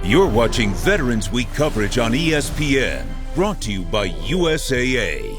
You're watching Veterans Week coverage on ESPN, brought to you by USAA.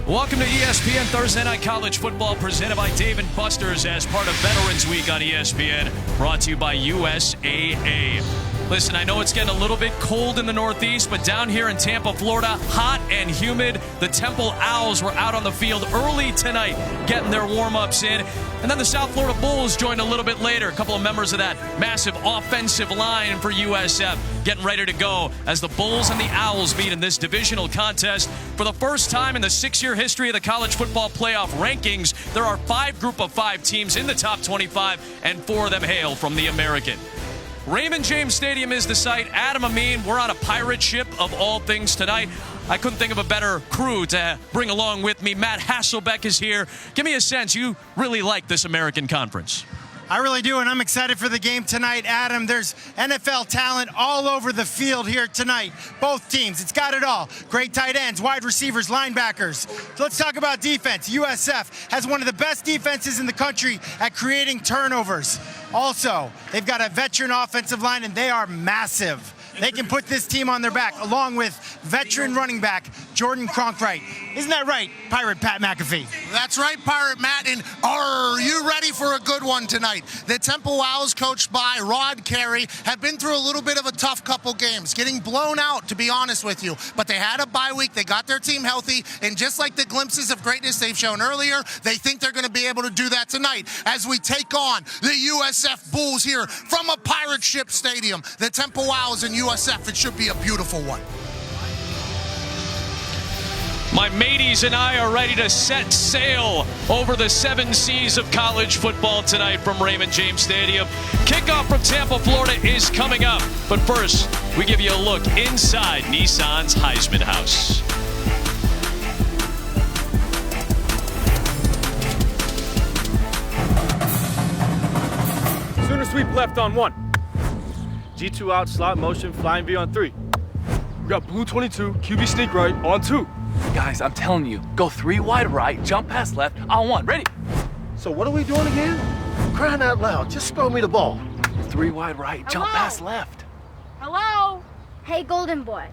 Welcome to ESPN Thursday Night College Football, presented by Dave & Buster's as part of Veterans Week on ESPN, brought to you by USAA. Listen, I know it's getting a little bit cold in the Northeast, but down here in Tampa, Florida, hot and humid. The Temple Owls were out on the field early tonight, getting their warm-ups in. And then the South Florida Bulls joined a little bit later. A couple of members of that massive offensive line for USF getting ready to go as the Bulls and the Owls meet in this divisional contest. For the first time in the 6-year history of the college football playoff rankings, there are 5 group of 5 teams in the top 25, and 4 of them hail from the American. Raymond James Stadium is the site. Adam Amin, we're on a pirate ship of all things tonight. I couldn't think of a better crew to bring along with me. Matt Hasselbeck is here. Give me a sense. You really like this American Conference. I really do, and I'm excited for the game tonight. Adam, there's NFL talent all over the field here tonight. Both teams, it's got it all. Great tight ends, wide receivers, linebackers. So let's talk about defense. USF has one of the best defenses in the country at creating turnovers. Also, they've got a veteran offensive line, and they are massive. They can put this team on their back, along with veteran running back Jordan Cronkright. Isn't that right, Pirate Pat McAfee? That's right, Pirate Matt, and are you ready for a good one tonight? The Temple Owls, coached by Carey, have been through a little bit of a tough couple games, getting blown out, to be honest with you. But they had a bye week, they got their team healthy, and just like the glimpses of greatness they've shown earlier, they think they're going to be able to do that tonight as we take on the USF Bulls here from a pirate ship stadium. The Temple Owls and USF, it should be a beautiful one. My mateys and I are ready to set sail over the 7 seas of college football tonight from Raymond James Stadium. Kickoff from Tampa, Florida is coming up. But first, we give you a look inside Nissan's Heisman House. Sooner sweep left on 1. G2 out, slot motion, flying V on 3. We got blue 22, QB sneak right on 2. Guys, I'm telling you, go 3 wide right, jump pass left, on 1. Ready? So what are we doing again? Crying out loud, just throw me the ball. 3 wide right, jump pass left. Hello? Hey, Golden Boy.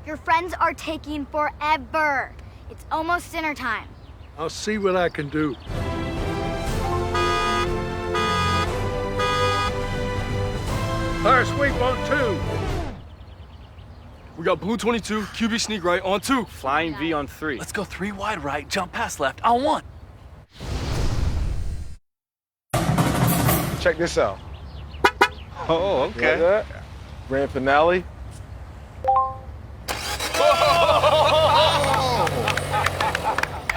Your friends are taking forever. It's almost dinner time. I'll see what I can do. Fire sweep on 2. We got blue 22, QB sneak right on 2. Flying V on 3. Let's go 3 wide right, jump pass left, on 1. Check this out. Oh, okay. Like that? Grand finale.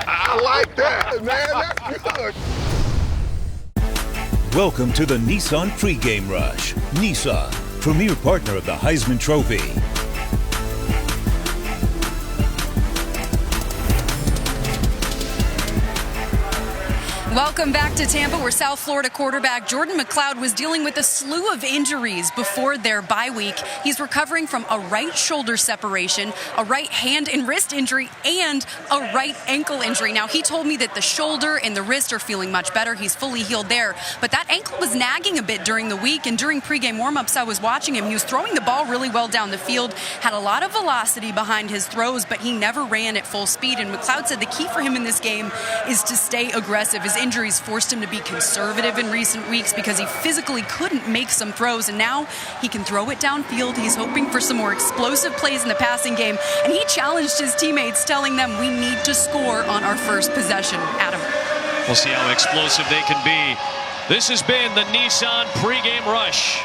I like that, man. That's good. Welcome to the Nissan pregame rush. Nissan, premier partner of the Heisman Trophy. Welcome back to Tampa, where South Florida quarterback Jordan McLeod was dealing with a slew of injuries before their bye week. He's recovering from a right shoulder separation, a right hand and wrist injury, and a right ankle injury. Now, he told me that the shoulder and the wrist are feeling much better. He's fully healed there. But that ankle was nagging a bit during the week, and during pregame warmups, I was watching him. He was throwing the ball really well down the field, had a lot of velocity behind his throws, but he never ran at full speed. And McLeod said the key for him in this game is to stay aggressive. His injuries forced him to be conservative in recent weeks because he physically couldn't make some throws, and now he can throw it downfield. He's hoping for some more explosive plays in the passing game, and he challenged his teammates, telling them we need to score on our first possession. Adam. We'll see how explosive they can be. This has been the Nissan pregame rush.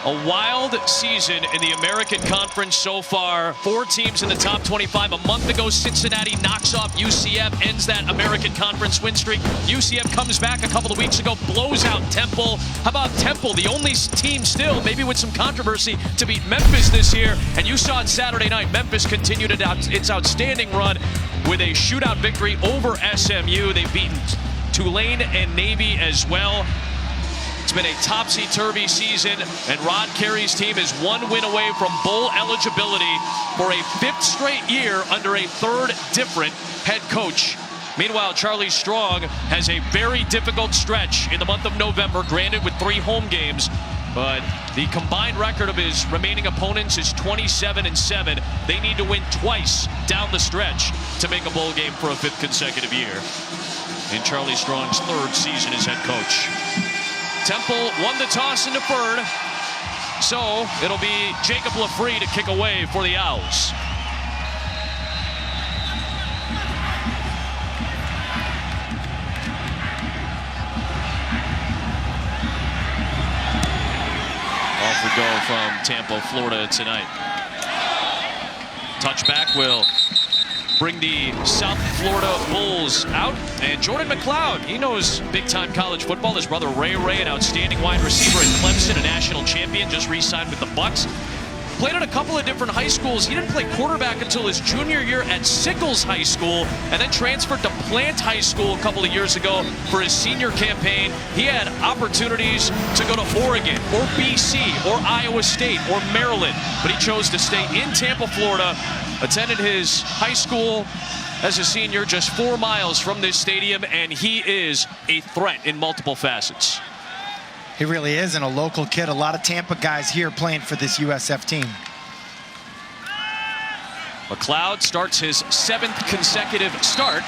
A wild season in the American Conference so far. 4 teams in the top 25. A month ago, Cincinnati knocks off UCF, ends that American Conference win streak. UCF comes back a couple of weeks ago, blows out Temple. How about Temple, the only team still, maybe with some controversy, to beat Memphis this year? And you saw it Saturday night. Memphis continued its outstanding run with a shootout victory over SMU. They've beaten Tulane and Navy as well. It's been a topsy-turvy season, and Carey's team is 1 win away from bowl eligibility for a 5th straight year under a 3rd different head coach. Meanwhile, Charlie Strong has a very difficult stretch in the month of November, granted with 3 home games. But the combined record of his remaining opponents is 27-7. They need to win twice down the stretch to make a bowl game for a 5th consecutive year. In Charlie Strong's 3rd season as head coach. Temple won the toss and deferred. So it'll be Jacob Lafree to kick away for the Owls. Off we go from Tampa, Florida tonight. Touchback will bring the South Florida Bulls out. And Jordan McLeod, he knows big-time college football. His brother Ray, an outstanding wide receiver at Clemson, a national champion, just re-signed with the Bucks. Played at a couple of different high schools. He didn't play quarterback until his junior year at Sickles High School, and then transferred to Plant High School a couple of years ago for his senior campaign. He had opportunities to go to Oregon or BC or Iowa State or Maryland, but he chose to stay in Tampa, Florida. Attended his high school as a senior just 4 miles from this stadium, and he is a threat in multiple facets. He really is, and a local kid. A lot of Tampa guys here playing for this USF team. McLeod starts his 7th consecutive start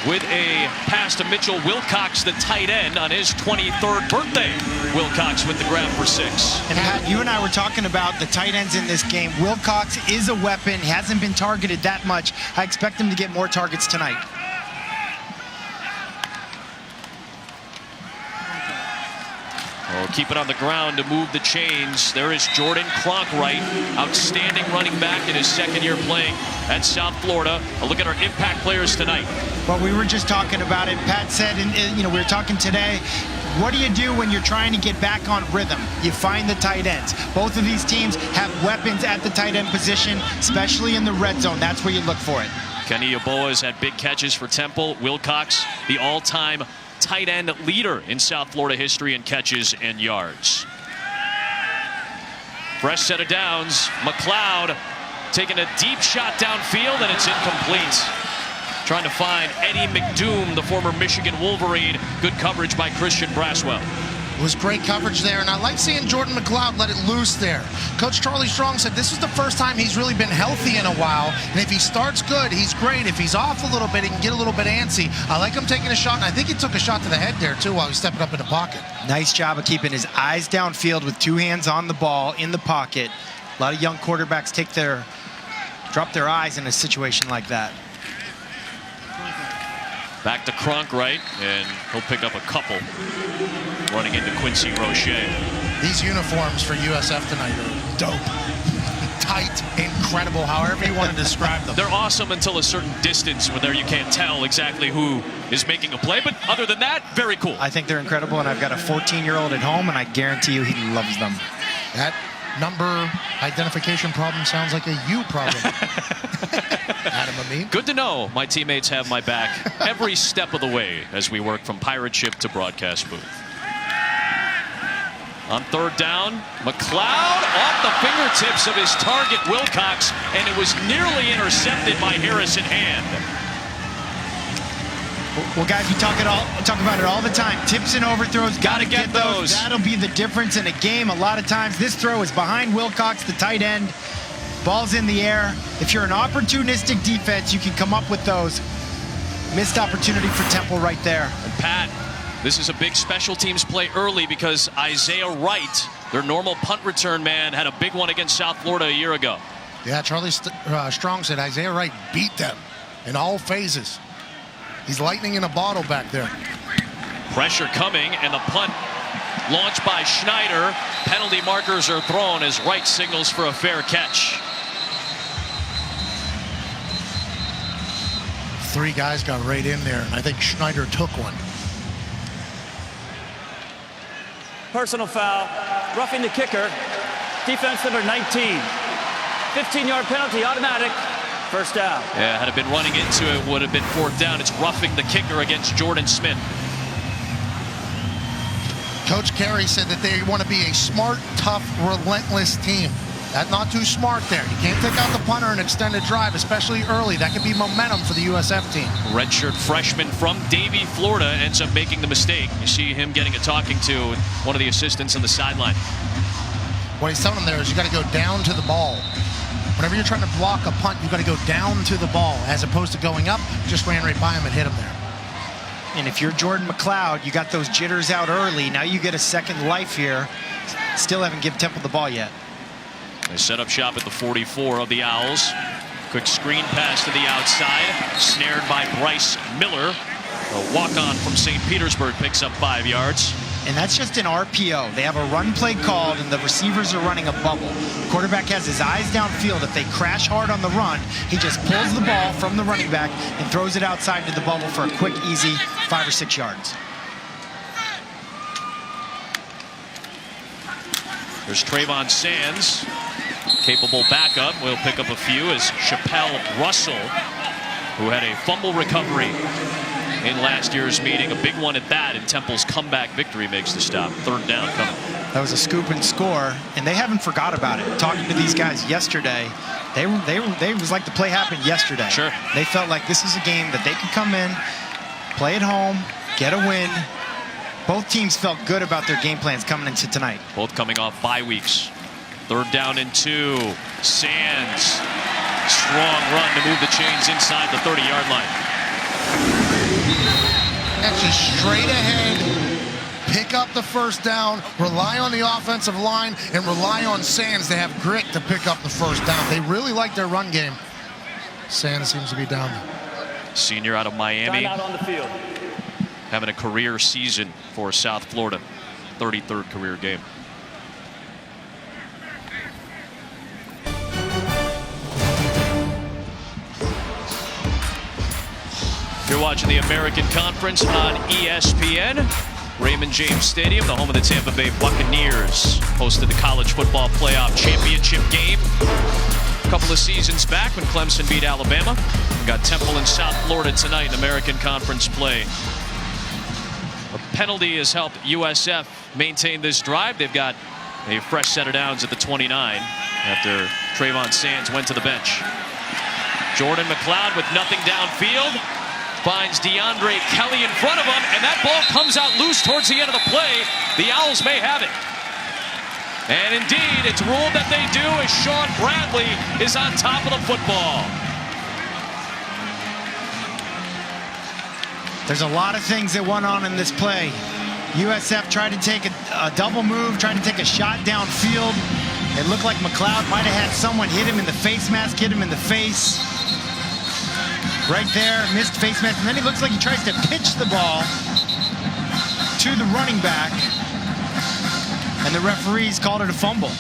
with a pass to Mitchell Wilcox, the tight end, on his 23rd birthday. Wilcox with the grab for 6. And Pat, you and I were talking about the tight ends in this game. Wilcox is a weapon. He hasn't been targeted that much. I expect him to get more targets tonight. Oh, keep it on the ground to move the chains. There is Jordan Cronkright, outstanding running back in his 2nd year playing at South Florida. A look at our impact players tonight. Well, we were just talking about it. Pat said, and we were talking today, what do you do when you're trying to get back on rhythm? You find the tight ends. Both of these teams have weapons at the tight end position, especially in the red zone. That's where you look for it. Kenny Yeboah has had big catches for Temple. Wilcox, the all-time tight end leader in South Florida history in catches and yards. Fresh set of downs. McLeod taking a deep shot downfield, and it's incomplete. Trying to find Eddie McDoom, the former Michigan Wolverine. Good coverage by Christian Braswell. It was great coverage there, and I like seeing Jordan McLeod let it loose there. Coach Charlie Strong said this is the first time he's really been healthy in a while, and if he starts good, he's great. If he's off a little bit, he can get a little bit antsy. I like him taking a shot, and I think he took a shot to the head there, too, while he's stepping up in the pocket. Nice job of keeping his eyes downfield with 2 hands on the ball in the pocket. A lot of young quarterbacks drop their eyes in a situation like that. Back to Cronkright, and he'll pick up a couple running into Quincy Roche. These uniforms for USF tonight are dope. Tight, incredible, however you want to describe them. They're awesome until a certain distance where there you can't tell exactly who is making a play, but other than that, very cool. I think they're incredible, and I've got a 14-year-old at home, and I guarantee you he loves them. That number identification problem sounds like a you problem. Adam Amin. Good to know my teammates have my back every step of the way as we work from pirate ship to broadcast booth. On 3rd down, McLeod off the fingertips of his target, Wilcox, and it was nearly intercepted by Harrison Hand. Well, guys, we talk about it all the time. Tips and overthrows, got to get those. That'll be the difference in a game. A lot of times, this throw is behind Wilcox, the tight end. Ball's in the air. If you're an opportunistic defense, you can come up with those. Missed opportunity for Temple right there. And Pat, this is a big special teams play early because Isaiah Wright, their normal punt return man, had a big one against South Florida a year ago. Yeah, Charlie Strong said Isaiah Wright beat them in all phases. He's lightning in a bottle back there. Pressure coming, and the punt launched by Schneider. Penalty markers are thrown as Wright signals for a fair catch. 3 guys got right in there, and I think Schneider took one. Personal foul, roughing the kicker, defense number 19. 15-yard penalty, automatic, first down. Yeah, had it been running into it, would have been 4th down. It's roughing the kicker against Jordan Smith. Coach Carey said that they want to be a smart, tough, relentless team. That's not too smart there. You can't take out the punter and extended drive, especially early. That could be momentum for the USF team. Redshirt freshman from Davie, Florida, ends up making the mistake. You see him getting a talking to with one of the assistants on the sideline. What he's telling him there is you got to go down to the ball. Whenever you're trying to block a punt, you got to go down to the ball as opposed to going up. Just ran right by him and hit him there. And if you're Jordan McLeod, you got those jitters out early. Now you get a second life here. Still haven't given Temple the ball yet. They set up shop at the 44 of the Owls. Quick screen pass to the outside. Snared by Bryce Miller. A walk-on from St. Petersburg picks up 5 yards. And that's just an RPO. They have a run play called, and the receivers are running a bubble. The quarterback has his eyes downfield. If they crash hard on the run, he just pulls the ball from the running back and throws it outside to the bubble for a quick, easy 5 or 6 yards. There's Trayvon Sands. Capable backup. Will pick up a few as Chappelle Russell, who had a fumble recovery in last year's meeting, a big one at that, and Temple's comeback victory makes the stop. 3rd down coming. That was a scoop and score, and they haven't forgot about it. Talking to these guys yesterday, they was like the play happened yesterday. Sure. They felt like this is a game that they could come in, play at home, get a win. Both teams felt good about their game plans coming into tonight. Both coming off bye weeks. 3rd down and 2. Sands. Strong run to move the chains inside the 30-yard line. That's just straight ahead. Pick up the 1st down, rely on the offensive line, and rely on Sands to have grit to pick up the 1st down. They really like their run game. Sands seems to be down. Senior out of Miami. Timeout on the field. Having a career season for South Florida. 33rd career game. You're watching the American Conference on ESPN. Raymond James Stadium, the home of the Tampa Bay Buccaneers, hosted the College Football Playoff Championship game a couple of seasons back when Clemson beat Alabama. We've got Temple in South Florida tonight in American Conference play. A penalty has helped USF maintain this drive. They've got a fresh set of downs at the 29 after Trayvon Sands went to the bench. Jordan McLeod with nothing downfield. Finds DeAndre Kelly in front of him, and that ball comes out loose towards the end of the play. The Owls may have it. And indeed, it's ruled that they do as Sean Bradley is on top of the football. There's a lot of things that went on in this play. USF tried to take a double move, tried to take a shot downfield. It looked like McLeod might have had someone hit him in the face mask, hit him in the face. Right there, missed face mask, and then he looks like he tries to pitch the ball to the running back, and the referees called it a fumble.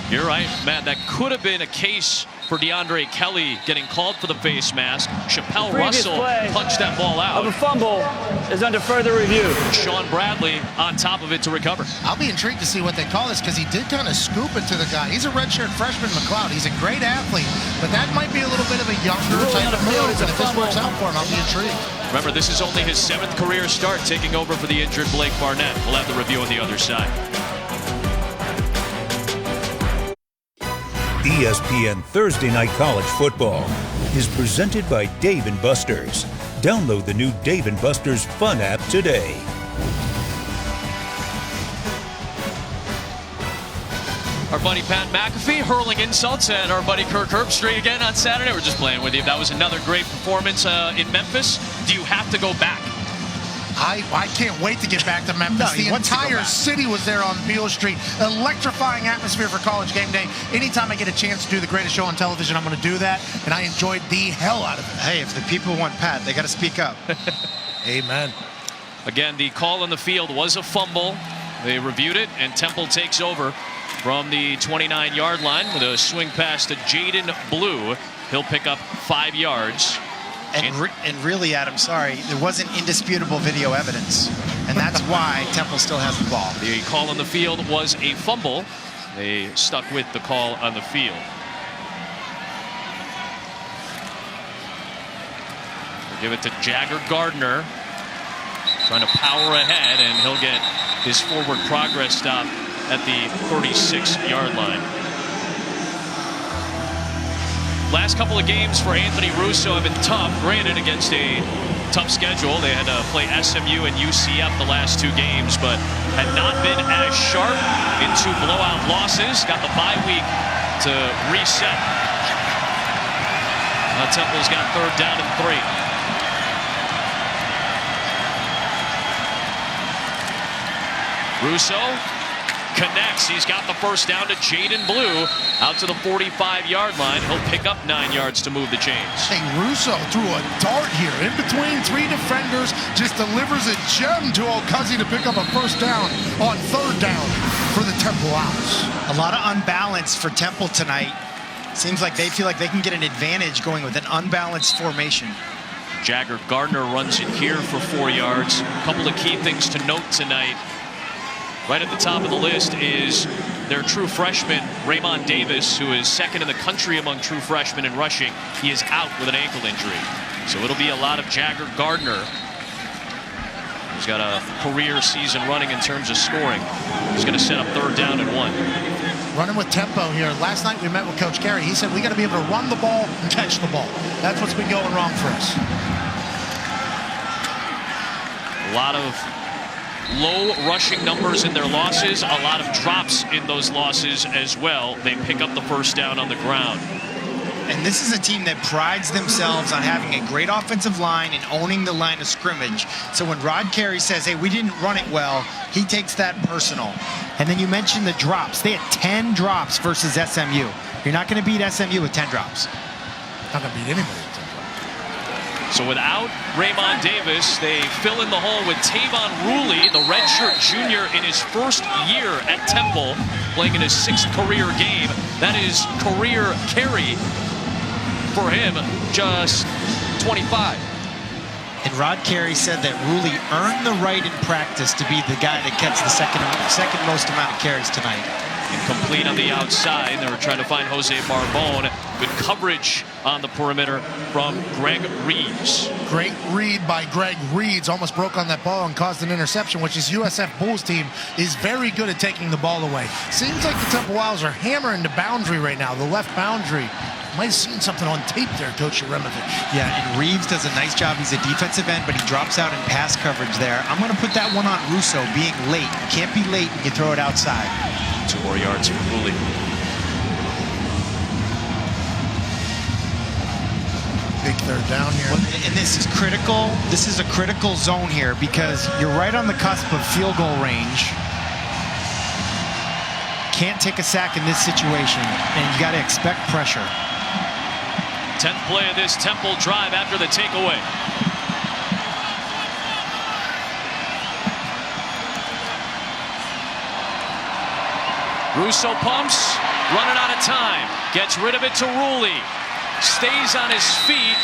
You're right, Matt. That could have been a case for DeAndre Kelly getting called for the face mask. Chappelle Russell punched that ball out. Of a fumble is under further review. Sean Bradley on top of it to recover. I'll be intrigued to see what they call this because he did kind of scoop it to the guy. He's a redshirt freshman, McLeod. He's a great athlete, but that might be a little bit of a younger type of move. And if this works out for him, I'll be intrigued. Remember, this is only his 7th career start, taking over for the injured Blake Barnett. We'll have the review on the other side. ESPN Thursday Night College Football is presented by Dave & Buster's. Download the new Dave & Buster's Fun app today. Our buddy Pat McAfee hurling insults at our buddy Kirk Herbstreit again on Saturday. We're just playing with you. That was another great performance in Memphis. Do you have to go back? I can't wait to get back to Memphis. No, the entire city was there on Beale Street. Electrifying atmosphere for College Game Day. Anytime I get a chance to do the greatest show on television, I'm going to do that, and I enjoyed the hell out of it. Hey, if the people want Pat, they got to speak up. Amen. Again, the call on the field was a fumble. They reviewed it, and Temple takes over from the 29-yard line with a swing pass to Jaden Blue. He'll pick up 5 yards. And really, Adam, sorry, there wasn't indisputable video evidence. And that's why Temple still has the ball. The call on the field was a fumble. They stuck with the call on the field. We'll give it to Jagger Gardner. Trying to power ahead, and he'll get his forward progress stop at the 36-yard line. last couple of games for Anthony Russo have been tough, granted against a tough schedule. They had to play SMU and UCF the last 2 games, but had not been as sharp in 2 blowout losses. Got the bye week to reset. Temple's got 3rd down and 3. Russo connects. He's got the first down to Jaden Blue out to the 45-yard line. He'll pick up 9 yards to move the chains. Hey, Russo threw a dart here in between 3 defenders, just delivers a gem to O'Cuzzy to pick up a first down on 3rd down for the Temple Owls. A lot of unbalance for Temple tonight. Seems like they feel like they can get an advantage going with an unbalanced formation. Jagger Gardner runs it here for 4 yards. A couple of key things to note tonight. Right at the top of the list is their true freshman, Raymond Davis, who is 2nd in the country among true freshmen in rushing. He is out with an ankle injury. So it'll be a lot of Jagger Gardner. He's got a career season running in terms of scoring. He's going to set up 3rd down and 1. Running with tempo here. Last night we met with Coach Carey. He said we got to be able to run the ball and catch the ball. That's what's been going wrong for us. A lot of low rushing numbers in their losses, a lot of drops in those losses as well. They pick up the first down on the ground. And this is a team that prides themselves on having a great offensive line and owning the line of scrimmage. So when Rod Carey says, hey, we didn't run it well, he takes that personal. And then you mentioned the drops. They had 10 drops versus SMU. You're not going to beat SMU with 10 drops. Not going to beat anybody. So without Raymond Davis, they fill in the hole with Tavon Rooley, the redshirt junior in his 1st year at Temple, playing in his 6th career game. That is career carry for him, just 25. And Rod Carey said that Rooley earned the right in practice to be the guy that gets the second most amount of carries tonight. Incomplete on the outside. They were trying to find Jose Barbone. Good coverage on the perimeter from Greg Reeves. Great read by Greg Reeves. Almost broke on that ball and caused an interception, which is USF Bulls team is very good at taking the ball away. Seems like the Temple Owls are hammering the boundary right now, the left boundary. Might have seen something on tape there, Coach Raymond. Yeah, and Reeves does a nice job. He's a defensive end, but he drops out in pass coverage there. I'm going to put that one on Russo, being late. You can't be late when you throw it outside. 2 more yards for Rooley. Big 3rd down here. And this is critical. This is a critical zone here because you're right on the cusp of field goal range. Can't take a sack in this situation, and you got to expect pressure. 10th play of this Temple drive after the takeaway. Russo pumps, running out of time. Gets rid of it to Rooley. Stays on his feet.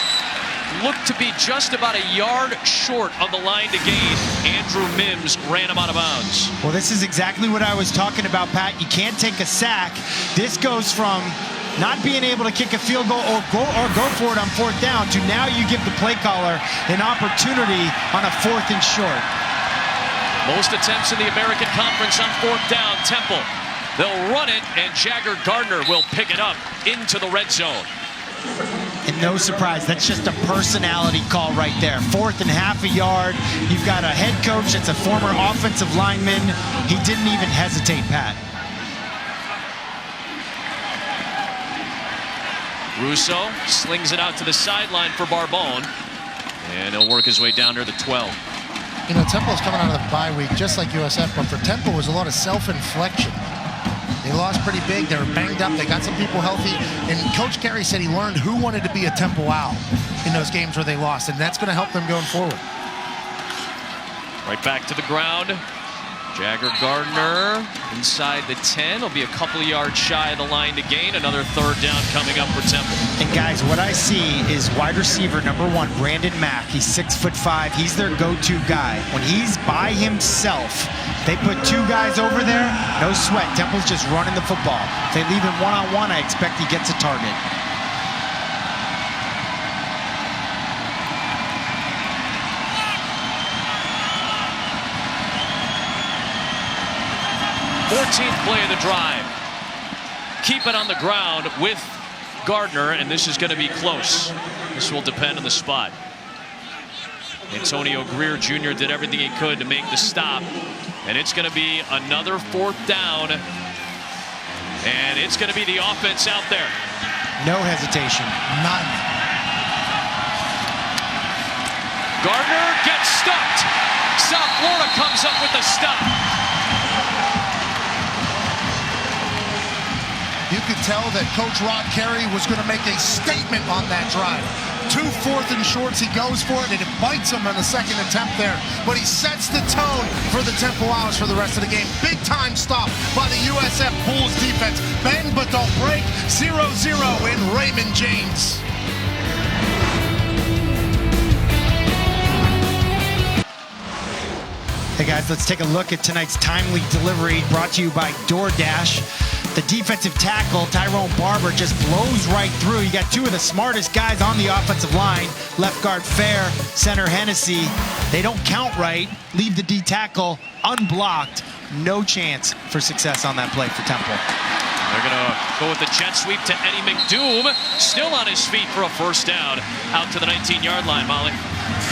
Looked to be just about a yard short of the line to gain. Andrew Mims ran him out of bounds. Well, this is exactly what I was talking about, Pat. You can't take a sack. This goes from not being able to kick a field goal or go for it on 4th down to now you give the play caller an opportunity on a 4th and short. Most attempts in the American Conference on 4th down. Temple. They'll run it, and Jagger Gardner will pick it up into the red zone. And no surprise, that's just a personality call right there. 4th and half a yard. You've got a head coach that's a former offensive lineman. He didn't even hesitate, Pat. Russo slings it out to the sideline for Barbone. And he'll work his way down near the 12. You know, Temple's coming out of the bye week just like USF, but for Temple it was a lot of self-inflection. They lost pretty big. They were banged up. They got some people healthy. And Coach Carey said he learned who wanted to be a Temple Owl in those games where they lost, and that's going to help them going forward. Right back to the ground. Jagger Gardner inside the 10. Will be a couple of yards shy of the line to gain. Another 3rd down coming up for Temple. And guys, what I see is wide receiver number 1, Brandon Mack. He's 6'5". He's their go-to guy. When he's by himself, they put 2 guys over there, no sweat. Temple's just running the football. If they leave him one-on-one, I expect he gets a target. Fourteenth play of the drive. Keep it on the ground with Gardner, and this is going to be close. This will depend on the spot. Antonio Greer Jr. did everything he could to make the stop, and it's going to be another 4th down, and it's going to be the offense out there. No hesitation. None. Gardner gets stuffed. South Florida comes up with the stop. You could tell that Coach Rod Carey was going to make a statement on that drive. 2 4th and shorts, he goes for it, and it bites him on the 2nd attempt there. But he sets the tone for the Temple Owls for the rest of the game. Big time stop by the USF Bulls defense. Bend but don't break. 0-0 in Raymond James. Hey guys, let's take a look at tonight's timely delivery brought to you by DoorDash. The defensive tackle, Tyrone Barber, just blows right through. You got 2 of the smartest guys on the offensive line. Left guard Fair, center Hennessy. They don't count right, leave the D tackle unblocked. No chance for success on that play for Temple. They're going to go with the jet sweep to Eddie McDoom. Still on his feet for a 1st down. Out to the 19-yard line, Molly.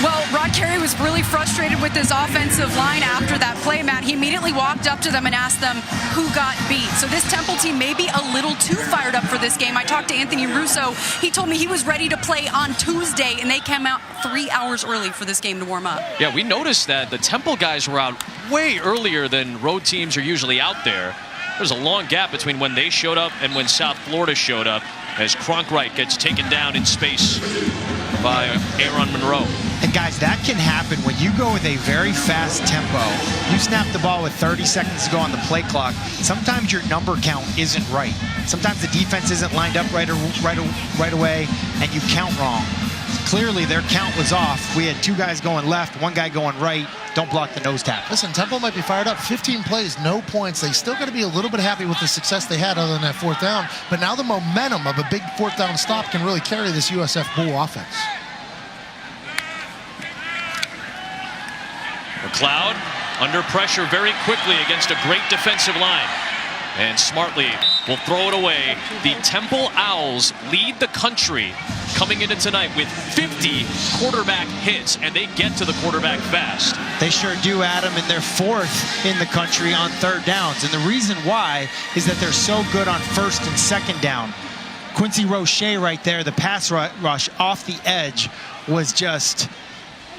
Well, Rod Carey was really frustrated with his offensive line after that play, Matt. He immediately walked up to them and asked them who got beat. So this Temple team may be a little too fired up for this game. I talked to Anthony Russo. He told me he was ready to play on Tuesday, and they came out 3 hours early for this game to warm up. Yeah, we noticed that the Temple guys were out way earlier than road teams are usually out there. There's a long gap between when they showed up and when South Florida showed up, as Cronkright gets taken down in space by Aaron Monroe. And guys, that can happen when you go with a very fast tempo. You snap the ball with 30 seconds to go on the play clock. Sometimes your number count isn't right. Sometimes the defense isn't lined up right away, and you count wrong. Clearly, their count was off. We had 2 guys going left, 1 guy going right. Don't block the nose tackle. Listen, Temple might be fired up. 15 plays, no points. They still got to be a little bit happy with the success they had other than that 4th down. But now the momentum of a big 4th down stop can really carry this USF Bull offense. McLeod under pressure very quickly against a great defensive line. And smartly will throw it away. The Temple Owls lead the country coming into tonight with 50 quarterback hits, and they get to the quarterback fast. They sure do, Adam, and they're 4th in the country on 3rd downs. And the reason why is that they're so good on 1st and 2nd down. Quincy Roche right there, the pass rush off the edge was just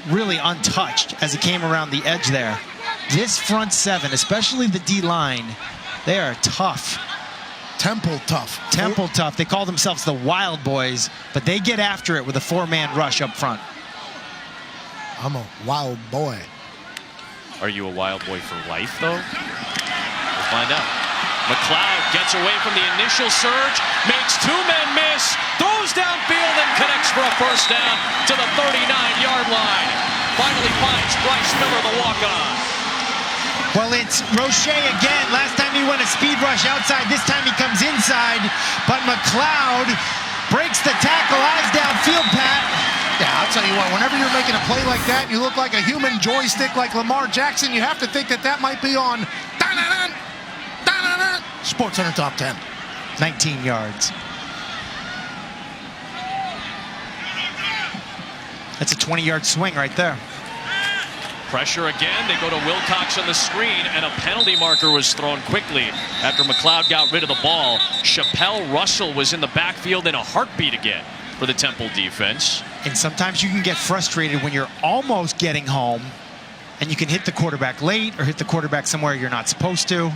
really untouched as it came around the edge there. This front 7, especially the D-line, they are tough. Temple tough. Temple tough. They call themselves the Wild Boys, but they get after it with a 4-man rush up front. I'm a wild boy. Are you a wild boy for life, though? We'll find out. McLeod gets away from the initial surge, makes 2 men miss, throws downfield and connects for a 1st down to the 39-yard line. Finally finds Bryce Miller, the walk-on. Well, it's Roche again. Last time he went a speed rush outside. This time he comes inside. But McLeod breaks the tackle. Eyes downfield, Pat. Yeah, I'll tell you what. Whenever you're making a play like that, you look like a human joystick like Lamar Jackson. You have to think that that might be on Sports Center Top 10. 19 yards. That's a 20-yard swing right there. Pressure again. They go to Wilcox on the screen, and a penalty marker was thrown quickly after McLeod got rid of the ball. Chappelle Russell was in the backfield in a heartbeat again for the Temple defense. And sometimes you can get frustrated when you're almost getting home and you can hit the quarterback late or hit the quarterback somewhere you're not supposed to.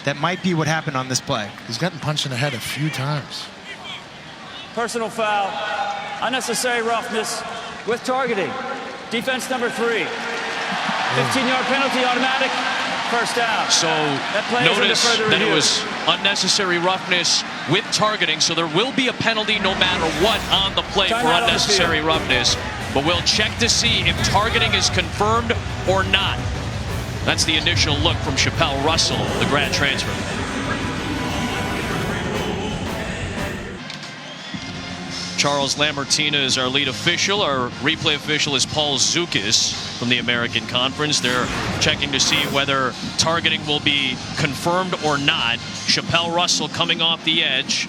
That might be what happened on this play. He's gotten punched in the head a few times. Personal foul, unnecessary roughness with targeting. Defense number 3. 15-yard penalty, automatic, 1st down. So notice that it was unnecessary roughness with targeting, so there will be a penalty no matter what on the play for unnecessary roughness. But we'll check to see if targeting is confirmed or not. That's the initial look from Chappelle Russell, the grad transfer. Charles Lambertina is our lead official. Our replay official is Paul Zukis from the American Conference. They're checking to see whether targeting will be confirmed or not. Chappelle Russell coming off the edge.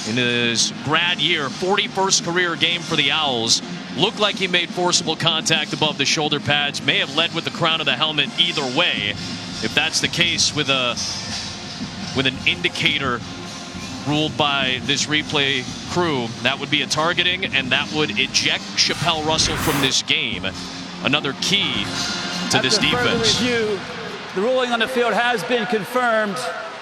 in his grad year, 41st career game for the Owls. Looked like he made forcible contact above the shoulder pads. May have led with the crown of the helmet either way. If that's the case with an indicator ruled by this replay crew, that would be a targeting, and that would eject Chappelle Russell from this game. Another key to this defense. After further review, the ruling on the field has been confirmed.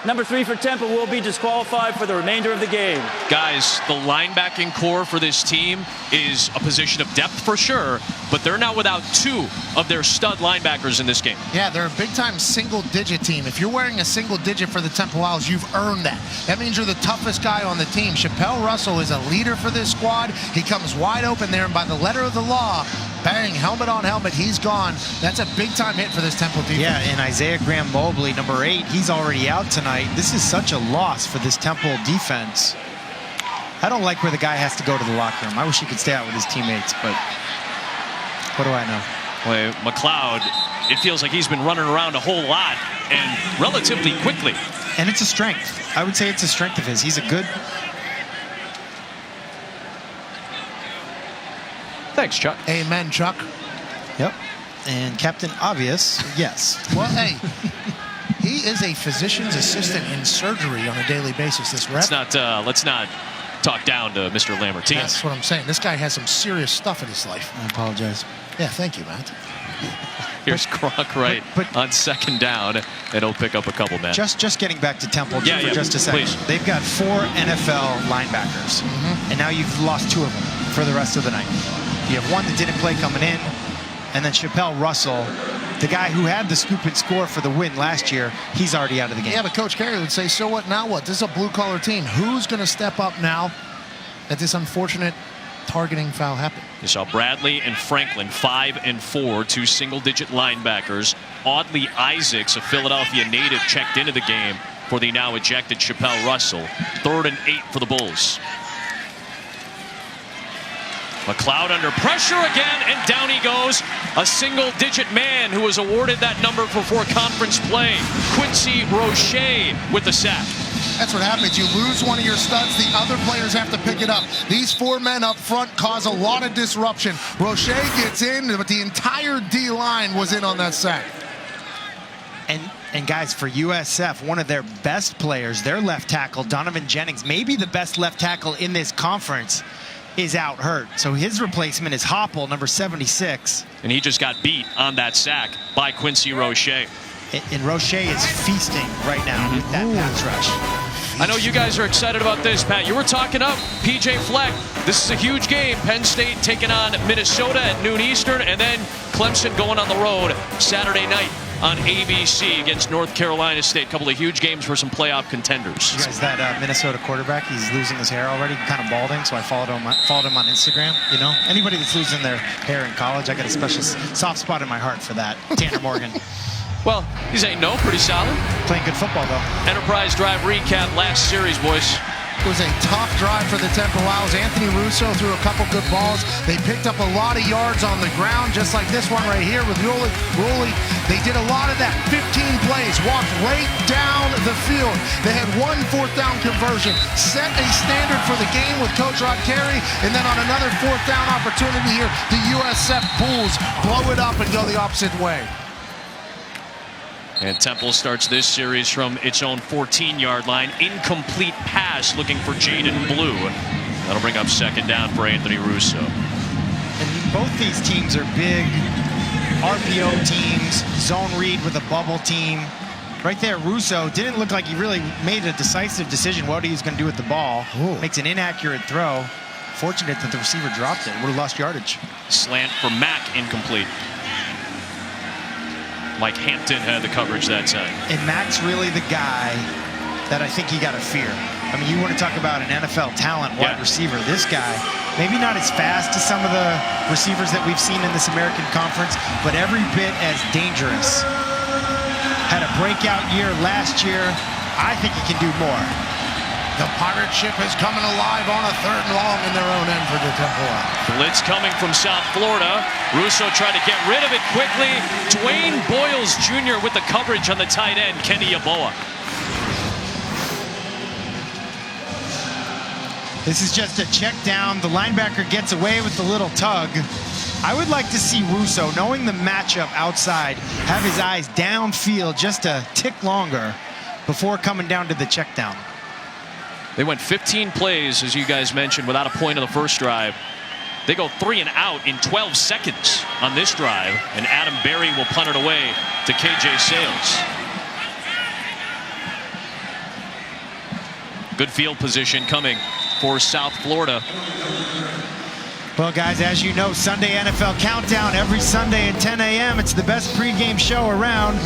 Number 3 for Tampa will be disqualified for the remainder of the game. Guys, the linebacking core for this team is a position of depth for sure, but they're now without 2 of their stud linebackers in this game. Yeah, they're a big-time single-digit team. If you're wearing a single digit for the Tampa Owls, you've earned that. That means you're the toughest guy on the team. Chappelle Russell is a leader for this squad. He comes wide open there, and by the letter of the law, bang, helmet on helmet, he's gone. That's a big-time hit for this Temple defense. Yeah, and Isaiah Graham-Mobley, number 8, he's already out tonight. This is such a loss for this Temple defense. I don't like where the guy has to go to the locker room. I wish he could stay out with his teammates, but what do I know? Well, McLeod, it feels like he's been running around a whole lot and relatively quickly. And it's a strength. I would say it's a strength of his. He's a good... Thanks, Chuck. Amen, Chuck. Yep. And Captain Obvious, yes. Well, hey, he is a physician's assistant in surgery on a daily basis, this rep. Let's not talk down to Mr. Lambertine. That's what I'm saying. This guy has some serious stuff in his life. I apologize. Yeah, thank you, Matt. Here's Gronk on second down, and he'll pick up a couple, man. Just getting back to Temple for just a second. Please. They've got 4 NFL linebackers, and now you've lost 2 of them for the rest of the night. You have one that didn't play coming in, and then Chappelle Russell, the guy who had the scoop and score for the win last year, he's already out of the game. Yeah, but Coach Carey would say, so what, now what? This is a blue-collar team. Who's going to step up now that this unfortunate targeting foul happened? You saw Bradley and Franklin, 5 and 4, 2 single-digit linebackers. Audley Isaacs, a Philadelphia native, checked into the game for the now ejected Chappelle Russell. 3rd and 8 for the Bulls. McLeod under pressure again, and down he goes. A single-digit man who was awarded that number for conference play. Quincy Roche with the sack. That's what happens. You lose one of your studs, the other players have to pick it up. These 4 men up front cause a lot of disruption. Roche gets in, but the entire D-line was in on that sack. And guys, for USF, one of their best players, their left tackle, Donovan Jennings, maybe the best left tackle in this conference, is out hurt. So his replacement is Hopple, number 76. And he just got beat on that sack by Quincy Roche. And Roche is feasting right now with that pass rush. I know you guys are excited about this, Pat. You were talking up PJ Fleck. This is a huge game. Penn State taking on Minnesota at noon Eastern, and then Clemson going on the road Saturday night on ABC against North Carolina State. A couple of huge games for some playoff contenders. You guys, that Minnesota quarterback, he's losing his hair already, kind of balding, so I followed him on Instagram. You know, anybody that's losing their hair in college, I got a special soft spot in my heart for that. Tanner Morgan. Well, he's ain't no, pretty solid. Playing good football, though. Enterprise Drive recap last series, boys. It was a tough drive for the Temple Owls. Anthony Russo threw a couple good balls. They picked up a lot of yards on the ground, just like this one right here with Rowley. They did a lot of that. 15 plays, walked right down the field. They had 1 4th-down conversion, set a standard for the game with Coach Rod Carey, and then on another 4th-down opportunity here, the USF Bulls blow it up and go the opposite way. And Temple starts this series from its own 14-yard line. Incomplete pass looking for Jaden Blue. That'll bring up second down for Anthony Russo. And both these teams are big RPO teams, zone read with a bubble team. Right there, Russo didn't look like he really made a decisive decision what he was going to do with the ball. Ooh. Makes an inaccurate throw. Fortunate that the receiver dropped it. Would have lost yardage. Slant for Mack, incomplete. Mike Hampton had the coverage that time. And Mack's really the guy that I think you got to fear. I mean, you want to talk about an NFL talent wide receiver. This guy, maybe not as fast as some of the receivers that we've seen in this American Conference, but every bit as dangerous. Had a breakout year last year. I think he can do more. The pirate ship is coming alive on a 3rd and long in their own end for the Temple Owls. Blitz coming from South Florida. Russo tried to get rid of it quickly. Dwayne Boyles Jr. with the coverage on the tight end, Kenny Yeboah. This is just a check down. The linebacker gets away with the little tug. I would like to see Russo, knowing the matchup outside, have his eyes downfield just a tick longer before coming down to the check down. They went 15 plays, as you guys mentioned, without a point on the first drive. They go 3 and out in 12 seconds on this drive, and Adam Berry will punt it away to KJ Sales. Good field position coming for South Florida. Well, guys, as you know, Sunday NFL Countdown every Sunday at 10 a.m. It's the best pregame show around.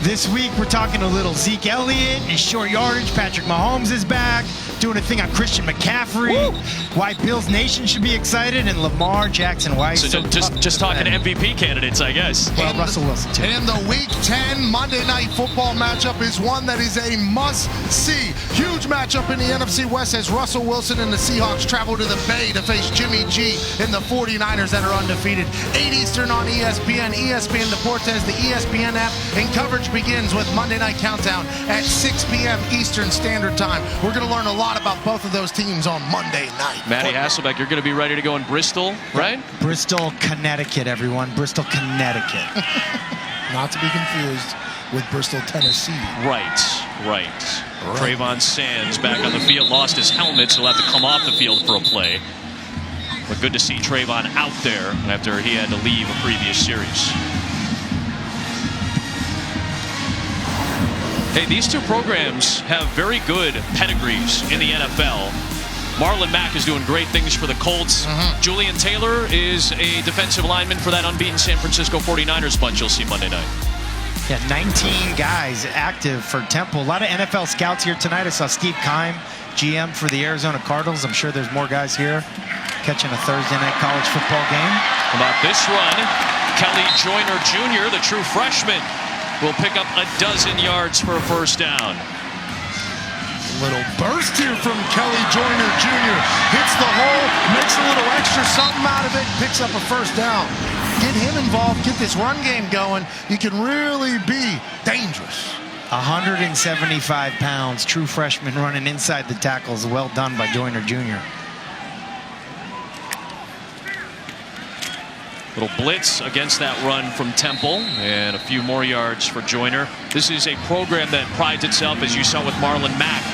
This week, we're talking a little Zeke Elliott and short yardage. Patrick Mahomes is back, doing a thing on Christian McCaffrey. Why Bills Nation should be excited, and Lamar Jackson. Why he's so just talking MVP candidates, I guess. Well, Russell Wilson, too. And the Week 10 Monday Night Football matchup is one that is a must-see. Huge matchup in the NFC West as Russell Wilson and the Seahawks travel to the Bay to face Jimmy G and the 49ers that are undefeated. 8 Eastern on ESPN, ESPN Deportes, the ESPN app, and coverage begins with Monday Night Countdown at 6 p.m. Eastern Standard Time. We're going to learn a lot about both of those teams on Monday night. Matty Hasselbeck, you're going to be ready to go in Bristol, right? Bristol, Connecticut, everyone. Bristol, Connecticut. Not to be confused with Bristol, Tennessee. Right. Trayvon Sands back on the field, lost his helmet, so he'll have to come off the field for a play. But good to see Trayvon out there after he had to leave a previous series. Hey, these two programs have very good pedigrees in the NFL. Marlon Mack is doing great things for the Colts. Julian Taylor is a defensive lineman for that unbeaten San Francisco 49ers bunch you'll see Monday night. Yeah, 19 guys active for Temple. A lot of NFL scouts here tonight. I saw Steve Keim, GM for the Arizona Cardinals. I'm sure there's more guys here catching a Thursday night college football game. About this run, Kelly Joyner Jr., the true freshman, will pick up a dozen yards for a first down. Little burst here from Kelly Joyner Jr. Hits the hole, makes a little extra something out of it, picks up a first down. Get him involved, get this run game going. You can really be dangerous. 175 pounds, true freshman running inside the tackles. Well done by Joyner Jr. Little blitz against that run from Temple, and a few more yards for Joyner. This is a program that prides itself, as you saw with Marlon Mack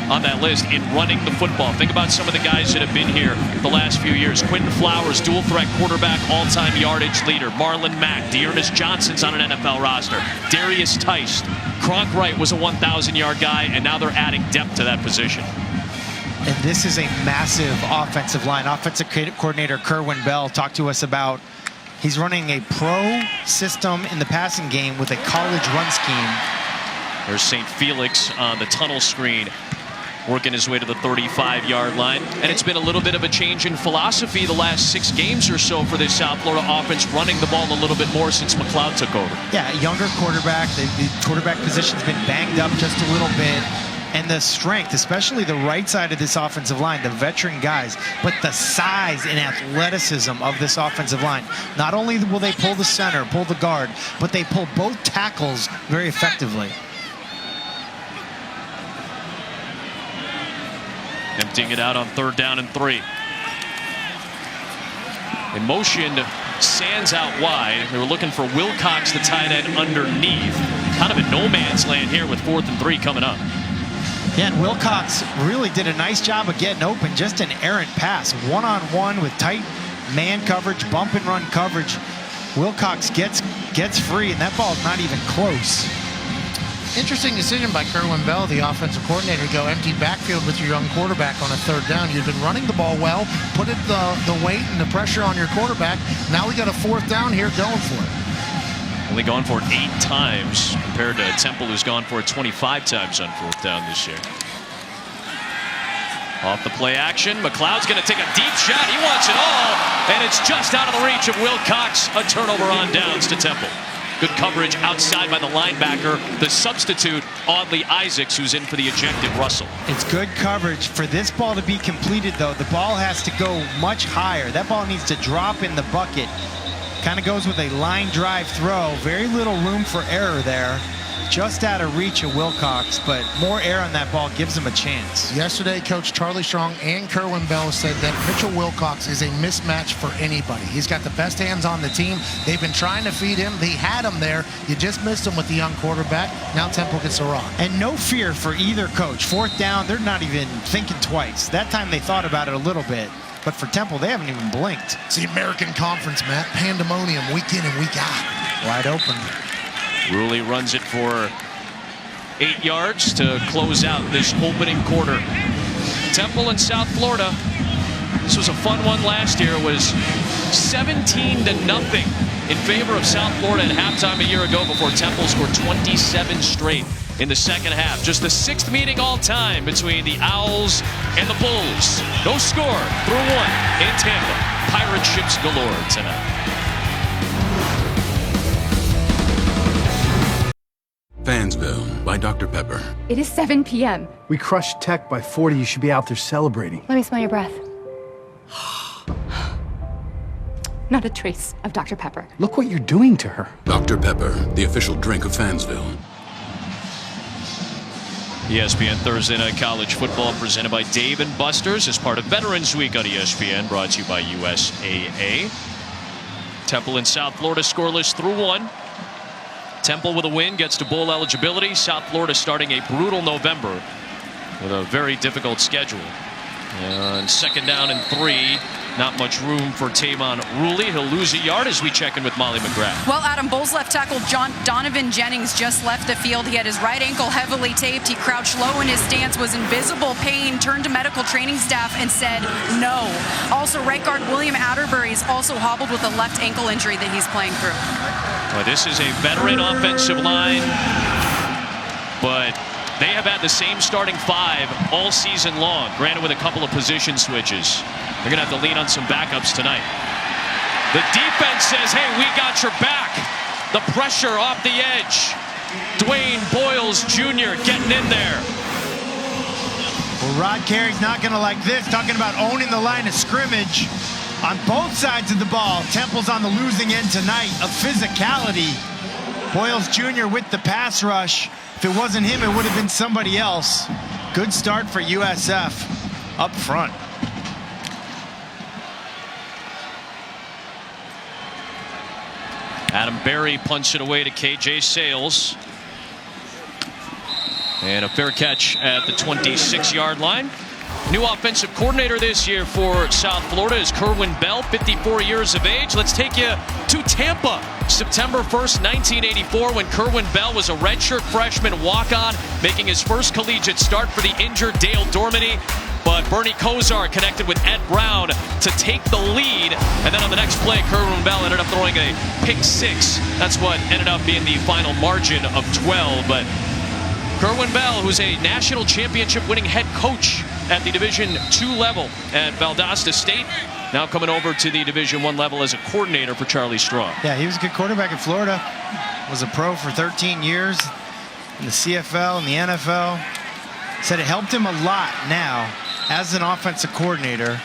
on that list, in running the football. Think about some of the guys that have been here the last few years. Quentin Flowers, dual threat quarterback, all-time yardage leader. Marlon Mack, Dearness Johnson's on an NFL roster. Darius Tice, Kronk Wright was a 1,000-yard guy, and now they're adding depth to that position. And this is a massive offensive line. Offensive coordinator Kerwin Bell talked to us about he's running a pro system in the passing game with a college run scheme. There's St. Felix on the tunnel screen, working his way to the 35-yard line. And it's been a little bit of a change in philosophy the last 6 games or so for this South Florida offense, running the ball a little bit more since McLeod took over. Yeah, a younger quarterback. The quarterback position's been banged up just a little bit. And the strength, especially the right side of this offensive line, the veteran guys, but the size and athleticism of this offensive line. Not only will they pull the center, pull the guard, but they pull both tackles very effectively. Emptying it out on 3rd down and 3. In motion, Sands out wide. They were looking for Wilcox, the tight end, underneath. Kind of a no man's land here with 4th and 3 coming up. Yeah, and Wilcox really did a nice job of getting open. Just an errant pass. One-on-one with tight man coverage, bump and run coverage. Wilcox gets free, and that ball's not even close. Interesting decision by Kerwin Bell, the offensive coordinator, to go empty backfield with your young quarterback on a 3rd down. You've been running the ball well, put the weight and the pressure on your quarterback. Now we got a 4th down here, going for it. Only gone for it 8 times compared to Temple, who's gone for it 25 times on 4th down this year. Off the play action, McLeod's going to take a deep shot. He wants it all, and it's just out of the reach of Wilcox. A turnover on downs to Temple. Good coverage outside by the linebacker, the substitute, Audley Isaacs, who's in for the ejected Russell. It's good coverage. For this ball to be completed, though, the ball has to go much higher. That ball needs to drop in the bucket. Kind of goes with a line drive throw. Very little room for error there. just out of reach of Wilcox, but more air on that ball gives him a chance. Yesterday, Coach Charlie Strong and Kerwin Bell said that Mitchell Wilcox is a mismatch for anybody. He's got the best hands on the team. They've been trying to feed him. They had him there. You just missed him with the young quarterback. Now Temple gets a rock. And no fear for either coach. Fourth down, they're not even thinking twice. That time they thought about it a little bit. But for Temple, they haven't even blinked. It's the American Conference, Matt. Pandemonium week in and week out. Wide open. Rulli runs it for 8 yards to close out this opening quarter. Temple in South Florida. This was a fun one last year. It was 17-0 in favor of South Florida at halftime a year ago before Temple scored 27 straight in the second half. Just the 6th meeting all time between the Owls and the Bulls. No score through 1 in Tampa. Pirate ships galore tonight. Fansville by Dr. Pepper. It is 7 p.m. We crushed Tech by 40. You should be out there celebrating. Let me smell your breath. Not a trace of Dr. Pepper. Look what you're doing to her. Dr. Pepper, the official drink of Fansville. ESPN Thursday Night College Football presented by Dave & Buster's as part of Veterans Week on ESPN, brought to you by USAA. Temple in South Florida scoreless through 1. Temple with a win gets to bowl eligibility. South Florida starting a brutal November with a very difficult schedule. And 2nd down and 3. Not much room for Tavon Rulli. He'll lose a yard as we check in with Molly McGrath. Well, Adam, Bulls left tackle Donovan Jennings just left the field. He had his right ankle heavily taped. He crouched low in his stance, was in visible pain, turned to medical training staff and said no. Also, right guard William Atterbury is also hobbled with a left ankle injury that he's playing through. Well, this is a veteran offensive line, but they have had the same starting 5 all season long, granted with a couple of position switches. They're going to have to lean on some backups tonight. The defense says, hey, we got your back. The pressure off the edge. Dwayne Boyles Jr. getting in there. Well, Rod Carey's not going to like this. Talking about owning the line of scrimmage on both sides of the ball. Temple's on the losing end tonight of physicality. Boyles Jr. with the pass rush. If it wasn't him, it would have been somebody else. Good start for USF up front. Adam Berry punched it away to KJ Sales. And a fair catch at the 26-yard line. New offensive coordinator this year for South Florida is Kerwin Bell, 54 years of age. Let's take you to Tampa, September 1st, 1984, when Kerwin Bell was a redshirt freshman walk-on, making his first collegiate start for the injured Dale Dorminey. But Bernie Kosar connected with Ed Brown to take the lead. And then on the next play, Kerwin Bell ended up throwing a pick 6. That's what ended up being the final margin of 12. But Kerwin Bell, who's a national championship winning head coach at the Division II level at Valdosta State, now coming over to the Division I level as a coordinator for Charlie Strong. Yeah, he was a good quarterback in Florida. Was a pro for 13 years in the CFL and the NFL. Said it helped him a lot now as an offensive coordinator,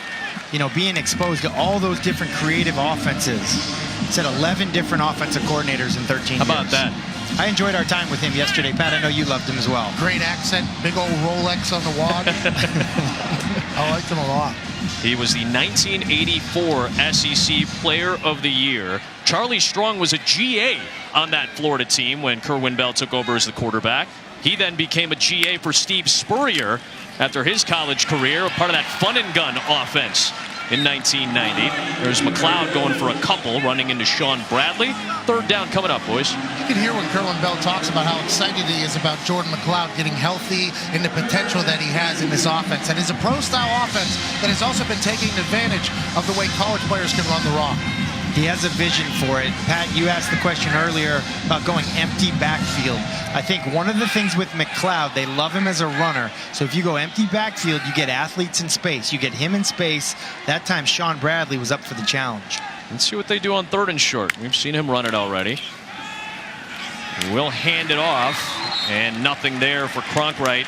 you know, being exposed to all those different creative offenses. Said 11 different offensive coordinators in 13 years. How about that? I enjoyed our time with him yesterday. Pat, I know you loved him as well. Great accent, big old Rolex on the wad. I liked him a lot. He was the 1984 SEC Player of the Year. Charlie Strong was a GA on that Florida team when Kerwin Bell took over as the quarterback. He then became a GA for Steve Spurrier after his college career, part of that fun and gun offense in 1990. There's McLeod going for a couple, running into Sean Bradley. 3rd down coming up, boys. You can hear when Kerwin Bell talks about how excited he is about Jordan McLeod getting healthy and the potential that he has in this offense. And it's a pro-style offense that has also been taking advantage of the way college players can run the rock. He has a vision for it. Pat, you asked the question earlier about going empty backfield. I think one of the things with McLeod, they love him as a runner. So if you go empty backfield, you get athletes in space. You get him in space. That time, Sean Bradley was up for the challenge. Let's see what they do on 3rd and short. We've seen him run it already. We'll hand it off, and nothing there for Cronkright.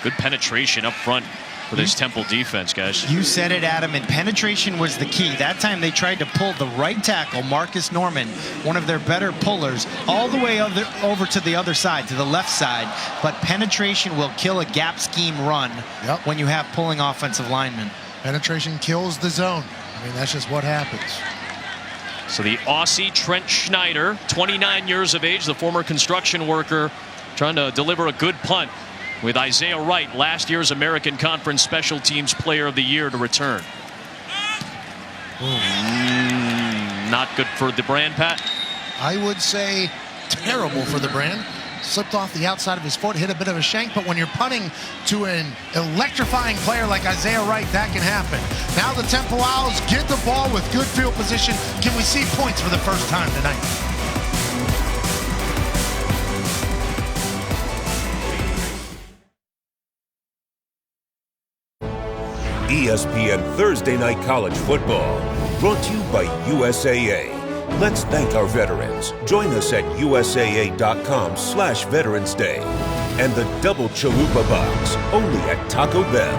Good penetration up front for this Temple defense, guys. You said it, Adam, and penetration was the key. That time they tried to pull the right tackle, Marcus Norman, one of their better pullers, all the way over to the other side, to the left side. But penetration will kill a gap scheme run when you have pulling offensive linemen. Penetration kills the zone. I mean, that's just what happens. So the Aussie Trent Schneider, 29 years of age, the former construction worker, trying to deliver a good punt with Isaiah Wright, last year's American Conference Special Teams Player of the Year, to return. Not good for the brand, Pat? I would say terrible for the brand. Slipped off the outside of his foot, hit a bit of a shank, but when you're punting to an electrifying player like Isaiah Wright, that can happen. Now the Temple Owls get the ball with good field position. Can we see points for the first time tonight? ESPN Thursday Night College Football, brought to you by USAA. Let's thank our veterans. Join us at USAA.com/Veterans Day. And the Double Chalupa Box, only at Taco Bell.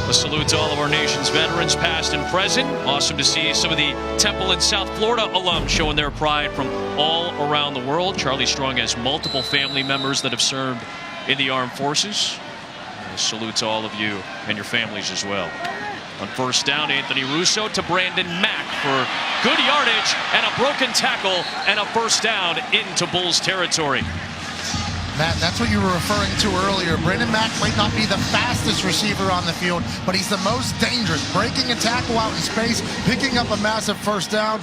A salute to all of our nation's veterans, past and present. Awesome to see some of the Temple and South Florida alums showing their pride from all around the world. Charlie Strong has multiple family members that have served in the armed forces. A salute to all of you and your families as well. On first down, Anthony Russo to Brandon Mack for good yardage and a broken tackle and a first down into Bulls territory. Matt, that's what you were referring to earlier. Brandon Mack might not be the fastest receiver on the field, but he's the most dangerous. Breaking a tackle out in space, picking up a massive first down.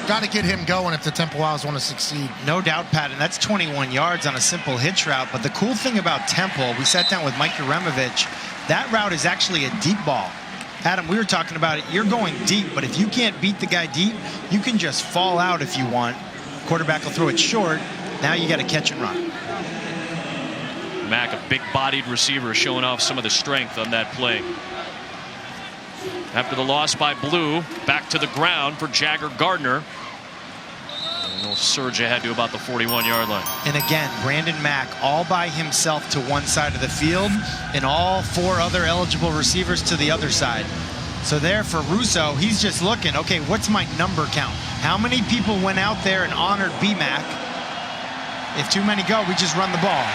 Got to get him going if the Temple Owls want to succeed. No doubt, Pat, and that's 21 yards on a simple hitch route. But the cool thing about Temple, we sat down with Mike Uremovich, that route is actually a deep ball. Adam, we were talking about it. You're going deep, but if you can't beat the guy deep, you can just fall out if you want. Quarterback will throw it short. Now you got to catch and run. Mack, a big-bodied receiver, showing off some of the strength on that play. After the loss by Blue, back to the ground for Jagger Gardner. And he'll surge ahead to about the 41-yard line. And again, Brandon Mack all by himself to one side of the field and all four other eligible receivers to the other side. So there for Russo, he's just looking, okay, what's my number count? How many people went out there and honored B-Mac? If too many go, we just run the ball.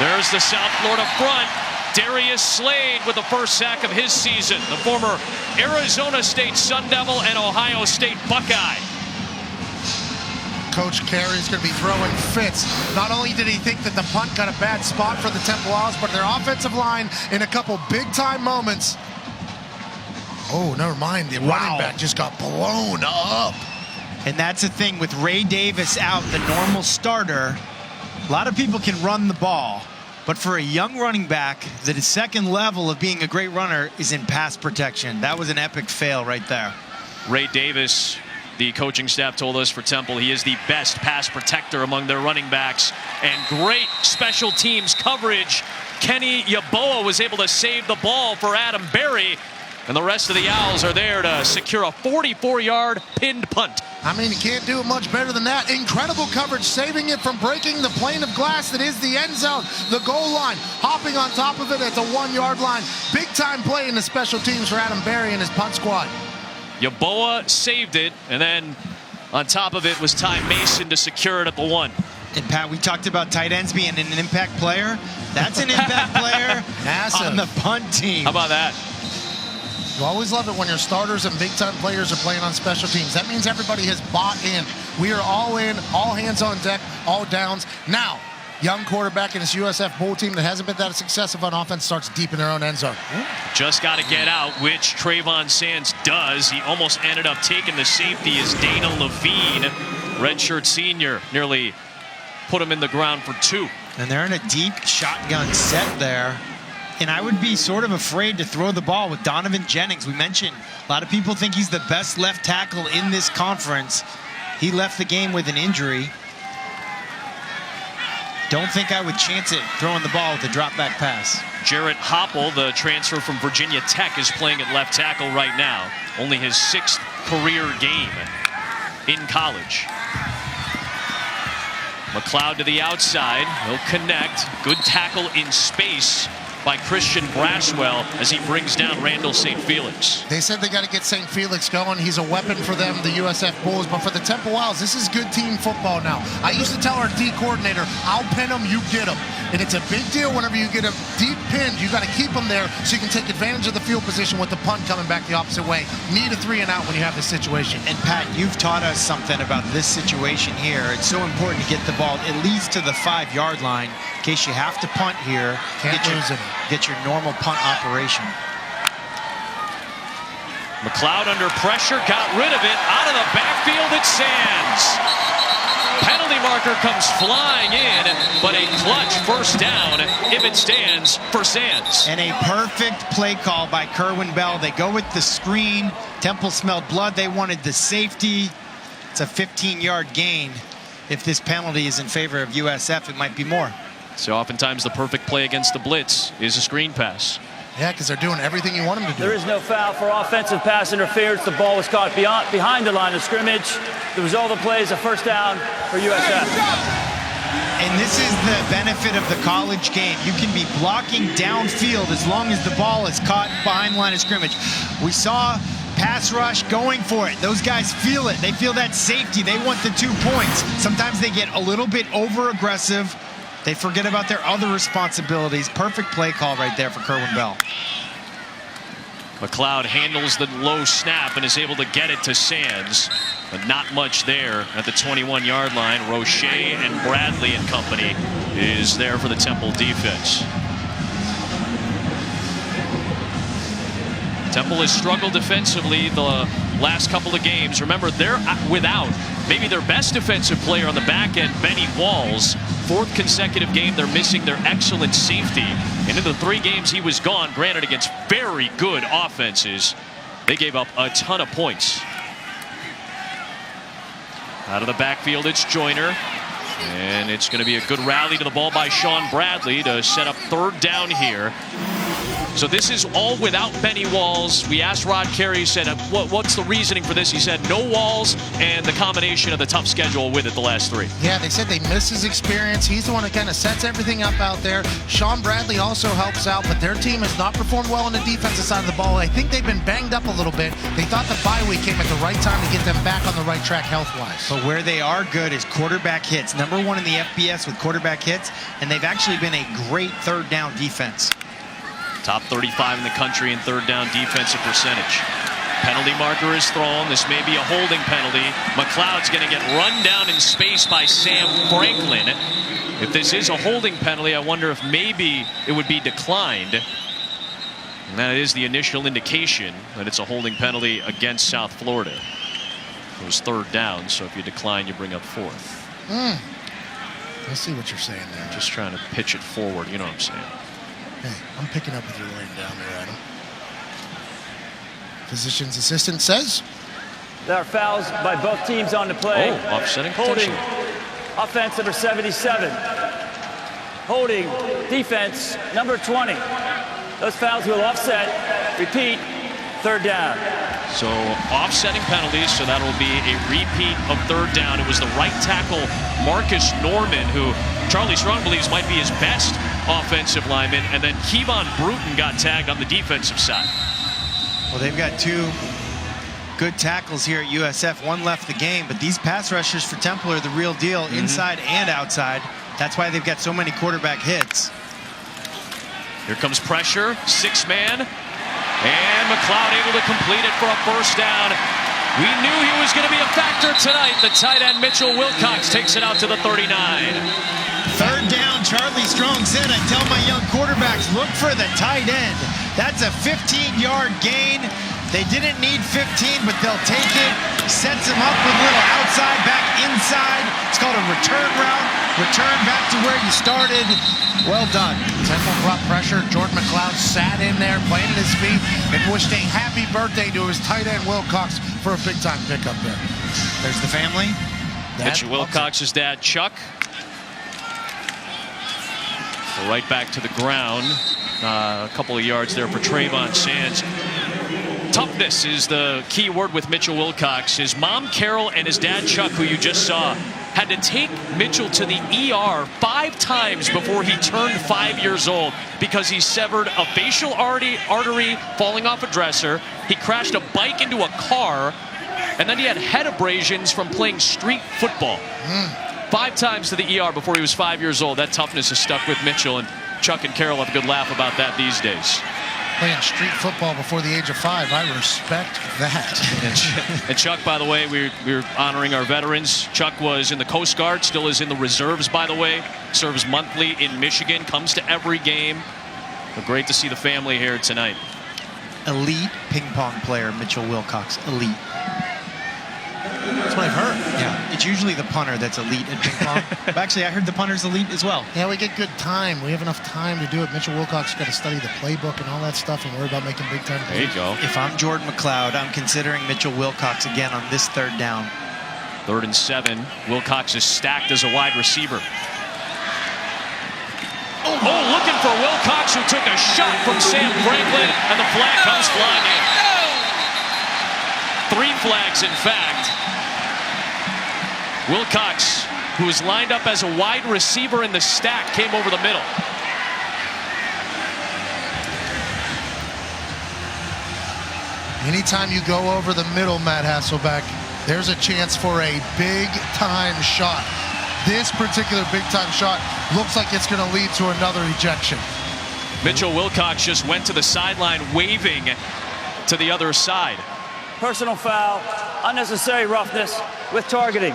There's the South Florida front. Darius Slade with the first sack of his season. The former Arizona State Sun Devil and Ohio State Buckeye. Coach Carey's going to be throwing fits. Not only did he think that the punt got a bad spot for the Temple Owls, but their offensive line in a couple big-time moments. Oh, never mind. The running back just got blown up. And that's the thing with Ray Davis out, the normal starter. A lot of people can run the ball, but for a young running back, the second level of being a great runner is in pass protection. That was an epic fail right there. Ray Davis, the coaching staff told us for Temple, he is the best pass protector among their running backs. And great special teams coverage. Kenny Yeboah was able to save the ball for Adam Berry. And the rest of the Owls are there to secure a 44-yard pinned punt. I mean, you can't do it much better than that. Incredible coverage, saving it from breaking the plane of glass that is the end zone, the goal line, hopping on top of it at the 1-yard line. Big-time play in the special teams for Adam Berry and his punt squad. Yeboah saved it, and then on top of it was Ty Mason to secure it at the 1. And Pat, we talked about tight ends being an impact player. That's an impact player on the punt team. How about that? You always love it when your starters and big-time players are playing on special teams. That means everybody has bought in. We are all in, all hands on deck, all downs. Now, young quarterback in this USF Bowl team that hasn't been that successful on offense starts deep in their own end zone. Just got to get out, which Trayvon Sands does. He almost ended up taking the safety as Dana Levine, redshirt senior, nearly put him in the ground for 2. And they're in a deep shotgun set there. And I would be sort of afraid to throw the ball with Donovan Jennings. We mentioned a lot of people think he's the best left tackle in this conference. He left the game with an injury. Don't think I would chance it throwing the ball with a drop back pass. Jarrett Hopple, the transfer from Virginia Tech, is playing at left tackle right now. Only his 6th career game in college. McLeod to the outside. He'll connect. Good tackle in space by Christian Braswell as he brings down Randall St. Felix. They said they got to get St. Felix going. He's a weapon for them, the USF Bulls. But for the Temple Owls, this is good team football now. I used to tell our D coordinator, I'll pin them, you get them. And it's a big deal whenever you get a deep pin. You got to keep them there so you can take advantage of the field position with the punt coming back the opposite way. Need a 3 and out when you have this situation. And Pat, you've taught us something about this situation here. It's so important to get the ball at least to the 5-yard line in case you have to punt here. Can't lose it. Get your normal punt operation. McLeod under pressure, got rid of it. Out of the backfield, it's Sands. Penalty marker comes flying in, but a clutch first down if it stands for Sands. And a perfect play call by Kerwin Bell. They go with the screen. Temple smelled blood. They wanted the safety. It's a 15-yard gain. If this penalty is in favor of USF, it might be more. So oftentimes the perfect play against the blitz is a screen pass. Yeah, because they're doing everything you want them to do. There is no foul for offensive pass interference. The ball was caught behind the line of scrimmage. The result of the play is a first down for USF. And this is the benefit of the college game. You can be blocking downfield as long as the ball is caught behind the line of scrimmage. We saw pass rush going for it. Those guys feel it. They feel that safety. They want the 2 points. Sometimes they get a little bit over-aggressive. They forget about their other responsibilities. Perfect play call right there for Kerwin Bell. McLeod handles the low snap and is able to get it to Sands, but not much there at the 21-yard line. Roche and Bradley and company is there for the Temple defense. Temple has struggled defensively the last couple of games. Remember, they're without maybe their best defensive player on the back end, Benny Walls. 4th consecutive game they're missing their excellent safety. And in the 3 games he was gone, granted against very good offenses, they gave up a ton of points. Out of the backfield, it's Joyner. And it's going to be a good rally to the ball by Sean Bradley to set up 3rd down here. So this is all without Benny Walls. We asked Rod Carey, he said, what's the reasoning for this? He said no Walls and the combination of the tough schedule with it the last 3. Yeah, they said they miss his experience. He's the one that kind of sets everything up out there. Sean Bradley also helps out, but their team has not performed well on the defensive side of the ball. I think they've been banged up a little bit. They thought the bye week came at the right time to get them back on the right track health-wise. But where they are good is quarterback hits. #1 in the FBS with quarterback hits, and they've actually been a great 3rd down defense. Top 35 in the country in 3rd down defensive percentage. Penalty marker is thrown. This may be a holding penalty. McLeod's going to get run down in space by Sam Franklin. If this is a holding penalty, I wonder if maybe it would be declined. And that is the initial indication that it's a holding penalty against South Florida. It was 3rd down, so if you decline, you bring up 4th. I see what you're saying there. Just trying to pitch it forward, you know what I'm saying. Hey, I'm picking up what you're laying down there, Adam. Physician's assistant says There are fouls by both teams on the play. Oh, offsetting holding. potentially. Offense number 77. Holding defense number 20. Those fouls will offset. Repeat. 3rd down. So offsetting penalties, so that'll be a repeat of 3rd down. It was the right tackle, Marcus Norman, who Charlie Strong believes might be his best offensive lineman, and then Kevon Bruton got tagged on the defensive side. Well, they've got 2 good tackles here at USF. 1 left the game, but these pass rushers for Temple are the real deal, inside and outside. That's why they've got so many quarterback hits. Here comes pressure, 6-man. And McLeod able to complete it for a first down. We knew he was going to be a factor tonight. The tight end Mitchell Wilcox takes it out to the 39. 3rd down, Charlie Strong said, I tell my young quarterbacks, look for the tight end. That's a 15-yard gain. They didn't need 15, but they'll take it. Sets him up with a little outside, back inside. It's called a return route. Return back to where you started. Well done. Temple brought pressure. Jordan McLeod sat in there, planted his feet, and wished a happy birthday to his tight end Wilcox for a big-time pickup there. There's the family. Mitchell Wilcox's dad, Chuck. So right back to the ground. A couple of yards there for Trayvon Sands. Toughness is the key word with Mitchell Wilcox. His mom, Carol, and his dad, Chuck, who you just saw, had to take Mitchell to the ER 5 times before he turned 5 years old because he severed a facial artery falling off a dresser. He crashed a bike into a car, and then he had head abrasions from playing street football. 5 times to the ER before he was 5 years old. That toughness has stuck with Mitchell, and Chuck and Carol have a good laugh about that these days. Playing street football before the age of 5, I respect that. And Chuck, by the way, we're honoring our veterans. Chuck was in the Coast Guard, still is in the reserves, by the way. Serves monthly in Michigan, comes to every game. But great to see the family here tonight. Elite ping pong player, Mitchell Wilcox. Elite. That's what I've heard. Yeah, it's usually the punter that's elite at ping pong. But actually, I heard the punter's elite as well. Yeah, we get good time. We have enough time to do it. Mitchell Wilcox got to study the playbook and all that stuff and worry about making big time plays. There you go. If I'm Jordan McLeod, I'm considering Mitchell Wilcox again on this 3rd down. 3rd and 7. Wilcox is stacked as a wide receiver. Oh, looking for Wilcox, who took a shot from Sam Franklin, and the flag comes flying in. 3 flags, in fact. Wilcox, who was lined up as a wide receiver in the stack, came over the middle. Anytime you go over the middle, Matt Hasselbeck, there's a chance for a big-time shot. This particular big-time shot looks like it's going to lead to another ejection. Mitchell Wilcox just went to the sideline, waving to the other side. Personal foul, unnecessary roughness with targeting.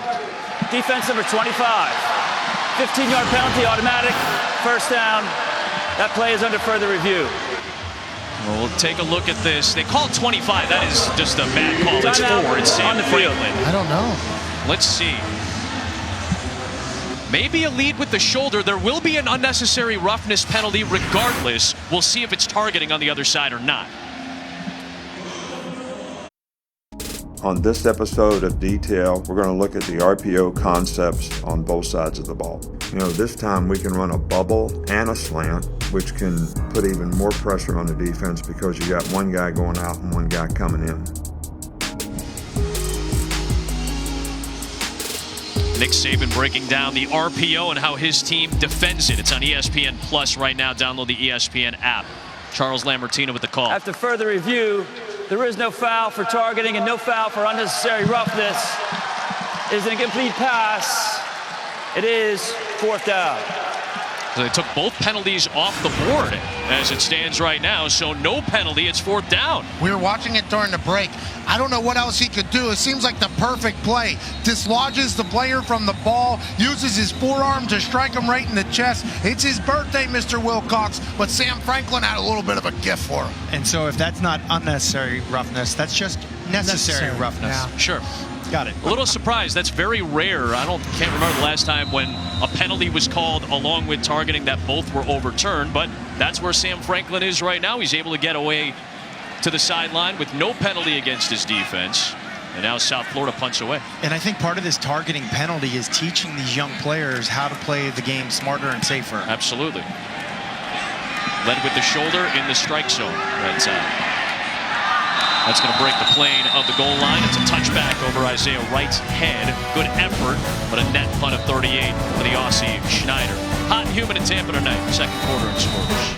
Defense number 25. 15-yard penalty, automatic, 1st down. That play is under further review. Well, we'll take a look at this. They call 25. That is just a bad call. It's 4. It's Sam Franklin. I don't know. Let's see. Maybe a lead with the shoulder. There will be an unnecessary roughness penalty regardless. We'll see if it's targeting on the other side or not. On this episode of Detail, we're going to look at the RPO concepts on both sides of the ball. You know, this time we can run a bubble and a slant, which can put even more pressure on the defense because you got one guy going out and one guy coming in. Nick Saban breaking down the RPO and how his team defends it. It's on ESPN Plus right now. Download the ESPN app. Charles Lambertino with the call. After further review, there is no foul for targeting and no foul for unnecessary roughness. It is an incomplete pass. It is 4th down. So they took both penalties off the board as it stands right now, so no penalty. It's 4th down. We were watching it during the break. I don't know what else he could do. It seems like the perfect play. Dislodges the player from the ball, uses his forearm to strike him right in the chest. It's his birthday, Mr. Wilcox, but Sam Franklin had a little bit of a gift for him. And so if that's not unnecessary roughness, that's just necessary roughness. Yeah. Sure. Got it. A little surprised. That's very rare. Can't remember the last time when a penalty was called along with targeting that both were overturned, but that's where Sam Franklin is right now. He's able to get away to the sideline with no penalty against his defense. And now South Florida punts away. And I think part of this targeting penalty is teaching these young players how to play the game smarter and safer. Absolutely. Led with the shoulder in the strike zone. That's going to break the plane of the goal line. It's a touchback over Isaiah Wright's head. Good effort, but a net punt of 38 for the Aussie Schneider. Hot and humid in Tampa tonight. 2nd quarter in scores.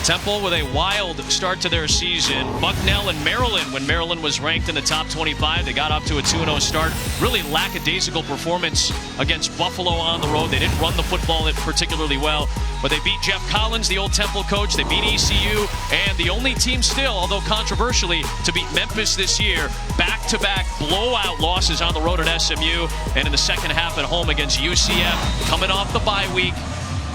Temple with a wild start to their season. Bucknell and Maryland, when Maryland was ranked in the top 25, they got up to a 2-0 start. Really lackadaisical performance against Buffalo on the road. They didn't run the football particularly well, but they beat Jeff Collins, the old Temple coach. They beat ECU, and the only team still, although controversially, to beat Memphis this year. Back-to-back blowout losses on the road at SMU, and in the second half at home against UCF. Coming off the bye week,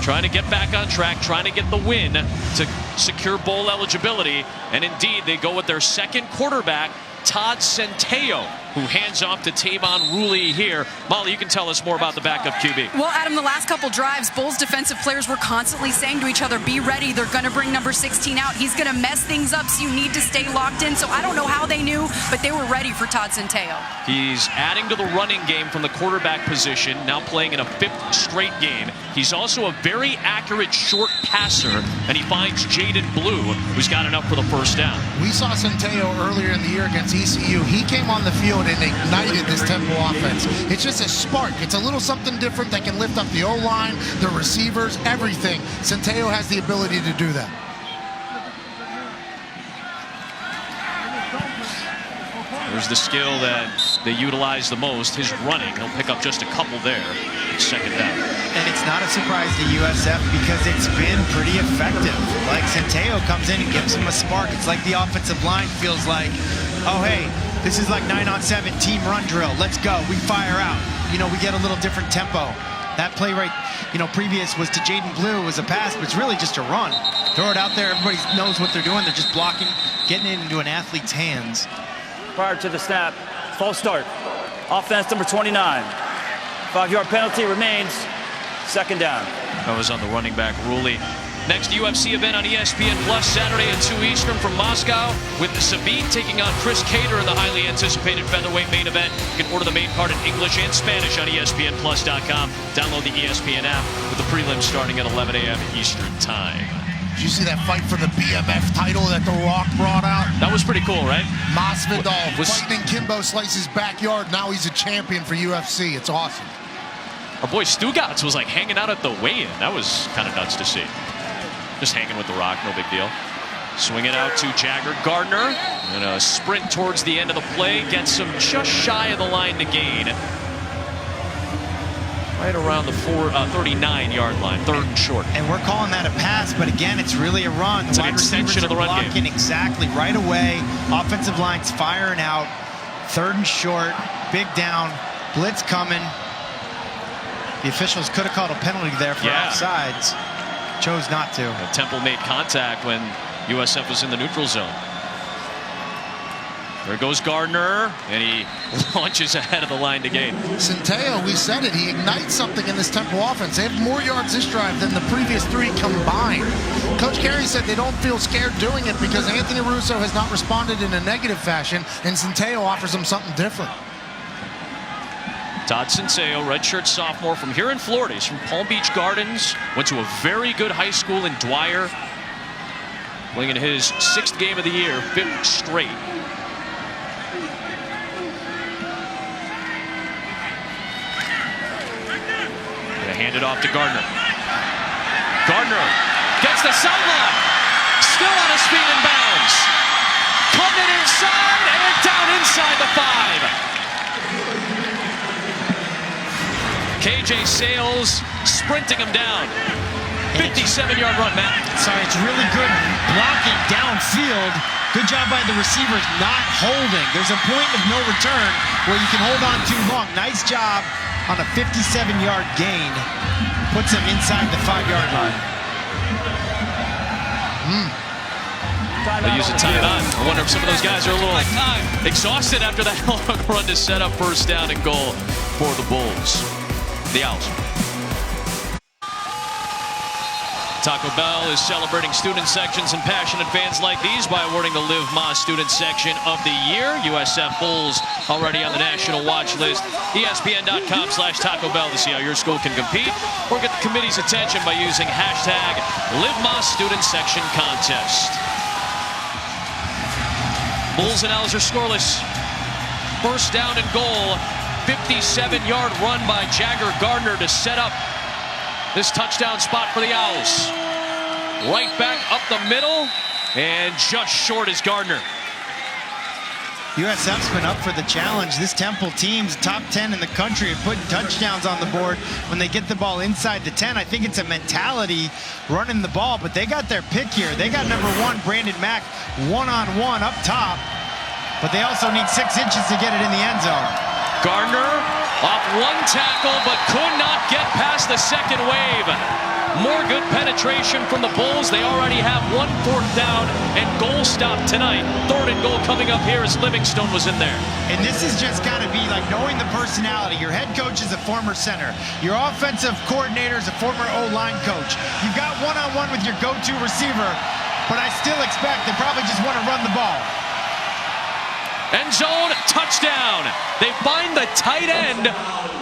trying to get back on track, trying to get the win to secure bowl eligibility. And indeed, they go with their 2nd quarterback, Todd Centeio, who hands off to Tavon Rooley here. Molly, you can tell us more about the backup QB. Well, Adam, the last couple drives, Bulls defensive players were constantly saying to each other, be ready, they're going to bring number 16 out. He's going to mess things up, so you need to stay locked in. So I don't know how they knew, but they were ready for Todd Centeio. He's adding to the running game from the quarterback position, now playing in a 5th straight game. He's also a very accurate short passer, and he finds Jaden Blue, who's got enough for the 1st down. We saw Centeio earlier in the year against ECU. He came on the field out and ignited this Temple offense. It's just a spark. It's a little something different that can lift up the O-line, the receivers, everything. Centeio has the ability to do that. There's the skill that they utilize the most, his running. He'll pick up just a couple there. Second down. And it's not a surprise to USF because it's been pretty effective. Like Centeio comes in and gives him a spark. It's like the offensive line feels like, oh, hey, this is like 9-on-7 team run drill. Let's go. We fire out. You know, we get a little different tempo. That play right, you know, previous was to Jaden Blue was a pass, but it's really just a run. Throw it out there. Everybody knows what they're doing. They're just blocking, getting it into an athlete's hands. Prior to the snap, false start. Offense number 29. 5-yard penalty remains. Second down. That was on the running back, Ruley. Next UFC event on ESPN Plus Saturday at 2 Eastern from Moscow with Sabine taking on Chris Cater in the highly anticipated featherweight main event. You can order the main card in English and Spanish on ESPNplus.com. Download the ESPN app with the prelims starting at 11 a.m. Eastern Time. Did you see that fight for the BMF title that The Rock brought out? That was pretty cool, right? Masvidal fighting in Kimbo Slice's backyard. Now he's a champion for UFC. It's awesome. Our boy Stugotz was like hanging out at the weigh-in. That was kind of nuts to see. Just hanging with The Rock, no big deal. Swing it out to Jagger Gardner. And a sprint towards the end of the play. Gets him just shy of the line to gain. Right around the 39-yard line, third and short. And we're calling that a pass, but again, it's really a run. It's an extension of the run game. Exactly, right away. Offensive line's firing out. Third and short, big down, blitz coming. The officials could have called a penalty there for offsides. Chose not to. Temple made contact when USF was in the neutral zone. There goes Gardner, and he launches ahead of the line to gain. Centeio, we said it, he ignites something in this Temple offense. They have more yards this drive than the previous 3 combined. Coach Carey said they don't feel scared doing it because Anthony Russo has not responded in a negative fashion, and Centeio offers them something different. Todd Centeio, redshirt sophomore from here in Florida. He's from Palm Beach Gardens. Went to a very good high school in Dwyer. Playing in his 6th game of the year, 5th straight. Gonna hand it off to Gardner. Gardner gets the sideline. Still on his feet and bounds. Coming inside and down inside the 5. KJ Sales sprinting him down. 57-yard run, Matt. Sorry, it's really good blocking downfield. Good job by the receivers not holding. There's a point of no return where you can hold on too long. Nice job on a 57-yard gain. Puts him inside the 5-yard line. They use a timeout. I wonder if some of those guys are a little exhausted after that long run to set up first down and goal for the Bulls. The Owls. Taco Bell is celebrating student sections and passionate fans like these by awarding the Live Moss Student Section of the Year. USF Bulls already on the national watch list. ESPN.com/Taco Bell to see how your school can compete or get the committee's attention by using hashtag Live Moss Student Section Contest. Bulls and Owls are scoreless. First down and goal. 57-yard run by Jagger Gardner to set up this touchdown spot for the Owls. Right back up the middle, and just short is Gardner. USF's been up for the challenge. This Temple team's top 10 in the country at putting touchdowns on the board when they get the ball inside the 10. I think it's a mentality running the ball, but they got their pick here. They got number 1, Brandon Mack, one-on-one up top, but they also need 6 inches to get it in the end zone. Gardner off one tackle, but could not get past the second wave. More good penetration from the Bulls. They already have 1 4th down and goal stop tonight. 3rd and goal coming up here as Livingstone was in there. And this has just got to be like knowing the personality. Your head coach is a former center. Your offensive coordinator is a former O-line coach. You've got one-on-one with your go-to receiver, but I still expect they probably just want to run the ball. End zone, touchdown. They find the tight end,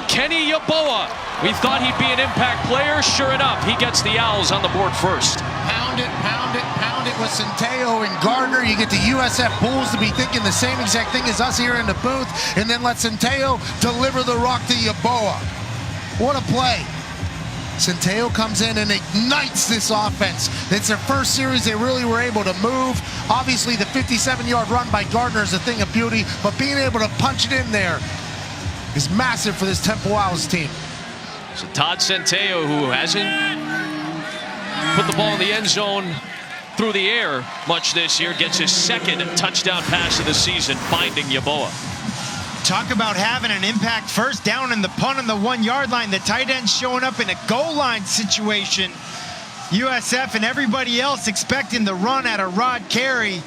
Kenny Yeboah. We thought he'd be an impact player. Sure enough, he gets the Owls on the board first. Pound it, pound it, pound around it with Centeio and Gardner. You get the USF Bulls to be thinking the same exact thing as us here in the booth, and then let Centeio deliver the rock to Yeboah. What a play. Centeio comes in and ignites this offense. It's their first series they really were able to move. Obviously, the 57-yard run by Gardner is a thing of beauty, but being able to punch it in there is massive for this Temple Owls team. So Todd Centeio, who hasn't put the ball in the end zone through the air much this year, gets his second touchdown pass of the season, finding Yeboah. Talk about having an impact first down in the punt on the 1-yard line. The tight end showing up in a goal line situation. USF and everybody else expecting the run out of Rod Carey.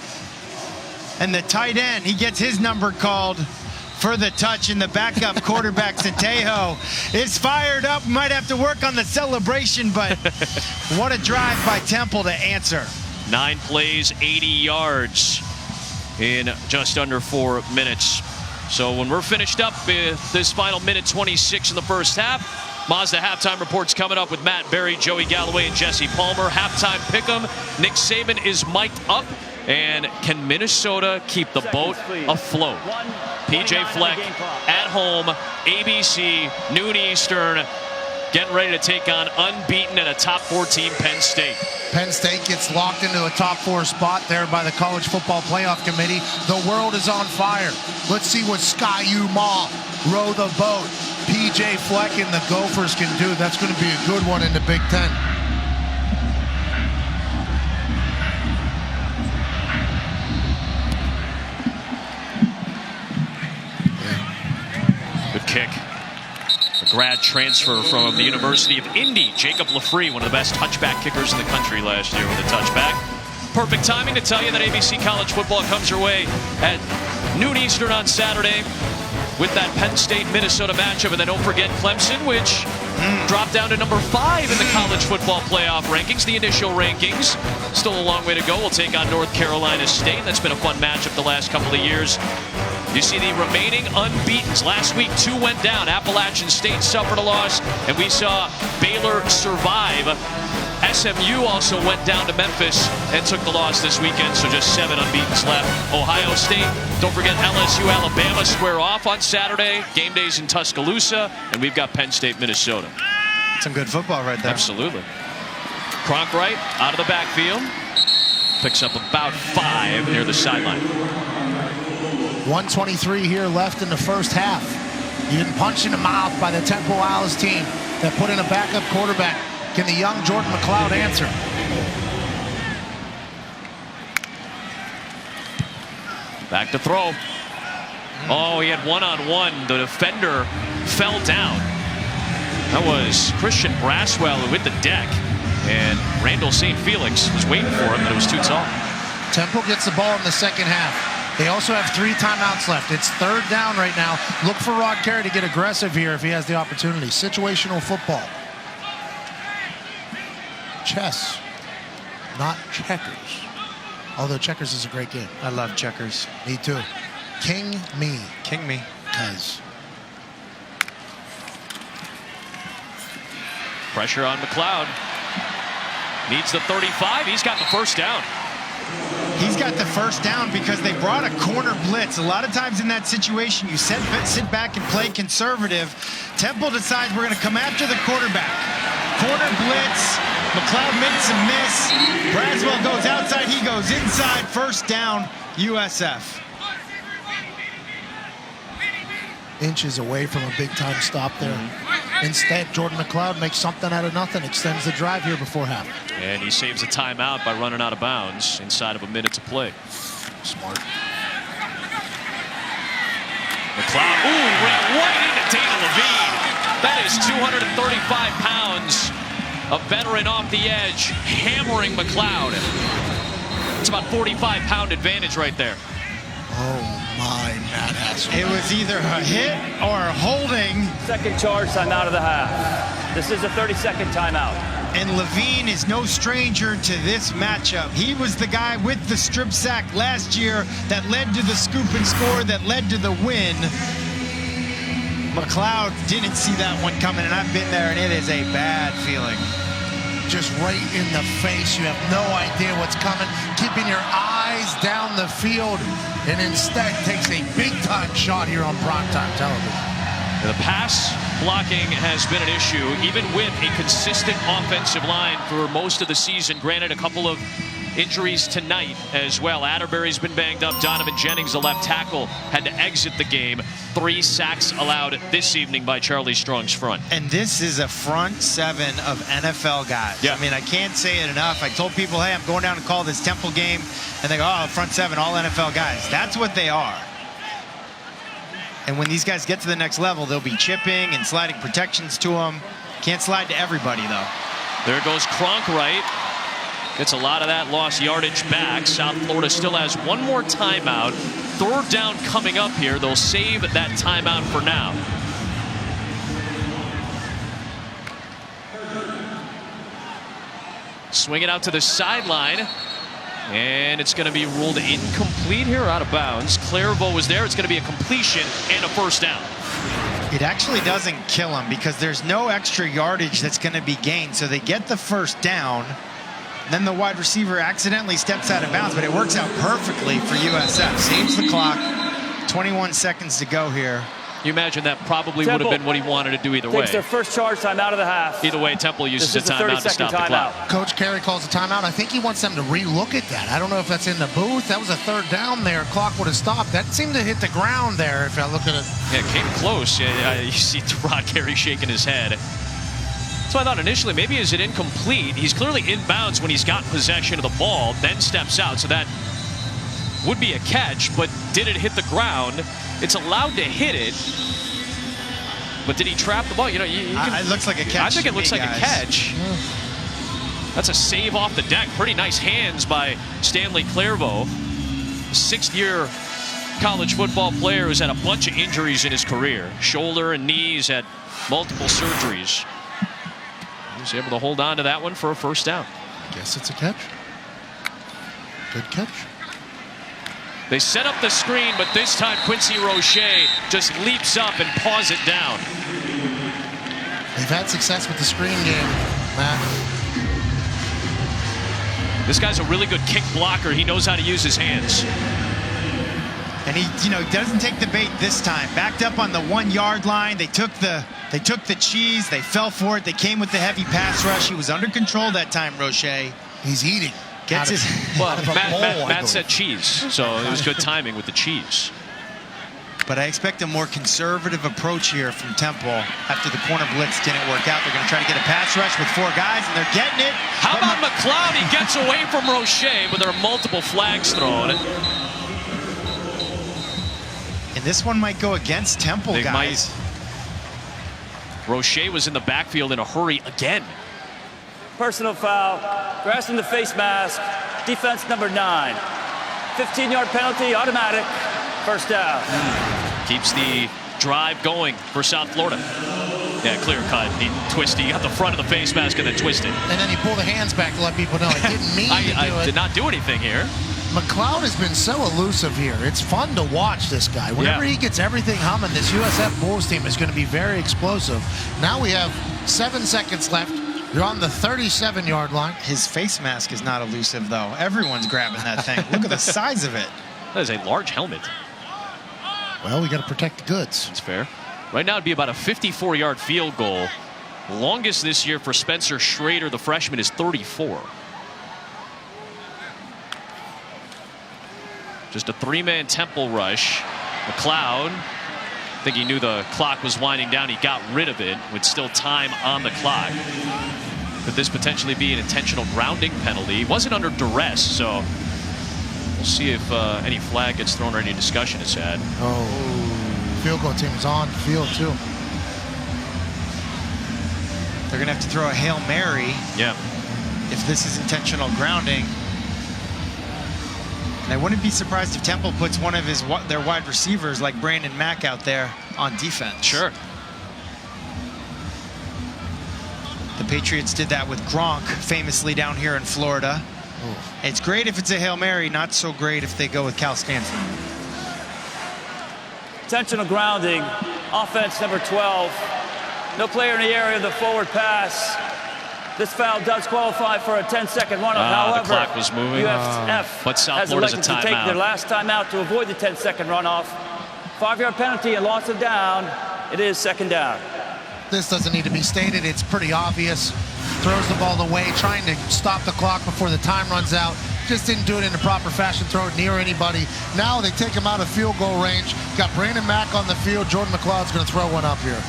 And the tight end, he gets his number called for the touch, and the backup quarterback Centeio is fired up. Might have to work on the celebration, but what a drive by Temple to answer. 9 plays, 80 yards in just under 4 minutes. So when we're finished up with this final minute 26 in the first half, Mazda halftime reports coming up with Matt Berry, Joey Galloway, and Jesse Palmer. Halftime pick'em. Nick Saban is mic'd up. And can Minnesota keep the boat afloat? PJ Fleck at home, ABC, noon Eastern, getting ready to take on unbeaten and a top 4 team, Penn State. Penn State gets locked into a top 4 spot there by the College Football Playoff Committee. The world is on fire. Let's see what Sky U Ma, row the boat, PJ Fleck and the Gophers can do. That's going to be a good one in the Big Ten. Good kick. A grad transfer from the University of Indy, Jacob Lafree, one of the best touchback kickers in the country last year with a touchback. Perfect timing to tell you that ABC College Football comes your way at noon Eastern on Saturday with that Penn State-Minnesota matchup. And then don't forget Clemson, which dropped down to number 5 in the College Football Playoff rankings, the initial rankings. Still a long way to go. We'll take on North Carolina State. That's been a fun matchup the last couple of years. You see the remaining unbeatens. Last week, 2 went down. Appalachian State suffered a loss, and we saw Baylor survive. SMU also went down to Memphis and took the loss this weekend, so just 7 unbeatens left. Ohio State, don't forget LSU, Alabama square off on Saturday. Game days in Tuscaloosa, and we've got Penn State, Minnesota. Some good football right there. Absolutely. Cronkright out of the backfield. Picks up about 5 near the sideline. 1:23 here left in the first half. You getting punched in the mouth by the Temple Owls team that put in a backup quarterback. Can the young Jordan McLeod answer? Back to throw. Oh, he had one-on-one. The defender fell down. That was Christian Braswell who hit the deck. And Randall St. Felix was waiting for him, but it was too tall. Temple gets the ball in the second half. They also have 3 timeouts left. It's 3rd down right now. Look for Rod Carey to get aggressive here if he has the opportunity. Situational football. Chess, not checkers. Although checkers is a great game. I love checkers. Me too. King me. King me. Cuz. Pressure on McLeod. Needs the 35. He's got the first down. He's got the first down because they brought a corner blitz. A lot of times in that situation, you sit back and play conservative. Temple decides we're going to come after the quarterback. Corner blitz. McLeod makes a miss. Braswell goes outside. He goes inside. First down, USF. Inches away from a big-time stop there. Instead, Jordan McLeod makes something out of nothing, extends the drive here before half. And he saves a timeout by running out of bounds inside of a minute to play. Smart. McLeod, ooh, he ran right into Dana Levine. That is 235 pounds. A veteran off the edge, hammering McLeod. It's about 45-pound advantage right there. Oh, my Matt Hassel. It was either a hit or a holding. Second charge timeout of the half. This is a 30-second timeout. And Levine is no stranger to this matchup. He was the guy with the strip sack last year that led to the scoop and score that led to the win. McLeod didn't see that one coming, and I've been there, and it is a bad feeling. just right in the face. You have no idea what's coming. Keeping your eyes down the field, and instead takes a big-time shot here on primetime television. The pass blocking has been an issue, even with a consistent offensive line for most of the season. Granted, a couple of injuries tonight as well. Atterbury's been banged up. Donovan Jennings, the left tackle, had to exit the game. 3 sacks allowed this evening by Charlie Strong's front. And this is a front 7 of NFL guys. Yeah. I mean, I can't say it enough. I told people, hey, I'm going down to call this Temple game. And they go, oh, front 7, all NFL guys. That's what they are. And when these guys get to the next level, they'll be chipping and sliding protections to them. Can't slide to everybody, though. There goes Cronk right. Gets a lot of that lost yardage back. South Florida still has one more timeout. 3rd down coming up here. They'll save that timeout for now. Swing it out to the sideline. And it's going to be ruled incomplete here, out of bounds. Clairvaux was there. It's going to be a completion and a first down. It actually doesn't kill him because there's no extra yardage that's going to be gained. So they get the first down. Then the wide receiver accidentally steps out of bounds, but it works out perfectly for USF. Saves the clock. 21 seconds to go here. You imagine that probably would have been what he wanted to do either way. Takes their first charge time out of the half. Either way, Temple uses a timeout to stop the clock. Coach Carey calls a timeout. I think he wants them to re-look at that. I don't know if that's in the booth. That was a 3rd down there. Clock would have stopped. That seemed to hit the ground there if I look at it. Yeah, it came close. Yeah, you see Rod Carey shaking his head. So I thought initially, maybe is it incomplete? He's clearly inbounds when he's got possession of the ball, then steps out. So that would be a catch, but did it hit the ground? It's allowed to hit it. But did he trap the ball? You know, it looks like a catch. I think it looks like a catch. That's a save off the deck. Pretty nice hands by Stanley Clairvaux. 6th-year college football player who's had a bunch of injuries in his career. Shoulder and knees, had multiple surgeries. He was able to hold on to that one for a first down. Guess it's a catch. Good catch. They set up the screen, but this time Quincy Roche just leaps up and paws it down. They've had success with the screen game, Matt. This guy's a really good kick blocker. He knows how to use his hands. And he, doesn't take the bait this time. Backed up on the 1-yard line. They took the cheese. They fell for it. They came with the heavy pass rush. He was under control that time, Roche. He's eating. Gets his. Well, Matt said cheese, so it was good timing with the cheese. But I expect a more conservative approach here from Temple after the corner blitz didn't work out. They're going to try to get a pass rush with 4 guys, and they're getting it. How about McLeod? He gets away from Roche, but there are multiple flags thrown. And this one might go against Temple, guys. Roche was in the backfield in a hurry again. Personal foul, grasping the face mask, defense number 9. 15-yard penalty, automatic, first down. Keeps the drive going for South Florida. Yeah, clear cut. He twisted. He got the front of the face mask and then twisted. And then he pulled the hands back to let people know I didn't mean to do it. I did not do anything here. McLeod has been so elusive here. It's fun to watch this guy. Whenever he gets everything humming, this USF Bulls team is going to be very explosive. Now we have 7 seconds left. You're on the 37-yard line. His face mask is not elusive, though. Everyone's grabbing that thing. Look at the size of it. That is a large helmet. Well, we got to protect the goods. That's fair. Right now it'd be about a 54-yard field goal. Longest this year for Spencer Schrader, the freshman, is 34. Just a 3-man Temple rush. McLeod, I think he knew the clock was winding down. He got rid of it with still time on the clock. Could this potentially be an intentional grounding penalty? He wasn't under duress, so we'll see if any flag gets thrown or any discussion is had. Oh, field goal team is on the field too. They're going to have to throw a Hail Mary. Yeah. If this is intentional grounding. And I wouldn't be surprised if Temple puts one of their wide receivers like Brandon Mack out there on defense. Sure. The Patriots did that with Gronk famously down here in Florida. Ooh. It's great if it's a Hail Mary, not so great if they go with Cal Stanford. Intentional grounding, offense number 12. No player in the area of the forward pass. This foul does qualify for a 10-second runoff. However, the clock was moving. But South Florida's a timeout. has elected to take their last timeout to avoid the 10-second runoff. 5-yard penalty and loss of down. It is second down. This doesn't need to be stated. It's pretty obvious. Throws the ball away, trying to stop the clock before the time runs out. Just didn't do it in the proper fashion, throw it near anybody. Now they take him out of field goal range. Got Brandon Mack on the field. Jordan McLeod's going to throw one up here.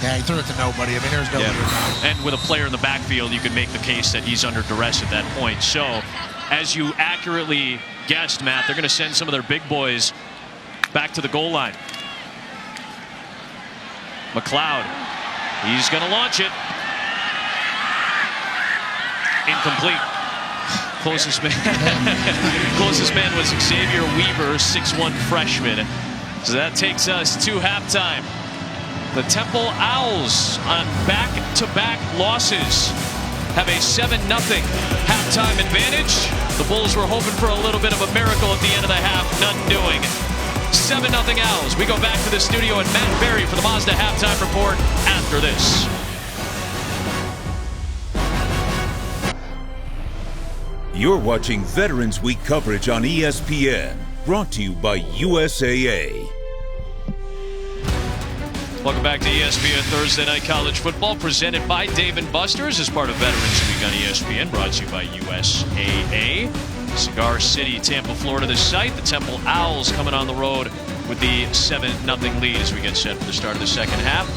Yeah, he threw it to nobody. I mean, there's nobody. Yeah. And with a player in the backfield, you can make the case that he's under duress at that point. So, as you accurately guessed, Matt, they're going to send some of their big boys back to the goal line. McLeod, he's going to launch it. Incomplete. Closest man was Xavier Weaver, 6'1" freshman. So that takes us to halftime. The Temple Owls on back-to-back losses have a 7-0 halftime advantage. The Bulls were hoping for a little bit of a miracle at the end of the half, none doing. 7-0 Owls. We go back to the studio and Matt Berry for the Mazda halftime report after this. You're watching Veterans Week coverage on ESPN, brought to you by USAA. Welcome back to ESPN Thursday Night College Football, presented by Dave & Buster's as part of Veterans Week on ESPN, brought to you by USAA. Cigar City, Tampa, Florida, the site. The Temple Owls coming on the road with the 7-0 lead as we get set for the start of the second half.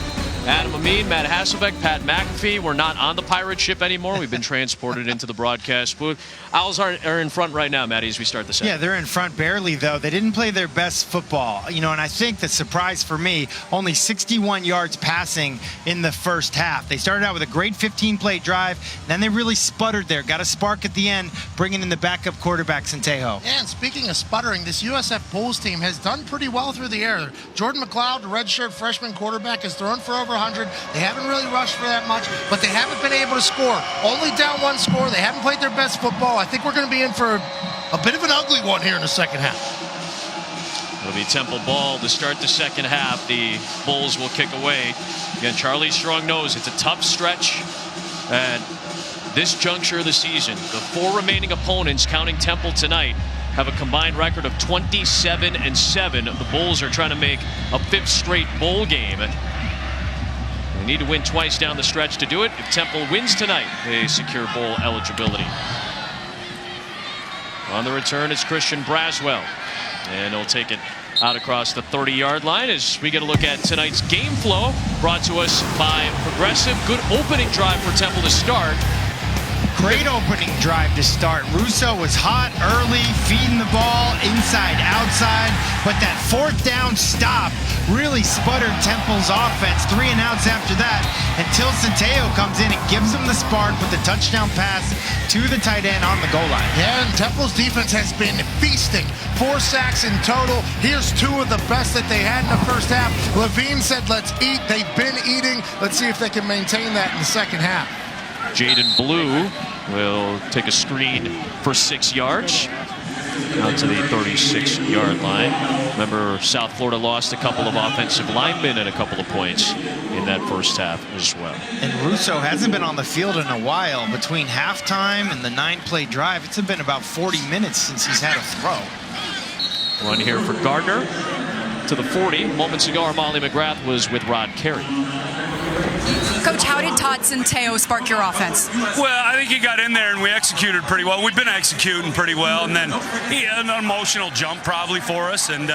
Adam Amin, Matt Hasselbeck, Pat McAfee. We're not on the pirate ship anymore. We've been transported into the broadcast booth. Owls are in front right now, Matty, as we start the second. Yeah, they're in front barely, though. They didn't play their best football. And I think the surprise for me, only 61 yards passing in the first half. They started out with a great 15-play drive. Then they really sputtered there. Got a spark at the end, bringing in the backup quarterback, Centejo. Yeah, and speaking of sputtering, this USF Bulls team has done pretty well through the air. Jordan McLeod, the redshirt freshman quarterback, has thrown for over 100. They haven't really rushed for that much, but they haven't been able to score. Only down one score. They haven't played their best football. I think we're going to be in for a bit of an ugly one here in the second half. It'll be Temple ball to start the second half. The Bulls will kick away. Again, Charlie Strong knows it's a tough stretch. And this juncture of the season, the 4 remaining opponents, counting Temple tonight, have a combined record of 27-7. The Bulls are trying to make a 5th straight bowl game. They need to win twice down the stretch to do it. If Temple wins tonight, they secure bowl eligibility. On the return is Christian Braswell. And he'll take it out across the 30-yard line as we get a look at tonight's game flow, brought to us by Progressive. Good opening drive for Temple to start. Great opening drive to start. Russo was hot early, feeding the ball inside, outside, but that 4th down stop really sputtered Temple's offense. 3 and outs after that until Centejo comes in and gives them the spark with the touchdown pass to the tight end on the goal line. Yeah, and Temple's defense has been feasting. 4 sacks in total. Here's 2 of the best that they had in the first half. Levine said, let's eat. They've been eating. Let's see if they can maintain that in the second half. Jaden Blue will take a screen for 6 yards out to the 36-yard line. Remember, South Florida lost a couple of offensive linemen and a couple of points in that first half as well. And Russo hasn't been on the field in a while. Between halftime and the 9-play drive, it's been about 40 minutes since he's had a throw. Run here for Gardner to the 40. Moments ago, Armali McGrath was with Rod Carey. Coach, how did Todd Centejo spark your offense? Well, I think he got in there and we executed pretty well. We've been executing pretty well, and then he had an emotional jump probably for us, and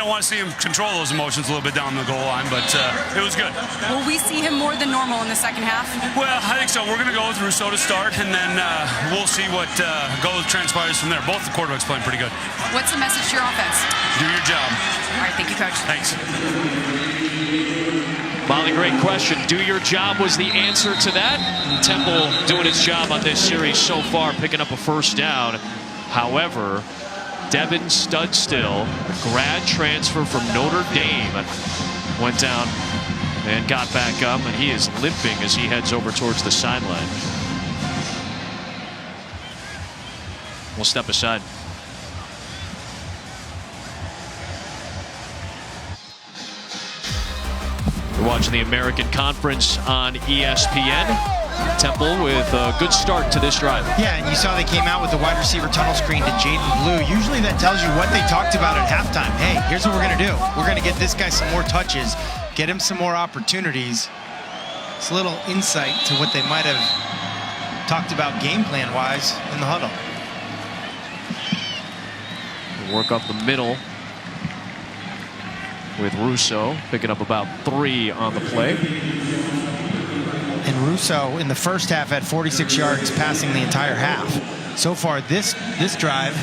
want to see him control those emotions a little bit down the goal line, but it was good. Will we see him more than normal in the second half? Well, I think so. We're going to go with Rousseau to start, and then we'll see what transpires from there. Both the quarterbacks playing pretty good. What's the message to your offense? Do your job. All right, thank you, Coach. Thanks. Molly, great question. Do your job was the answer to that. Temple doing its job on this series so far, picking up a first down. However, Devin Studstill, a grad transfer from Notre Dame, went down and got back up, and he is limping as he heads over towards the sideline. We'll step aside. You're watching the American Conference on ESPN. Temple with a good start to this drive. Yeah, and you saw they came out with the wide receiver tunnel screen to Jaden Blue. Usually that tells you what they talked about at halftime. Hey, here's what we're going to do. We're going to get this guy some more touches, get him some more opportunities. It's a little insight to what they might have talked about game plan-wise in the huddle. Work up the middle with Russo, picking up about 3 on the play. And Russo in the first half had 46 yards passing the entire half. So far this drive,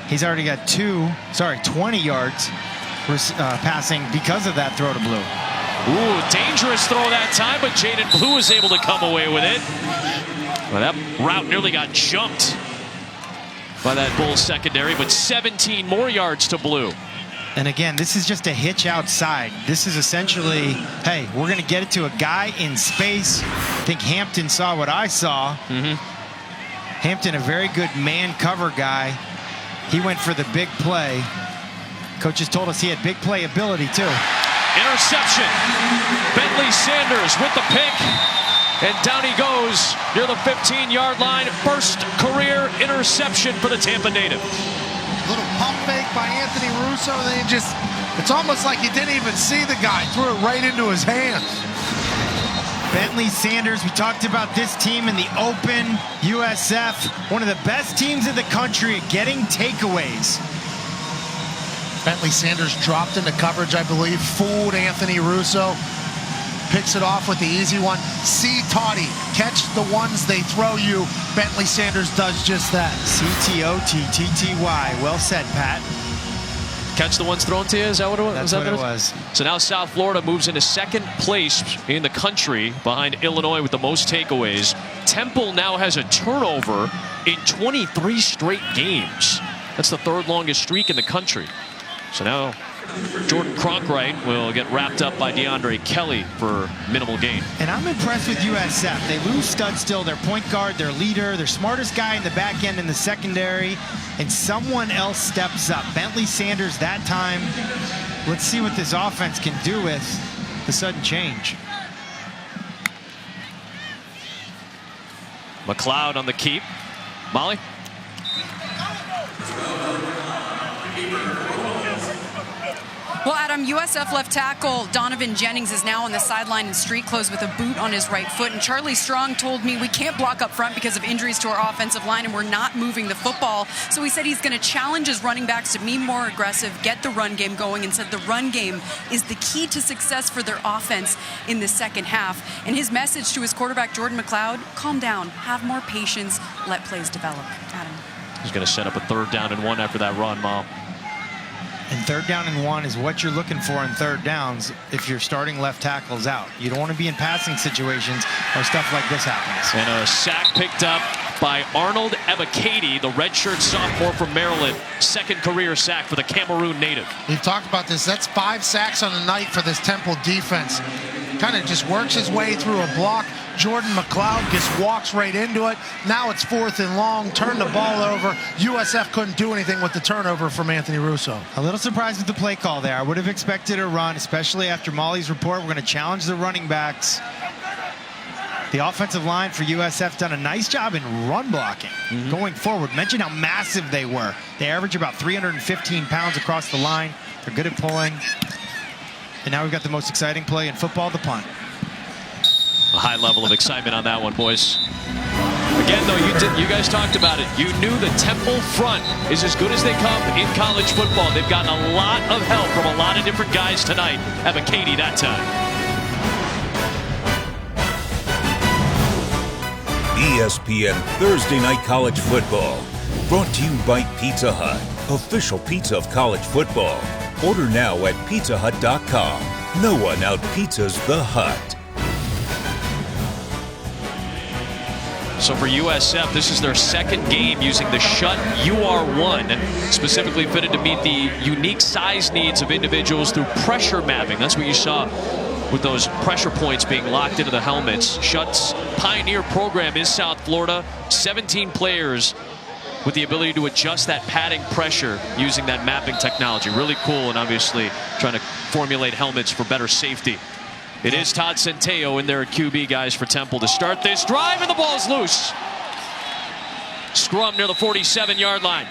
he's already got 20 yards passing because of that throw to Blue. Ooh, dangerous throw that time, but Jaden Blue was able to come away with it. Well, that route nearly got jumped by that Bulls secondary, but 17 more yards to Blue. And again, this is just a hitch outside. This is essentially, hey, we're going to get it to a guy in space. I think Hampton saw what I saw. Hampton, a very good man cover guy. He went for the big play. Coaches told us he had big play ability too. Interception. Bentley Sanders with the pick. And down he goes near the 15-yard line. First career interception for the Tampa native. Little pump fake by Anthony Russo. It's almost like he didn't even see the guy. Threw it right into his hands. Bentley Sanders, we talked about this team in the open USF. One of the best teams in the country at getting takeaways. Bentley Sanders dropped into coverage, I believe, fooled Anthony Russo. Picks it off with the easy one. C. Toddy, catch the ones they throw you. Bentley Sanders does just that. C-T-O-T-T-T-Y. Well said, Pat. Catch the ones thrown to you? Is that what it was? That's what it was. So now South Florida moves into second place in the country behind Illinois with the most takeaways. Temple now has a turnover in 23 straight games. That's the 3rd longest streak in the country. So now Jordan Cronkright will get wrapped up by DeAndre Kelly for minimal gain. And I'm impressed with USF. They lose Stud still, their point guard, their leader, their smartest guy in the back end in the secondary, and someone else steps up. Bentley Sanders that time. Let's see what this offense can do with the sudden change. McLeod on the keep. Molly? Well, Adam, USF left tackle Donovan Jennings is now on the sideline in street clothes with a boot on his right foot. And Charlie Strong told me we can't block up front because of injuries to our offensive line and we're not moving the football. So he said he's going to challenge his running backs to be more aggressive, get the run game going, and said the run game is the key to success for their offense in the second half. And his message to his quarterback, Jordan McLeod, calm down, have more patience, let plays develop. Adam. He's going to set up a 3rd down and 1 after that run, Mal. And 3rd down and 1 is what you're looking for in 3rd downs if your starting left tackle's out. You don't want to be in passing situations where stuff like this happens. And a sack picked up by Arnold Ebiketie, the redshirt sophomore from Maryland. 2nd career sack for the Cameroon native. We've talked about this. That's 5 sacks on the night for this Temple defense. Kind of just works his way through a block. Jordan McLeod just walks right into it. Now it's 4th and long. Turn the ball over. USF couldn't do anything with the turnover from Anthony Russo. A little surprised with the play call there. I would have expected a run, especially after Molly's report. We're going to challenge the running backs. The offensive line for USF done a nice job in run blocking going forward. Mention how massive they were. They average about 315 pounds across the line. They're good at pulling. And now we've got the most exciting play in football, the punt. A high level of excitement on that one, boys. Again, though, you guys talked about it. You knew the Temple front is as good as they come in college football. They've gotten a lot of help from a lot of different guys tonight. Ebiketie that time. ESPN Thursday Night College Football. Brought to you by Pizza Hut, official pizza of college football. Order now at pizzahut.com. No one out-pizzas the Hut. So for USF, this is their 2nd game using the shut UR1, specifically fitted to meet the unique size needs of individuals through pressure mapping. That's what you saw with those pressure points being locked into the helmets. Shut's pioneer program is South Florida. 17 players with the ability to adjust that padding pressure using that mapping technology. Really cool, and obviously trying to formulate helmets for better safety. It is Todd Centeio in there at QB, guys, for Temple to start this drive, and the ball's loose. Scrum near the 47-yard line.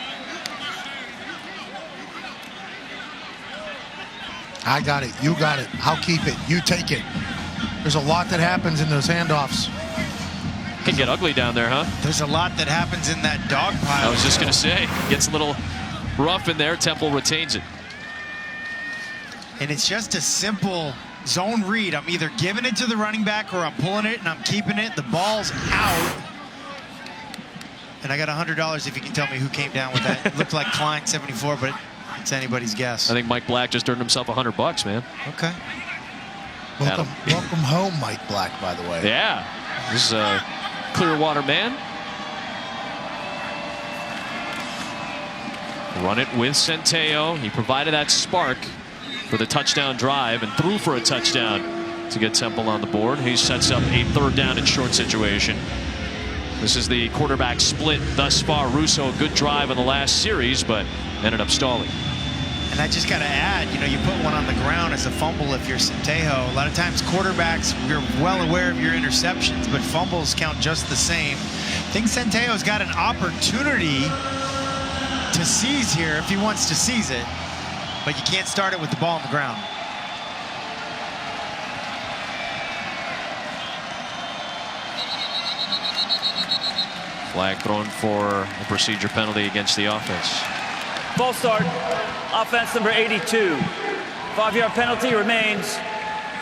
I got it. You got it. I'll keep it. You take it. There's a lot that happens in those handoffs. Can get ugly down there, huh? There's a lot that happens in that dog pile. I was just going to say, gets a little rough in there. Temple retains it. And it's just a simple zone read. I'm either giving it to the running back or I'm pulling it and I'm keeping it. The ball's out. And I got $100 if you can tell me who came down with that. It looked like Klein 74, but it's anybody's guess. I think Mike Black just earned himself $100, man. Okay. Welcome home, Mike Black, by the way. Yeah. This is a Clearwater man. Run it with Centeio. He provided that spark for the touchdown drive and threw for a touchdown to get Temple on the board. He sets up a 3rd down and short situation. This is the quarterback split thus far. Russo, a good drive in the last series, but ended up stalling. And I just got to add, you put one on the ground as a fumble if you're Centeio. A lot of times quarterbacks, you're well aware of your interceptions, but fumbles count just the same. I think Centeio's got an opportunity to seize here if he wants to seize it, but you can't start it with the ball on the ground. Flag thrown for a procedure penalty against the offense. Ball start. Offense number 82. 5-yard penalty remains.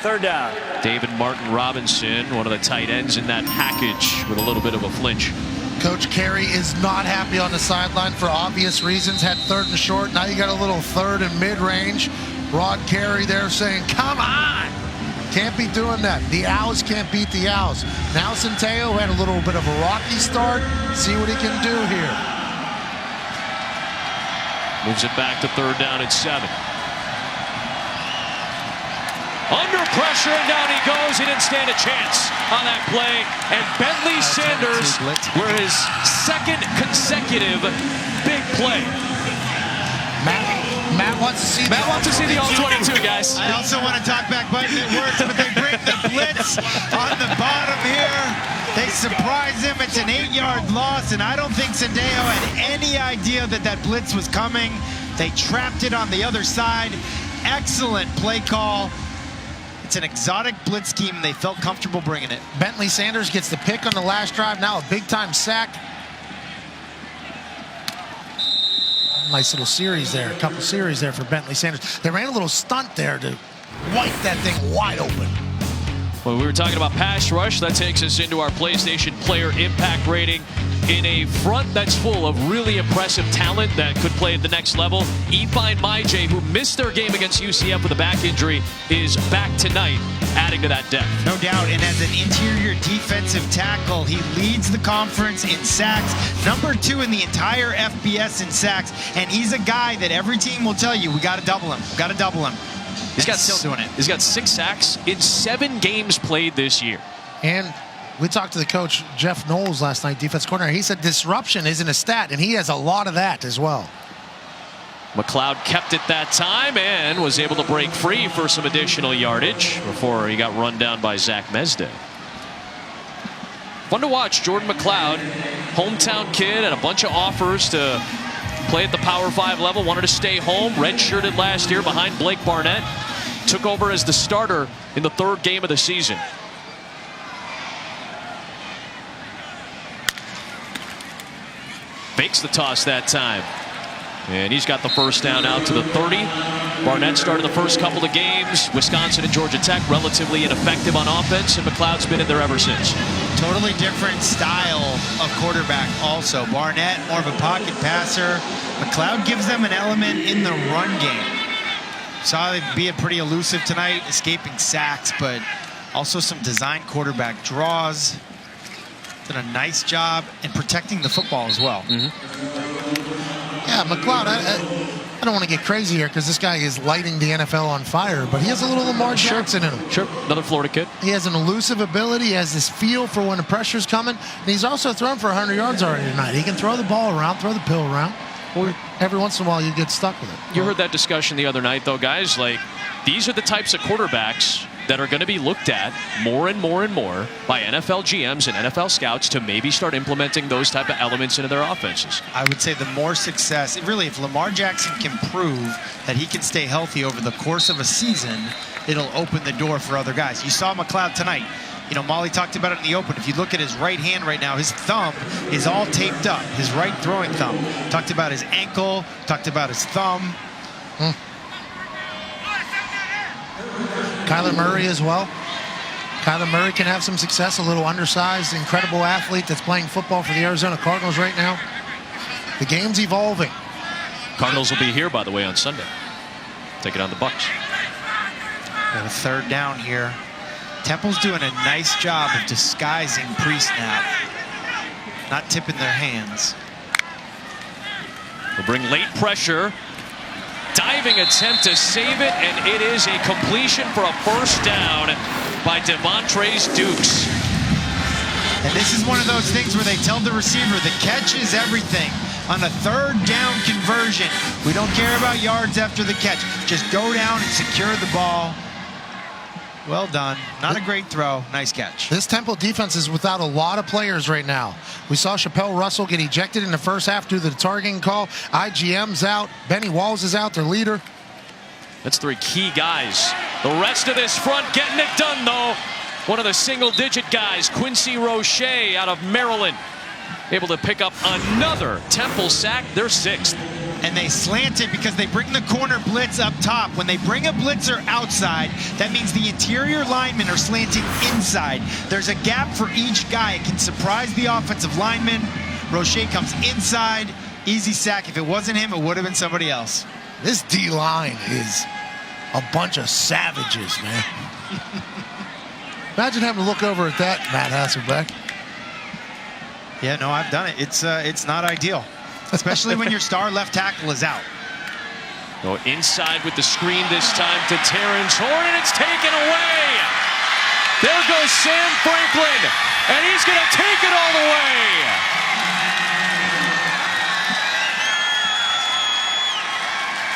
3rd down. David Martin Robinson, one of the tight ends in that package, with a little bit of a flinch. Coach Carey is not happy on the sideline for obvious reasons. Had 3rd and short. Now you got a little 3rd and mid-range. Rod Carey there saying, come on. Can't be doing that. The Owls can't beat the Owls. Now Centeio had a little bit of a rocky start. See what he can do here. Moves it back to 3rd down and 7. Under pressure, and down he goes. He didn't stand a chance on that play. And Bentley Sanders were his 2nd consecutive big play. Matt wants to see the all 22, guys. I also want to talk back button. It works, but they bring the blitz on the bottom here. They surprise him. It's an 8-yard loss, and I don't think Centeio had any idea that that blitz was coming. They trapped it on the other side. Excellent play call. It's an exotic blitz scheme. They felt comfortable bringing it. Bentley Sanders gets the pick on the last drive. Now a big-time sack. Nice little series there. A couple series there for Bentley Sanders. They ran a little stunt there to wipe that thing wide open. Well, we were talking about pass rush. That takes us into our PlayStation player impact rating. In a front that's full of really impressive talent that could play at the next level, Ifeanyi Maije, who missed their game against UCF with a back injury, is back tonight, adding to that depth. No doubt, and as an interior defensive tackle, he leads the conference in sacks, number 2 in the entire FBS in sacks, and he's a guy that every team will tell you, we got to double him, got to double him. He's still doing it. He's got 6 sacks in 7 games played this year. And we talked to the coach, Jeff Knowles, last night, defense coordinator. He said disruption isn't a stat, and he has a lot of that as well. McLeod kept it that time and was able to break free for some additional yardage before he got run down by Zach Mesday. Fun to watch. Jordan McLeod, hometown kid, and a bunch of offers to play at the Power 5 level. Wanted to stay home. Redshirted last year behind Blake Barnett. Took over as the starter in the 3rd game of the season. Fakes the toss that time. And he's got the 1st down out to the 30. Barnett started the first couple of games. Wisconsin and Georgia Tech relatively ineffective on offense, and McLeod's been in there ever since. Totally different style of quarterback also. Barnett, more of a pocket passer. McLeod gives them an element in the run game. Saw them being pretty elusive tonight, escaping sacks, but also some design quarterback draws. Did a nice job in protecting the football as well. Yeah, McLeod, I don't want to get crazy here because this guy is lighting the NFL on fire, but he has a little Lamar Jackson in him. Sure, another Florida kid. He has an elusive ability. He has this feel for when the pressure's coming. And he's also thrown for 100 yards already tonight. He can throw the ball around, throw the pill around. Or every once in a while you get stuck with it. You heard that discussion the other night, though, guys. Like, these are the types of quarterbacks that are going to be looked at more and more and more by NFL GMs and NFL scouts to maybe start implementing those type of elements into their offenses. I would say the more success, really, if Lamar Jackson can prove that he can stay healthy over the course of a season, it'll open the door for other guys. You saw McLeod tonight. You know, Molly talked about it in the open. If you look at his right hand right now, his thumb is all taped up, his right throwing thumb. Talked about his ankle, talked about his thumb. Kyler Murray as well. Kyler Murray can have some success, a little undersized, incredible athlete that's playing football for the Arizona Cardinals right now. The game's evolving. Cardinals will be here, by the way, on Sunday. Taking on the Bucs. Got a third down here. Temple's doing a nice job of disguising pre-snap, not tipping their hands. They'll bring late pressure. Diving attempt to save it, and it is a completion for a first down by Devontrae Dukes. And this is one of those things where they tell the receiver the catch is everything. On a third down conversion, we don't care about yards after the catch. Just go down and secure the ball. Well done. Not a great throw. Nice catch. This Temple defense is without a lot of players right now. We saw Chappelle Russell get ejected in the first half due to the targeting call. IGM's out. Benny Walls is out, their leader. That's three key guys. The rest of this front getting it done, though. One of the single-digit guys, Quincy Roche out of Maryland, able to pick up another Temple sack, their sixth. And they slant it because they bring the corner blitz up top. When they bring a blitzer outside, that means the interior linemen are slanting inside. There's a gap for each guy. It can surprise the offensive lineman. Roche comes inside. Easy sack. If it wasn't him, it would have been somebody else. This D-line is a bunch of savages, man. Imagine having to look over at that, Matt Hasselbeck. Yeah, no, I've done it. It's not ideal. Especially when your star left tackle is out. Go inside with the screen this time to Terrence Horn, and it's taken away. There goes Sam Franklin, and he's going to take it all the way.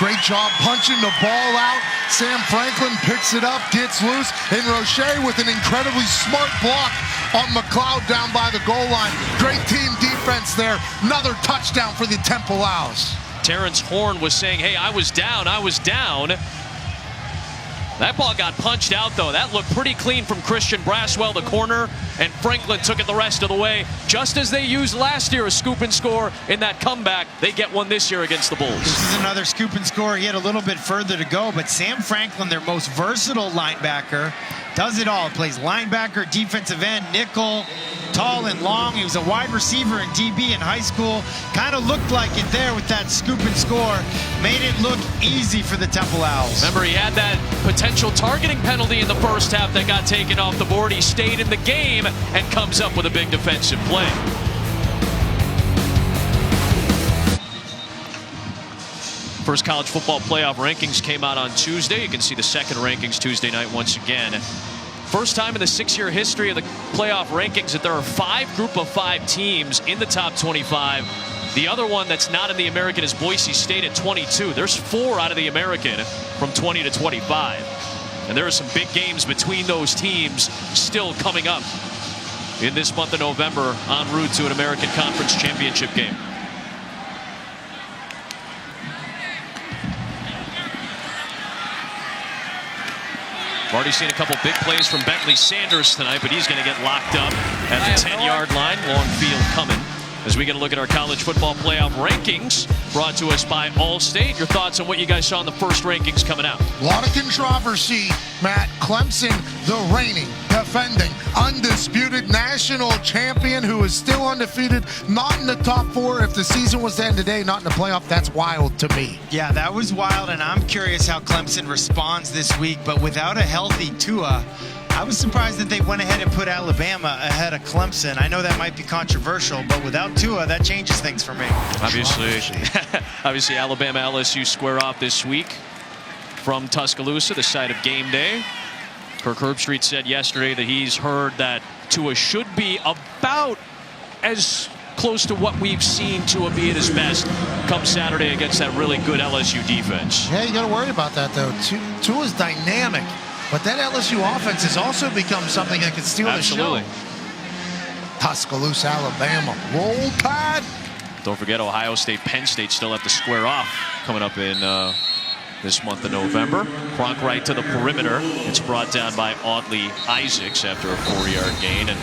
Great job punching the ball out. Sam Franklin picks it up, gets loose, and Roche with an incredibly smart block on McLeod down by the goal line. Great team defense there. Another touchdown for the Temple Owls. Terrence Horn was saying, hey, I was down. That ball got punched out, though. That looked pretty clean from Christian Braswell, the corner, and Franklin took it the rest of the way. Just as they used last year a scoop and score in that comeback, they get one this year against the Bulls. This is another scoop and score. He had a little bit further to go, but Sam Franklin, their most versatile linebacker, does it all. Plays linebacker, defensive end, nickel, tall and long. He was a wide receiver in DB in high school. Kind of looked like it there with that scoop and score. Made it look easy for the Temple Owls. Remember, he had that potential targeting penalty in the first half that got taken off the board. He stayed in the game and comes up with a big defensive play. First college football playoff rankings came out on Tuesday. You can see the second rankings Tuesday night once again. First time in the 6-year history of the playoff rankings that there are 5 group of 5 teams in the top 25. The other one that's not in the American is Boise State at 22. There's 4 out of the American from 20 to 25. And there are some big games between those teams still coming up in this month of November en route to an American Conference Championship game. We've already seen a couple big plays from Bentley Sanders tonight, but he's going to get locked up at the 10-yard line. Long field coming. As we get a look at our college football playoff rankings brought to us by Allstate. Your thoughts on what you guys saw in the first rankings coming out? A lot of controversy, Matt. Clemson, the reigning, defending, undisputed national champion who is still undefeated, not in the top 4. If the season was to end today, not in the playoff, that's wild to me. Yeah, that was wild, and I'm curious how Clemson responds this week. But without a healthy Tua, I was surprised that they went ahead and put Alabama ahead of Clemson. I know that might be controversial, but without Tua, that changes things for me. Obviously, Alabama LSU square off this week from Tuscaloosa, the site of game day. Kirk Herbstreit said yesterday that he's heard that Tua should be about as close to what we've seen Tua be at his best come Saturday against that really good LSU defense. Yeah, you got to worry about that, though. Tua's dynamic. But that LSU offense has also become something that can steal the show. Tuscaloosa, Alabama. Roll Tide. Don't forget, Ohio State, Penn State still have to square off coming up in this month of November. Cronk right to the perimeter. It's brought down by Audley Isaacs after a 4-yard gain. And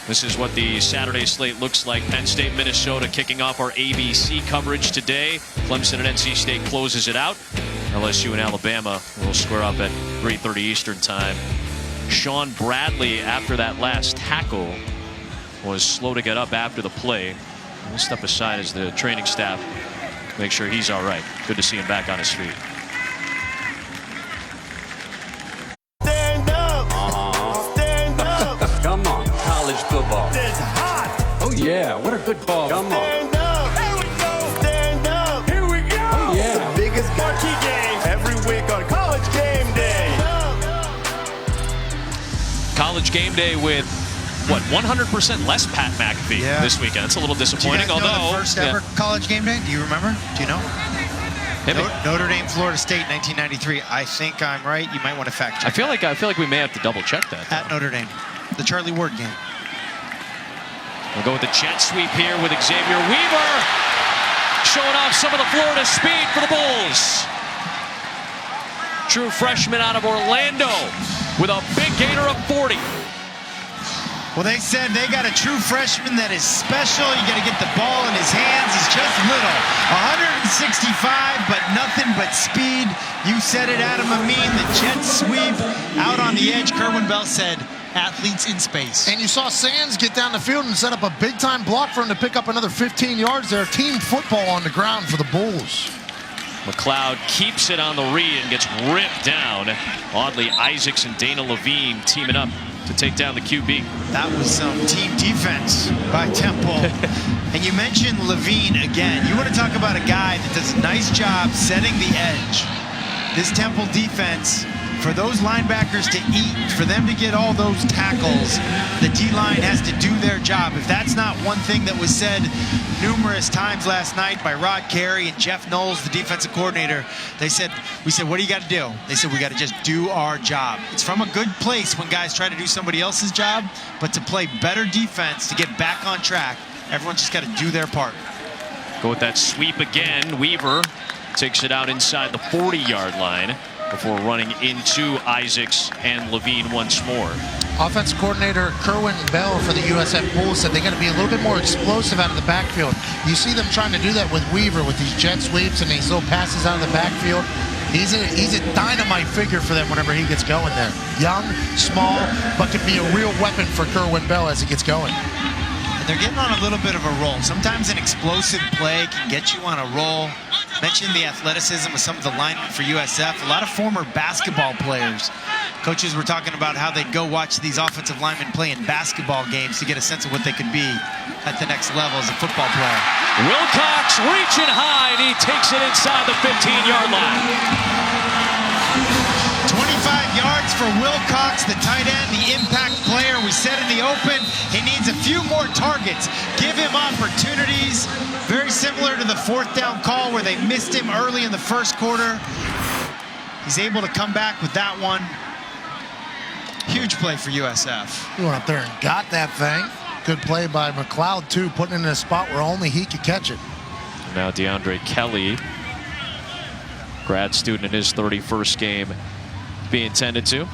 this is what the Saturday slate looks like. Penn State, Minnesota kicking off our ABC coverage today. Clemson and NC State closes it out. LSU and Alabama will square up at 3:30 Eastern time. Sean Bradley, after that last tackle, was slow to get up after the play. We'll step aside as the training staff make sure he's all right. Good to see him back on his feet. Stand up! Stand up! Come on, college football. It's hot! Oh yeah, what a good call. Come on. Stand up! Here we go! Stand up! Here we go! Oh yeah. The biggest marquee game every week on College Game Day. College Game Day with what, 100% less Pat McAfee this weekend. It's a little disappointing. Do you guys know the first ever College Game Day? Do you remember? Do you know? Notre Dame, Florida State, 1993. I think I'm right. You might want to fact check. I feel like we may have to double check that. At Notre Dame, the Charlie Ward game. We'll go with the jet sweep here with Xavier Weaver, showing off some of the Florida speed for the Bulls. True freshman out of Orlando with a big gainer of 40. Well, they said they got a true freshman that is special. You got to get the ball in his hands. He's just little. 165, but nothing but speed. You said it, Adam Amin, the jet sweep out on the edge. Kerwin Bell said, athletes in space. And you saw Sands get down the field and set up a big-time block for him to pick up another 15 yards there. Team football on the ground for the Bulls. McLeod keeps it on the read and gets ripped down. Audley Isaacs and Dana Levine teaming up to take down the QB. That was some team defense by Temple. And you mentioned Levine again. You want to talk about a guy that does a nice job setting the edge. This Temple defense, for those linebackers to eat, for them to get all those tackles, the D-line has to do their job. If that's not one thing that was said numerous times last night by Rod Carey and Jeff Knowles, the defensive coordinator, we said, what do you got to do? They said, we got to just do our job. It's from a good place when guys try to do somebody else's job, but to play better defense, to get back on track, everyone's just got to do their part. Go with that sweep again. Weaver takes it out inside the 40-yard line before running into Isaacs and Levine once more. Offensive coordinator Kerwin Bell for the USF Bulls said they got to be a little bit more explosive out of the backfield. You see them trying to do that with Weaver with these jet sweeps and these little passes out of the backfield. He's a dynamite figure for them whenever he gets going there. Young, small, but can be a real weapon for Kerwin Bell as he gets going. And they're getting on a little bit of a roll. Sometimes an explosive play can get you on a roll. Mentioned the athleticism of some of the linemen for USF. A lot of former basketball players. Coaches were talking about how they'd go watch these offensive linemen play in basketball games to get a sense of what they could be at the next level as a football player. Wilcox reaching high, and he takes it inside the 15-yard line. 25 yards for Wilcox, the tight end, the impact player. We said in the open, he needs a few more targets. Give him opportunities. Very similar to the fourth down call where they missed him early in the first quarter. He's able to come back with that one. Huge play for USF. He went up there and got that thing. Good play by McLeod, too, putting it in a spot where only he could catch it. Now DeAndre Kelly, grad student in his 31st game, being tended to.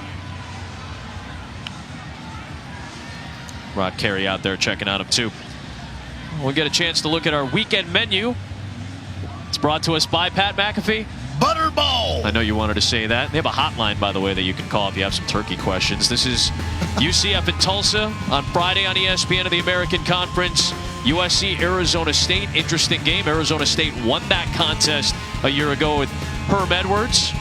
Rod Carey out there checking on him, too. We'll get a chance to look at our weekend menu. It's brought to us by Pat McAfee. Butterball! I know you wanted to say that. They have a hotline, by the way, that you can call if you have some turkey questions. This is UCF in Tulsa on Friday on ESPN of the American Conference. USC, Arizona State. Interesting game. Arizona State won that contest a year ago with Herm Edwards.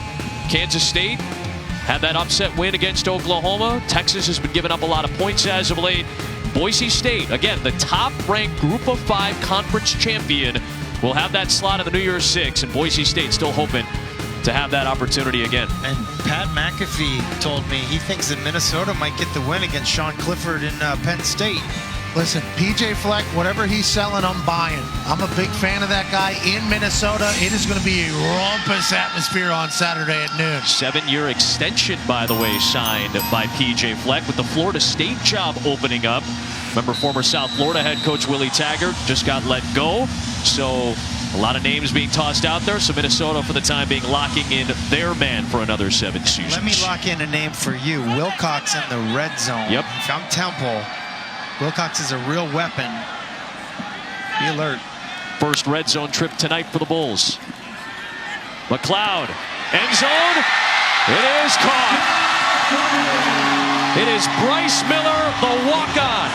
Kansas State had that upset win against Oklahoma. Texas has been giving up a lot of points as of late. Boise State, again, the top-ranked Group of 5 conference champion, will have that slot in the New Year's Six, and Boise State still hoping to have that opportunity again. And Pat McAfee told me he thinks that Minnesota might get the win against Sean Clifford in Penn State. Listen, PJ Fleck, whatever he's selling, I'm buying. I'm a big fan of that guy in Minnesota. It is going to be a rumpus atmosphere on Saturday at noon. 7-year extension, by the way, signed by PJ Fleck with the Florida State job opening up. Remember, former South Florida head coach Willie Taggart just got let go. So a lot of names being tossed out there. So Minnesota, for the time being, locking in their man for another 7 seasons. Let me lock in a name for you. Wilcox in the red zone. Yep. If I'm Temple, Wilcox is a real weapon. Be alert. First red zone trip tonight for the Bulls. McLeod, end zone. It is caught. It is Bryce Miller, the walk-on.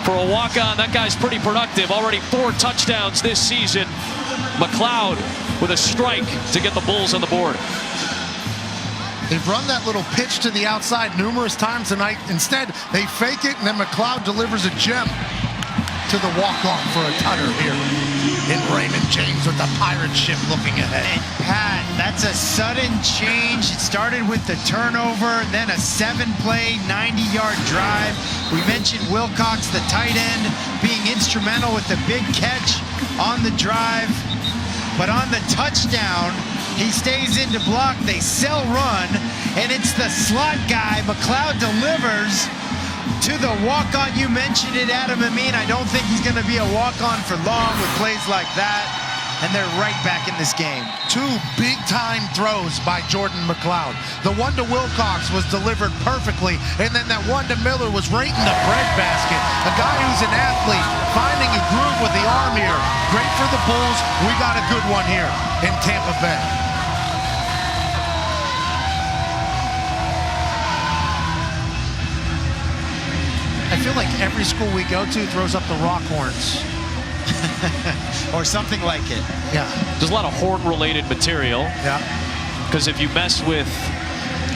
For a walk-on, that guy's pretty productive. Already 4 touchdowns this season. McLeod with a strike to get the Bulls on the board. They've run that little pitch to the outside numerous times tonight. Instead, they fake it, and then McLeod delivers a gem to the walk-on for a tutter here in Raymond James with the pirate ship looking ahead. And Pat, that's a sudden change. It started with the turnover, then a 7-play, 90-yard drive. We mentioned Wilcox, the tight end, being instrumental with the big catch on the drive. But on the touchdown, he stays in to block. They sell run, and it's the slot guy. McLeod delivers to the walk-on. You mentioned it, Adam Amin. I don't think he's going to be a walk-on for long with plays like that. And they're right back in this game. 2 big-time throws by Jordan McLeod. The one to Wilcox was delivered perfectly, and then that one to Miller was right in the breadbasket. A guy who's an athlete, finding a groove with the arm here. Great for the Bulls. We got a good one here in Tampa Bay. I feel like every school we go to throws up the rock horns. Or something like it. Yeah. There's a lot of horn-related material. Yeah. Because if you mess with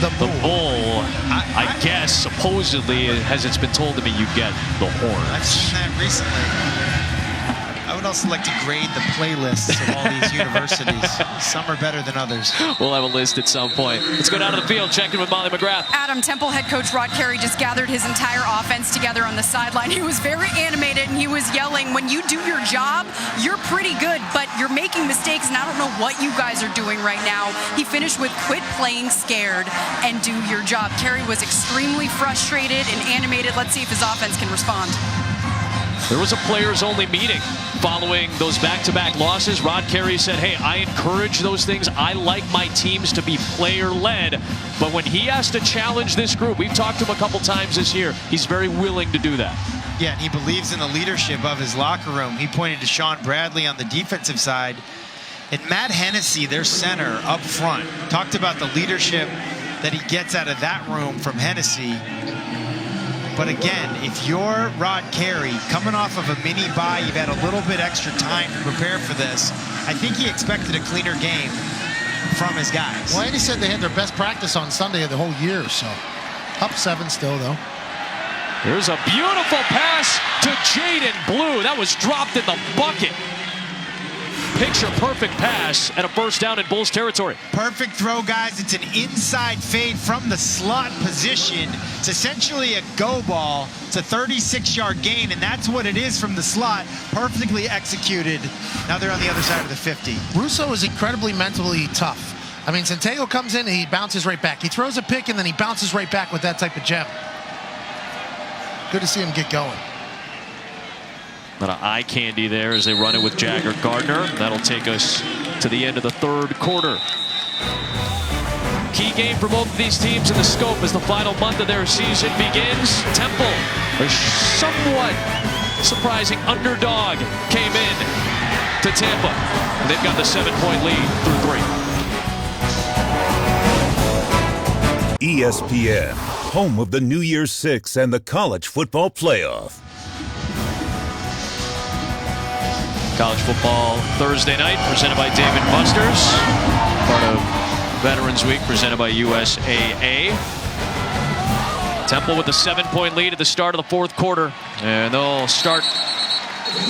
the bull, I guess, supposedly, as it's been told to me, you get the horn. I've seen that recently. I would also like to grade the playlists of all these universities. Some are better than others. We'll have a list at some point. Let's go down to the field, check in with Molly McGrath. Adam, Temple head coach Rod Carey just gathered his entire offense together on the sideline. He was very animated, and he was yelling, when you do your job, you're pretty good, but you're making mistakes, and I don't know what you guys are doing right now. He finished with quit playing scared and do your job. Carey was extremely frustrated and animated. Let's see if his offense can respond. There was a players-only meeting following those back-to-back losses. Rod Carey said, hey, I encourage those things. I like my teams to be player-led. But when he has to challenge this group, we've talked to him a couple times this year, he's very willing to do that. Yeah, and he believes in the leadership of his locker room. He pointed to Sean Bradley on the defensive side. And Matt Hennessy, their center up front, talked about the leadership that he gets out of that room from Hennessy. But again, if you're Rod Carey, coming off of a mini bye, you've had a little bit extra time to prepare for this. I think he expected a cleaner game from his guys. Well, and he said they had their best practice on Sunday of the whole year, so up 7 still, though. There's a beautiful pass to Jaden Blue. That was dropped in the bucket. Picture-perfect pass and a first down in Bulls territory. Perfect throw, guys. It's an inside fade from the slot position. It's essentially a go ball. It's a 36-yard gain, and that's what it is from the slot. Perfectly executed. Now they're on the other side of the 50. Russo is incredibly mentally tough. I mean, Santiago comes in and he bounces right back. He throws a pick, and then he bounces right back with that type of gem. Good to see him get going. A lot of eye candy there as they run it with Jagger Gardner. That'll take us to the end of the third quarter. Key game for both of these teams in the scope as the final month of their season begins. Temple, a somewhat surprising underdog, came in to Tampa. They've got the 7-point lead through 3. ESPN, home of the New Year's Six and the College Football Playoff. College football Thursday night, presented by Dave & Buster's. Part of Veterans Week, presented by USAA. Temple with a 7-point lead at the start of the fourth quarter. And they'll start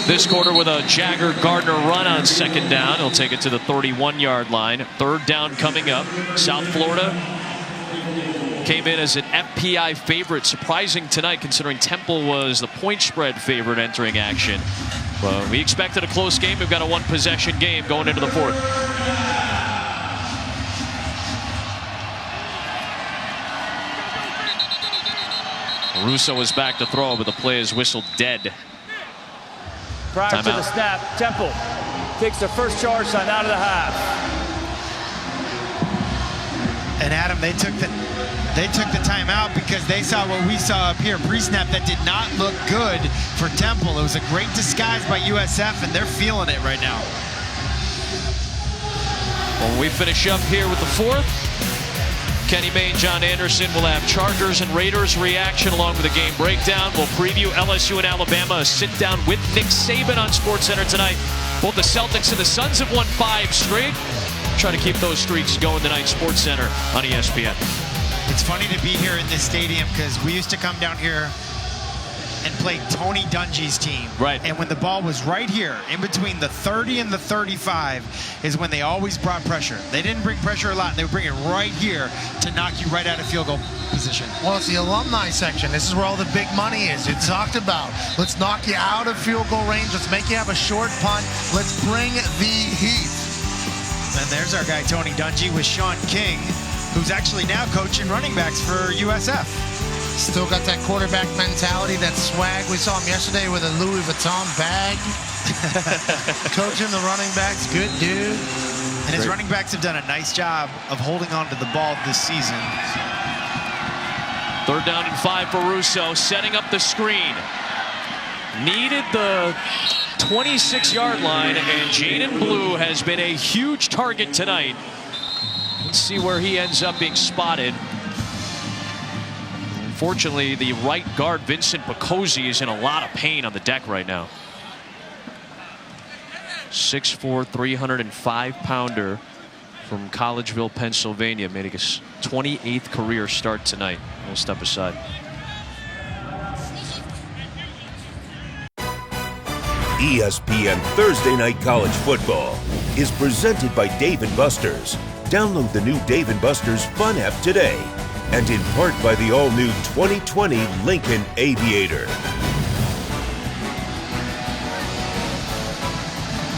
this quarter with a Jagger Gardner run on second down. He'll take it to the 31-yard line. Third down coming up. South Florida came in as an FPI favorite. Surprising tonight considering Temple was the point spread favorite entering action. Well, we expected a close game. We've got a one-possession game going into the fourth. Russo is back to throw, but the play is whistled dead. Prior to the snap, Temple takes the first charge sign out of the half. And Adam, they took the timeout because they saw what we saw up here pre-snap that did not look good for Temple. It was a great disguise by USF, and they're feeling it right now. When we finish up here with the fourth, Kenny Mayne, John Anderson will have Chargers and Raiders reaction along with a game breakdown. We'll preview LSU and Alabama, a sit-down with Nick Saban on SportsCenter tonight. Both the Celtics and the Suns have won 5 straight. Try to keep those streaks going tonight. SportsCenter on ESPN. It's funny to be here in this stadium because we used to come down here and play Tony Dungy's team. Right. And when the ball was right here, in between the 30 and the 35, is when they always brought pressure. They didn't bring pressure a lot. They would bring it right here to knock you right out of field goal position. Well, it's the alumni section. This is where all the big money is. It's talked about. Let's knock you out of field goal range. Let's make you have a short punt. Let's bring the heat. And there's our guy, Tony Dungy, with Sean King, who's actually now coaching running backs for USF. Still got that quarterback mentality, that swag. We saw him yesterday with a Louis Vuitton bag. Coaching the running backs, good dude. And his running backs have done a nice job of holding on to the ball this season. Third down and 5 for Russo, setting up the screen. Needed the 26-yard line, and Jaden Blue has been a huge target tonight. Let's see where he ends up being spotted. Unfortunately, the right guard, Vincent Picozzi, is in a lot of pain on the deck right now. 6'4", 305-pounder from Collegeville, Pennsylvania, made his 28th career start tonight. We'll step aside. ESPN Thursday Night College Football is presented by Dave & Buster's. Download the new Dave & Buster's Fun app today. And in part by the all-new 2020 Lincoln Aviator.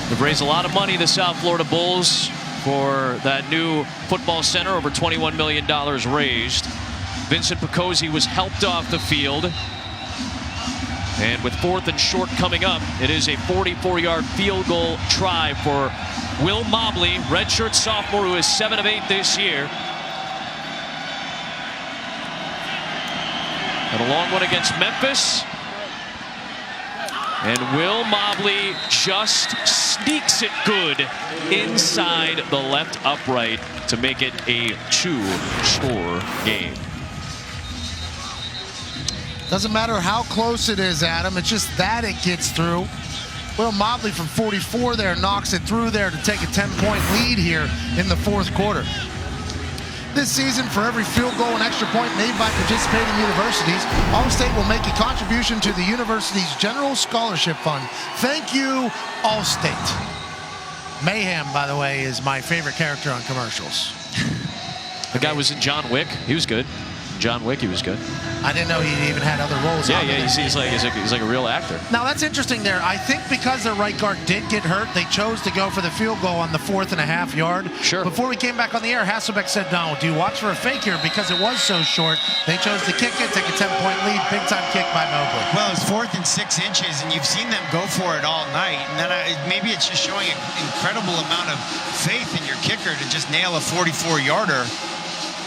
They've raised a lot of money, the South Florida Bulls, for that new football center, over $21 million raised. Vincent Picozzi was helped off the field. And with 4th and short coming up, it is a 44-yard field goal try for Will Mobley, redshirt sophomore who is 7 of 8 this year. And a long one against Memphis. And Will Mobley just sneaks it good inside the left upright to make it a 2-score game. Doesn't matter how close it is, Adam. It's just that it gets through. Will Mobley from 44 there knocks it through there to take a 10-point lead here in the 4th quarter. This season, for every field goal and extra point made by participating universities, Allstate will make a contribution to the university's General Scholarship Fund. Thank you, Allstate. Mayhem, by the way, is my favorite character on commercials. The guy was in John Wick. He was good. John Wick, he was good. I didn't know he even had other roles. Yeah, he's like a real actor. Now that's interesting there. I think because their right guard did get hurt, they chose to go for the field goal on the 4.5 yard. Sure. Before we came back on the air, Hasselbeck said, "No, do you watch for a fake here?" Because it was so short, they chose to kick it, take a 10-point lead, big-time kick by Mobley. Well, it's 4th and 6 inches, and you've seen them go for it all night. And then maybe it's just showing an incredible amount of faith in your kicker to just nail a 44-yarder.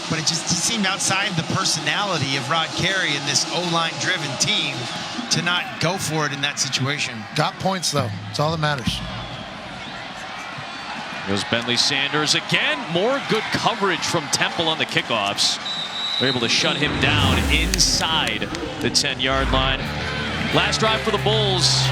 But it just seemed outside the personality of Rod Carey and this O-line driven team to not go for it in that situation. Got points, though. It's all that matters. Goes Bentley Sanders again. More good coverage from Temple on the kickoffs. They're able to shut him down inside the 10-yard line. Last drive for the Bulls.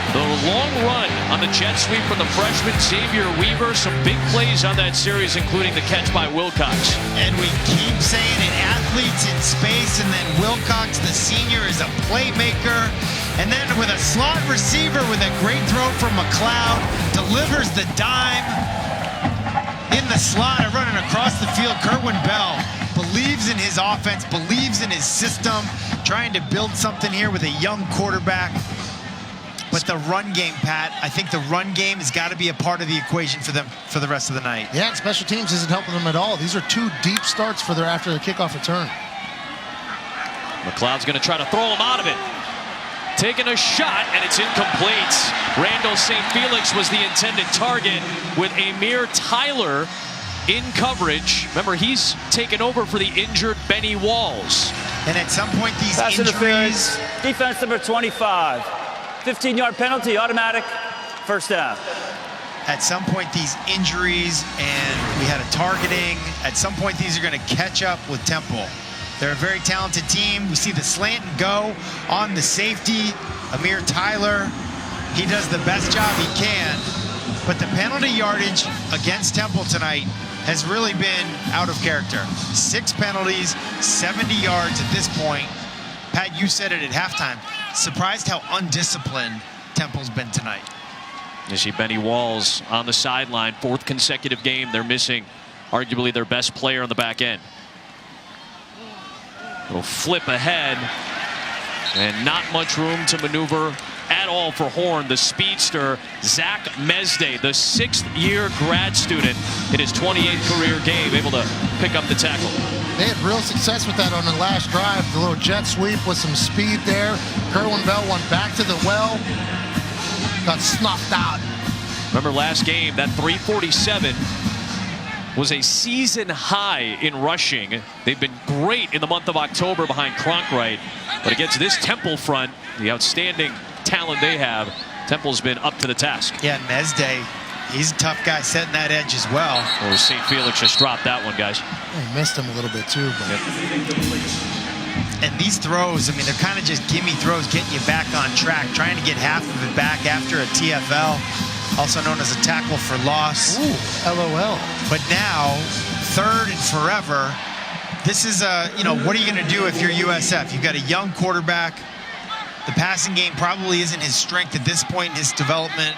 The long run on the jet sweep from the freshman Xavier Weaver. Some big plays on that series, including the catch by Wilcox. And we keep saying it, athletes in space, and then Wilcox, the senior, is a playmaker. And then with a slot receiver with a great throw from McLeod, delivers the dime in the slot and running across the field. Kerwin Bell believes in his offense, believes in his system, trying to build something here with a young quarterback. But the run game, Pat, I think the run game has got to be a part of the equation for them for the rest of the night. Yeah, and special teams isn't helping them at all. These are 2 deep starts for their after the kickoff return. McLeod's going to try to throw him out of it. Taking a shot, and it's incomplete. Randall St. Felix was the intended target with Amir Tyler in coverage. Remember, he's taken over for the injured Benny Walls. And at some point, these Pass injuries... interference. Defense number 25. 15-yard penalty, automatic, first down. At some point, these injuries, and we had a targeting. At some point, these are going to catch up with Temple. They're a very talented team. We see the slant and go on the safety. Amir Tyler, he does the best job he can. But the penalty yardage against Temple tonight has really been out of character. 6 penalties, 70 yards at this point. Pat, you said it at halftime. Surprised how undisciplined Temple's been tonight. You see Benny Walls on the sideline. 4th consecutive game they're missing arguably their best player on the back end. Little flip ahead, and not much room to maneuver at all for Horn. The speedster, Zach Mesday, the 6th-year grad student in his 28th career game, able to pick up the tackle. They had real success with that on the last drive. The little jet sweep with some speed there. Kerwin Bell went back to the well, got snuffed out. Remember last game, that 347 was a season high in rushing. They've been great in the month of October behind Cronkright. But against this Temple front, the outstanding talent they have, Temple's been up to the task. Yeah, Mesday, he's a tough guy setting that edge as well. Well, St. Felix just dropped that one, guys. He missed him a little bit too. But... And these throws, I mean, they're kind of just gimme throws, getting you back on track, trying to get half of it back after a TFL. Also known as a tackle for loss. Ooh, LOL. But now, 3rd and forever, this is what are you going to do if you're USF? You've got a young quarterback. The passing game probably isn't his strength at this point in his development.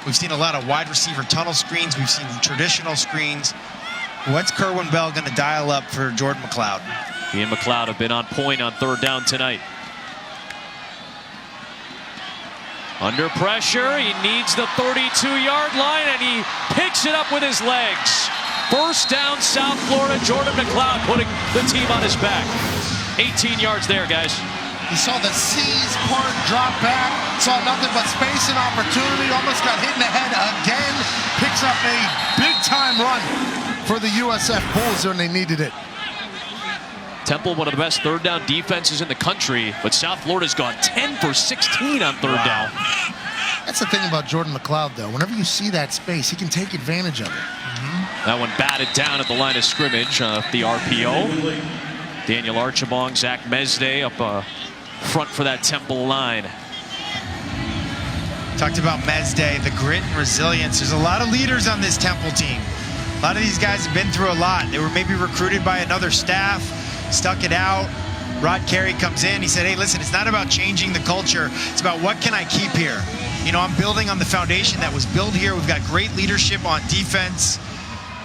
We've seen a lot of wide receiver tunnel screens. We've seen traditional screens. What's Kerwin Bell going to dial up for Jordan McLeod? He and McLeod have been on point on 3rd down tonight. Under pressure, he needs the 32-yard line, and he picks it up with his legs. First down, South Florida. Jordan McLeod putting the team on his back. 18 yards there, guys. He saw the C's part drop back, saw nothing but space and opportunity, almost got hit in the head again, picks up a big-time run for the USF Bulls when they needed it. Temple, one of the best 3rd down defenses in the country, but South Florida's gone 10 for 16 on 3rd down. That's the thing about Jordan McLeod, though. Whenever you see that space, he can take advantage of it. That one batted down at the line of scrimmage, the RPO. Daniel Archibong, Zach Mesday up front for that Temple line. Talked about Mesday, the grit and resilience. There's a lot of leaders on this Temple team. A lot of these guys have been through a lot. They were maybe recruited by another staff, stuck it out. Rod Carey comes in. He said, hey, listen, it's not about changing the culture. It's about what can I keep here? You know, I'm building on the foundation that was built here. We've got great leadership on defense.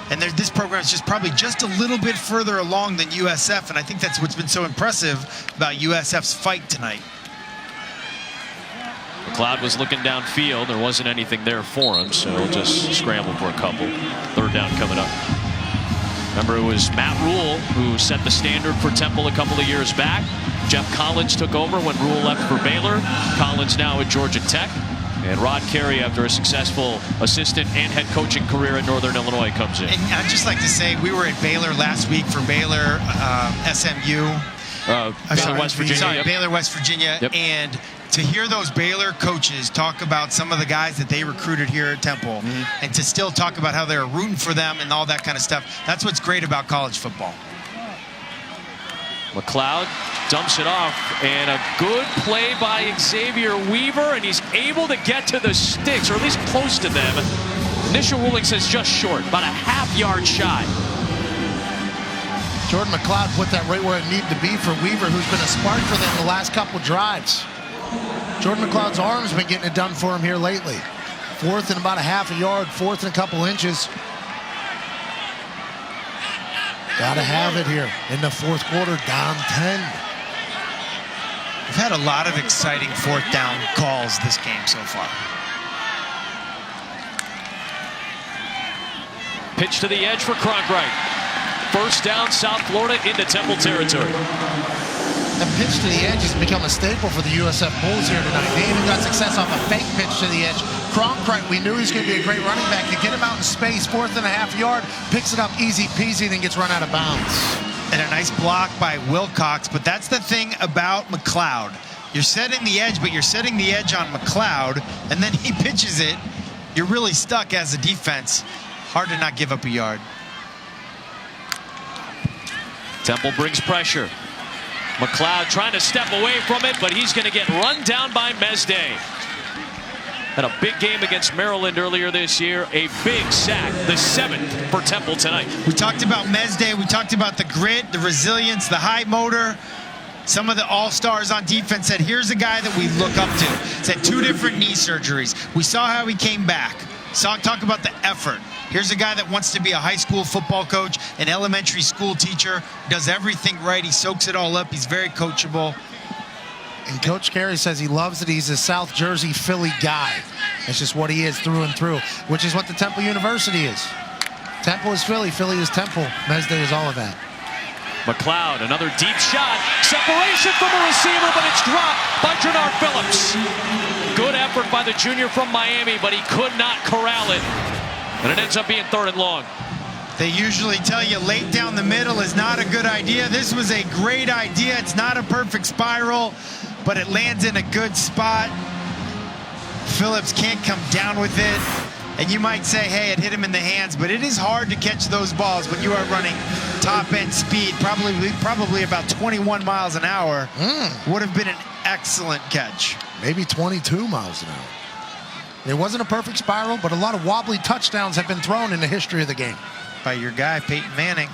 And this program is probably just a little bit further along than USF. And I think that's what's been so impressive about USF's fight tonight. McLeod was looking downfield. There wasn't anything there for him, so he'll just scramble for a couple. 3rd down coming up. Remember, it was Matt Rule who set the standard for Temple a couple of years back. Jeff Collins took over when Rule left for Baylor. Collins now at Georgia Tech. And Rod Carey, after a successful assistant and head coaching career at Northern Illinois, comes in. And I'd just like to say, we were at Baylor last week for Baylor SMU. West Virginia. Sorry, Baylor, West Virginia. Yep. And to hear those Baylor coaches talk about some of the guys that they recruited here at Temple, and to still talk about how they're rooting for them and all that kind of stuff, that's what's great about college football. McLeod dumps it off, and a good play by Xavier Weaver, and he's able to get to the sticks, or at least close to them. Initial ruling says just short, about a half-yard shy. Jordan McLeod put that right where it needed to be for Weaver, who's been a spark for them the last couple drives. Jordan McLeod's arm's been getting it done for him here lately. 4th and about a half a yard, 4th and a couple inches. Gotta have it here in the 4th quarter, down 10. We've had a lot of exciting 4th down calls this game so far. Pitch to the edge for Cronkright. First down, South Florida into Temple territory. The pitch to the edge has become a staple for the USF Bulls here tonight. They even got success off a fake pitch to the edge. Cronkright, we knew he's going to be a great running back. You get him out in space, 4th and a half yard, picks it up easy peasy, then gets run out of bounds. And a nice block by Wilcox, but that's the thing about McLeod. You're setting the edge, but you're setting the edge on McLeod, and then he pitches it. You're really stuck as a defense. Hard to not give up a yard. Temple brings pressure. McLeod trying to step away from it, but he's going to get run down by Mesday. Had a big game against Maryland earlier this year. A big sack, the 7th for Temple tonight. We talked about Mesday. We talked about the grit, the resilience, the high motor. Some of the all-stars on defense said, here's a guy that we look up to. He's had 2 different knee surgeries. We saw how he came back. Talk about the effort. Here's a guy that wants to be a high school football coach, an elementary school teacher, does everything right. He soaks it all up. He's very coachable. And Coach Carey says he loves that he's a South Jersey Philly guy. It's just what he is through and through, which is what the Temple University is. Temple is Philly, Philly is Temple. Mesday is all of that. McLeod, another deep shot. Separation from a receiver, but it's dropped by Jernard Phillips. Good effort by the junior from Miami, but he could not corral it. And it ends up being 3rd and long. They usually tell you late down the middle is not a good idea. This was a great idea. It's not a perfect spiral, but it lands in a good spot. Phillips can't come down with it. And you might say, hey, it hit him in the hands, but it is hard to catch those balls when you are running top-end speed, probably about 21 miles an hour. Would have been an excellent catch. Maybe 22 miles an hour. It wasn't a perfect spiral, but a lot of wobbly touchdowns have been thrown in the history of the game. By your guy, Peyton Manning.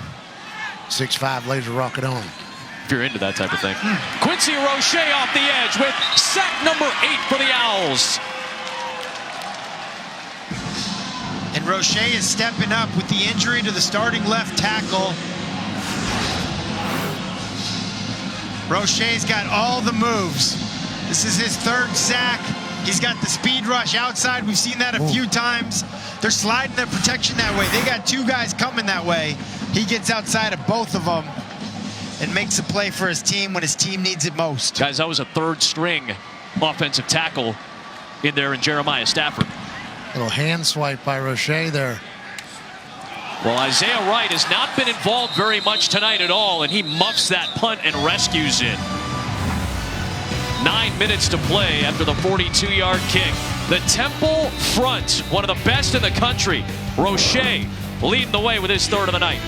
6'5", laser rocket on. If you're into that type of thing. Quincy Roche off the edge with sack number 8 for the Owls. And Roche is stepping up with the injury to the starting left tackle. Roche's got all the moves. This is his 3rd sack. He's got the speed rush outside. We've seen that a few times. They're sliding their protection that way. They got 2 guys coming that way. He gets outside of both of them and makes a play for his team when his team needs it most. Guys, that was a 3rd string offensive tackle in there in Jeremiah Stafford. Little hand swipe by Roche there. Well, Isaiah Wright has not been involved very much tonight at all, and he muffs that punt and rescues it. 9 minutes to play after the 42-yard kick. The Temple front, one of the best in the country. Roche leading the way with his 3rd of the night.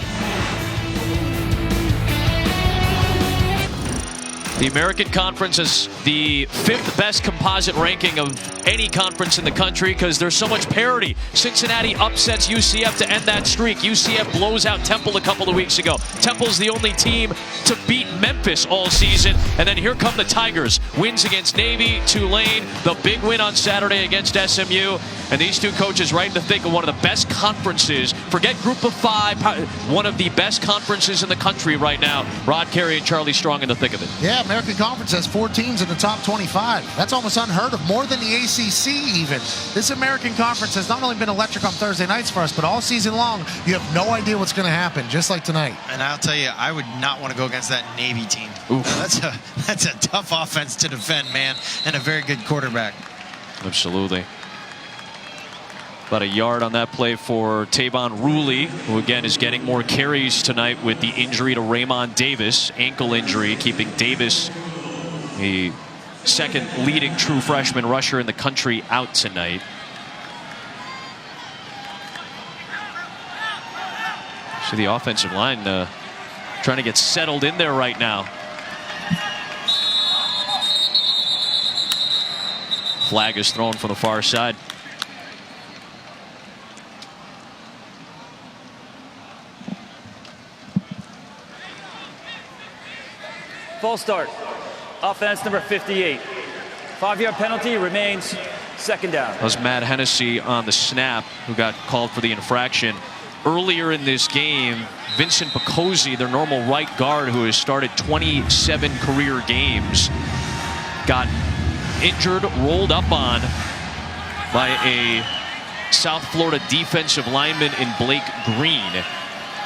The American Conference is the 5th best composite ranking of any conference in the country because there's so much parity. Cincinnati upsets UCF to end that streak. UCF blows out Temple a couple of weeks ago. Temple's the only team to beat Memphis all season. And then here come the Tigers. Wins against Navy, Tulane, the big win on Saturday against SMU. And these 2 coaches right in the thick of one of the best conferences. Forget Group of 5, one of the best conferences in the country right now. Rod Carey and Charlie Strong in the thick of it. Yeah, American Conference has 4 teams in the top 25. That's almost unheard of, more than the ACC even. This American Conference has not only been electric on Thursday nights for us, but all season long, you have no idea what's going to happen, just like tonight. And I'll tell you, I would not want to go against that Navy team. That's a tough offense to defend, man, and a very good quarterback. Absolutely. About a yard on that play for Tavon Rooley, who again is getting more carries tonight with the injury to Raymond Davis, ankle injury, keeping Davis, the 2nd leading true freshman rusher in the country, out tonight. See the offensive line trying to get settled in there right now. Flag is thrown from the far side. Full start. Offense number 58. 5-yard penalty remains second down. That was Matt Hennessy on the snap who got called for the infraction. Earlier in this game, Vincent Picozzi, their normal right guard who has started 27 career games, got injured, rolled up on by a South Florida defensive lineman in Blake Green.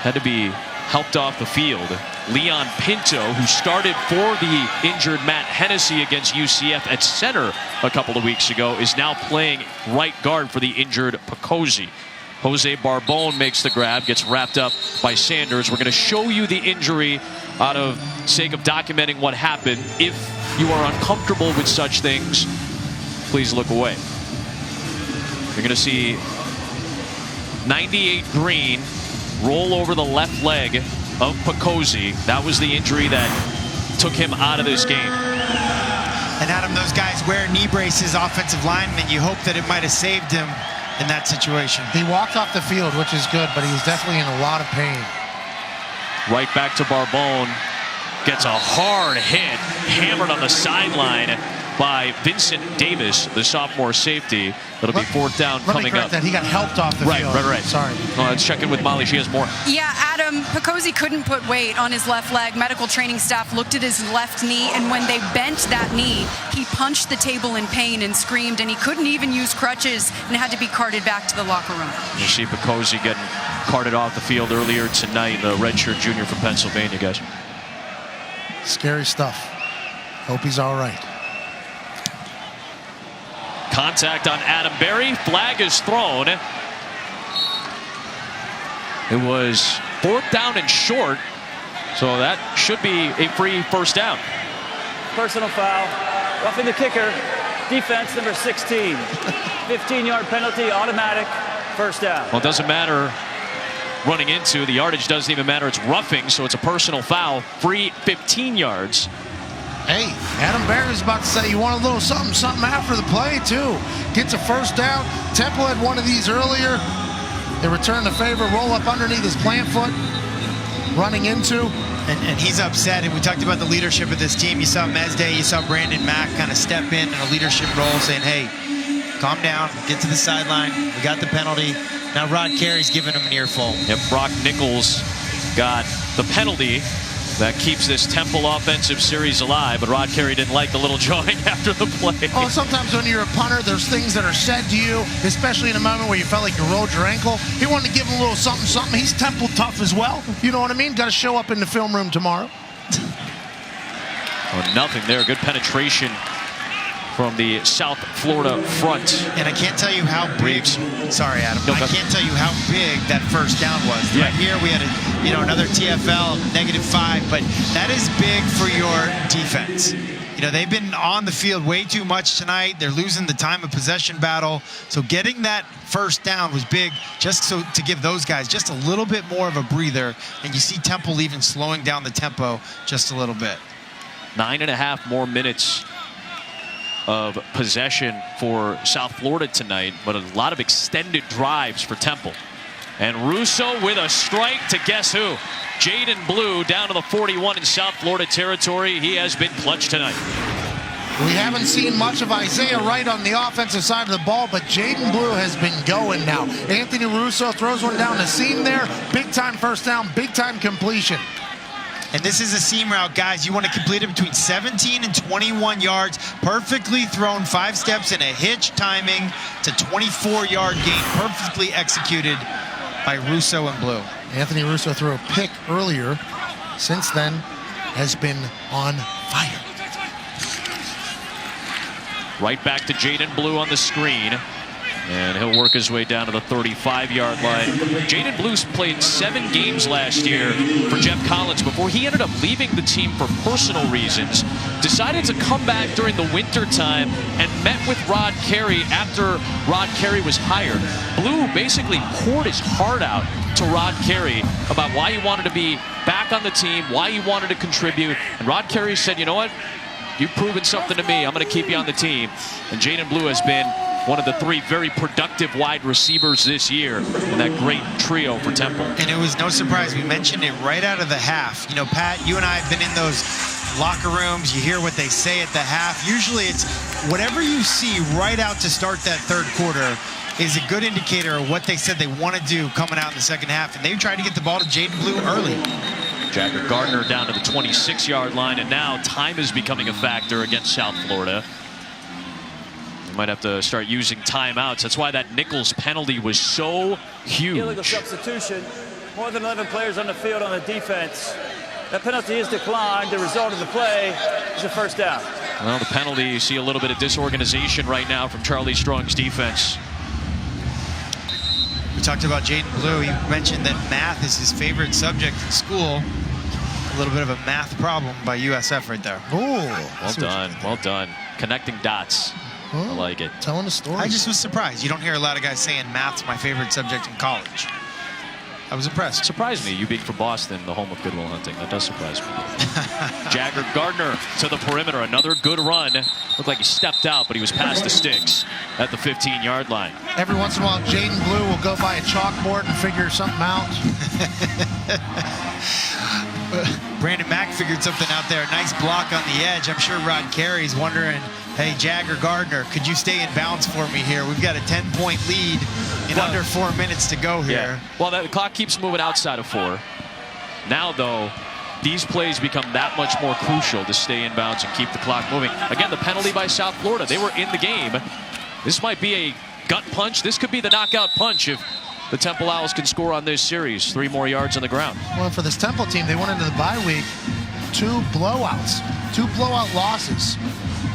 Had to be helped off the field. Leon Pinto, who started for the injured Matt Hennessy against UCF at center a couple of weeks ago, is now playing right guard for the injured Picozzi. Jose Barbone makes the grab, gets wrapped up by Sanders. We're going to show you the injury out of sake of documenting what happened. If you are uncomfortable with such things, please look away. You're going to see 98 Green roll over the left leg of Picozzi. That was the injury that took him out of this game. And Adam, those guys wear knee braces, offensive linemen. You hope that it might have saved him in that situation. He walked off the field, which is good, but he was definitely in a lot of pain. Right back to Barbone. Gets a hard hit, hammered on the sideline by Vincent Davis, the sophomore safety. It'll be fourth down coming up. That he got helped off the field. Right. Sorry. Let's check in with Molly. She has more. Yeah, Adam, Picozzi couldn't put weight on his left leg. Medical training staff looked at his left knee, and when they bent that knee, he punched the table in pain and screamed, and he couldn't even use crutches and had to be carted back to the locker room. You see Picozzi getting carted off the field earlier tonight, the redshirt junior from Pennsylvania, guys. Scary stuff. Hope he's all right. Contact on Adam Berry. Flag is thrown. It was fourth down and short, so that should be a free first down. Personal foul. Roughing the kicker. Defense number 16. 15-yard penalty, automatic, first down. Well, it doesn't matter running into. The yardage doesn't even matter. It's roughing, so it's a personal foul. Free 15 yards. Hey, Adam Barry's about to say you want a little something after the play, too. Gets a first down. Temple had one of these earlier. They return the favor, roll up underneath his plant foot, running into. And he's upset, and we talked about the leadership of this team. You saw Mesday, you saw Brandon Mack kind of step in a leadership role, saying, hey, calm down, get to the sideline. We got the penalty. Now Rod Carey's giving him an earful. Yep, Brock Nichols got the penalty that keeps this Temple offensive series alive, but Rod Carey didn't like the little jawing after the play. Oh, sometimes when you're a punter, there's things that are said to you, especially in a moment where you felt like you rolled your ankle. He wanted to give him a little something. He's Temple tough as well. You know what I mean? Got to show up in the film room tomorrow. Oh, nothing there. Good penetration from the South Florida front. And I can't tell you how big. Sorry, Adam. No, I can't tell you how big that first down was. Yeah. Right here, we had another TFL -5, but that is big for your defense. They've been on the field way too much tonight. They're losing the time of possession battle. So getting that first down was big, just so to give those guys just a little bit more of a breather. And you see Temple even slowing down the tempo just a little bit. 9.5 more minutes of possession for South Florida tonight, but a lot of extended drives for Temple. And Russo with a strike to guess who? Jaden Blue down to the 41 in South Florida territory. He has been clutch tonight. We haven't seen much of Isaiah Wright on the offensive side of the ball, but Jaden Blue has been going now. Anthony Russo throws one down the seam there. Big time first down, big time completion. And this is a seam route, guys. You want to complete it between 17 and 21 yards. Perfectly thrown, 5 steps and a hitch timing to 24-yard gain. Perfectly executed by Russo and Blue. Anthony Russo threw a pick earlier. Since then, has been on fire. Right back to Jaden Blue on the screen. And he'll work his way down to the 35-yard line. Jaden Blue's played 7 games last year for Jeff Collins before he ended up leaving the team for personal reasons. Decided to come back during the winter time and met with Rod Carey after Rod Carey was hired. Blue basically poured his heart out to Rod Carey about why he wanted to be back on the team, why he wanted to contribute. And Rod Carey said, you know what? You've proven something to me. I'm going to keep you on the team. And Jaden Blue has been one of the 3 very productive wide receivers this year in that great trio for Temple. And it was no surprise. We mentioned it right out of the half. Pat, you and I have been in those locker rooms. You hear what they say at the half. Usually it's whatever you see right out to start that third quarter is a good indicator of what they said they want to do coming out in the second half. And they've tried to get the ball to Jaden Blue early. Jagger Gardner down to the 26-yard line, and now time is becoming a factor against South Florida. They might have to start using timeouts. That's why that Nichols penalty was so huge. Illegal substitution. More than 11 players on the field on the defense. That penalty is declined. The result of the play is a first down. Well, the penalty, you see a little bit of disorganization right now from Charlie Strong's defense. We talked about Jaden Blue. He mentioned that math is his favorite subject in school. A little bit of a math problem by USF right there. Well done. Well done. Connecting dots. I like it. Telling a story. I just was surprised. You don't hear a lot of guys saying math's my favorite subject in college. I was impressed. Surprised me, you being from Boston, the home of Good Will Hunting. That does surprise me. Jagger Gardner to the perimeter. Another good run. Looked like he stepped out, but he was past the sticks at the 15-yard line. Every once in a while, Jaden Blue will go by a chalkboard and figure something out. Brandon Mack figured something out there. Nice block on the edge. I'm sure Rod Carey's wondering, hey, Jagger Gardner, could you stay in bounds for me here? We've got a 10-point lead in under 4 minutes to go here. Yeah. Well, the clock keeps moving outside of 4. Now, though, these plays become that much more crucial to stay in bounds and keep the clock moving. Again, the penalty by South Florida. They were in the game. This might be a gut punch. This could be the knockout punch if the Temple Owls can score on this series. 3 more yards on the ground. Well, for this Temple team, they went into the bye week 2 blowouts, 2 blowout losses.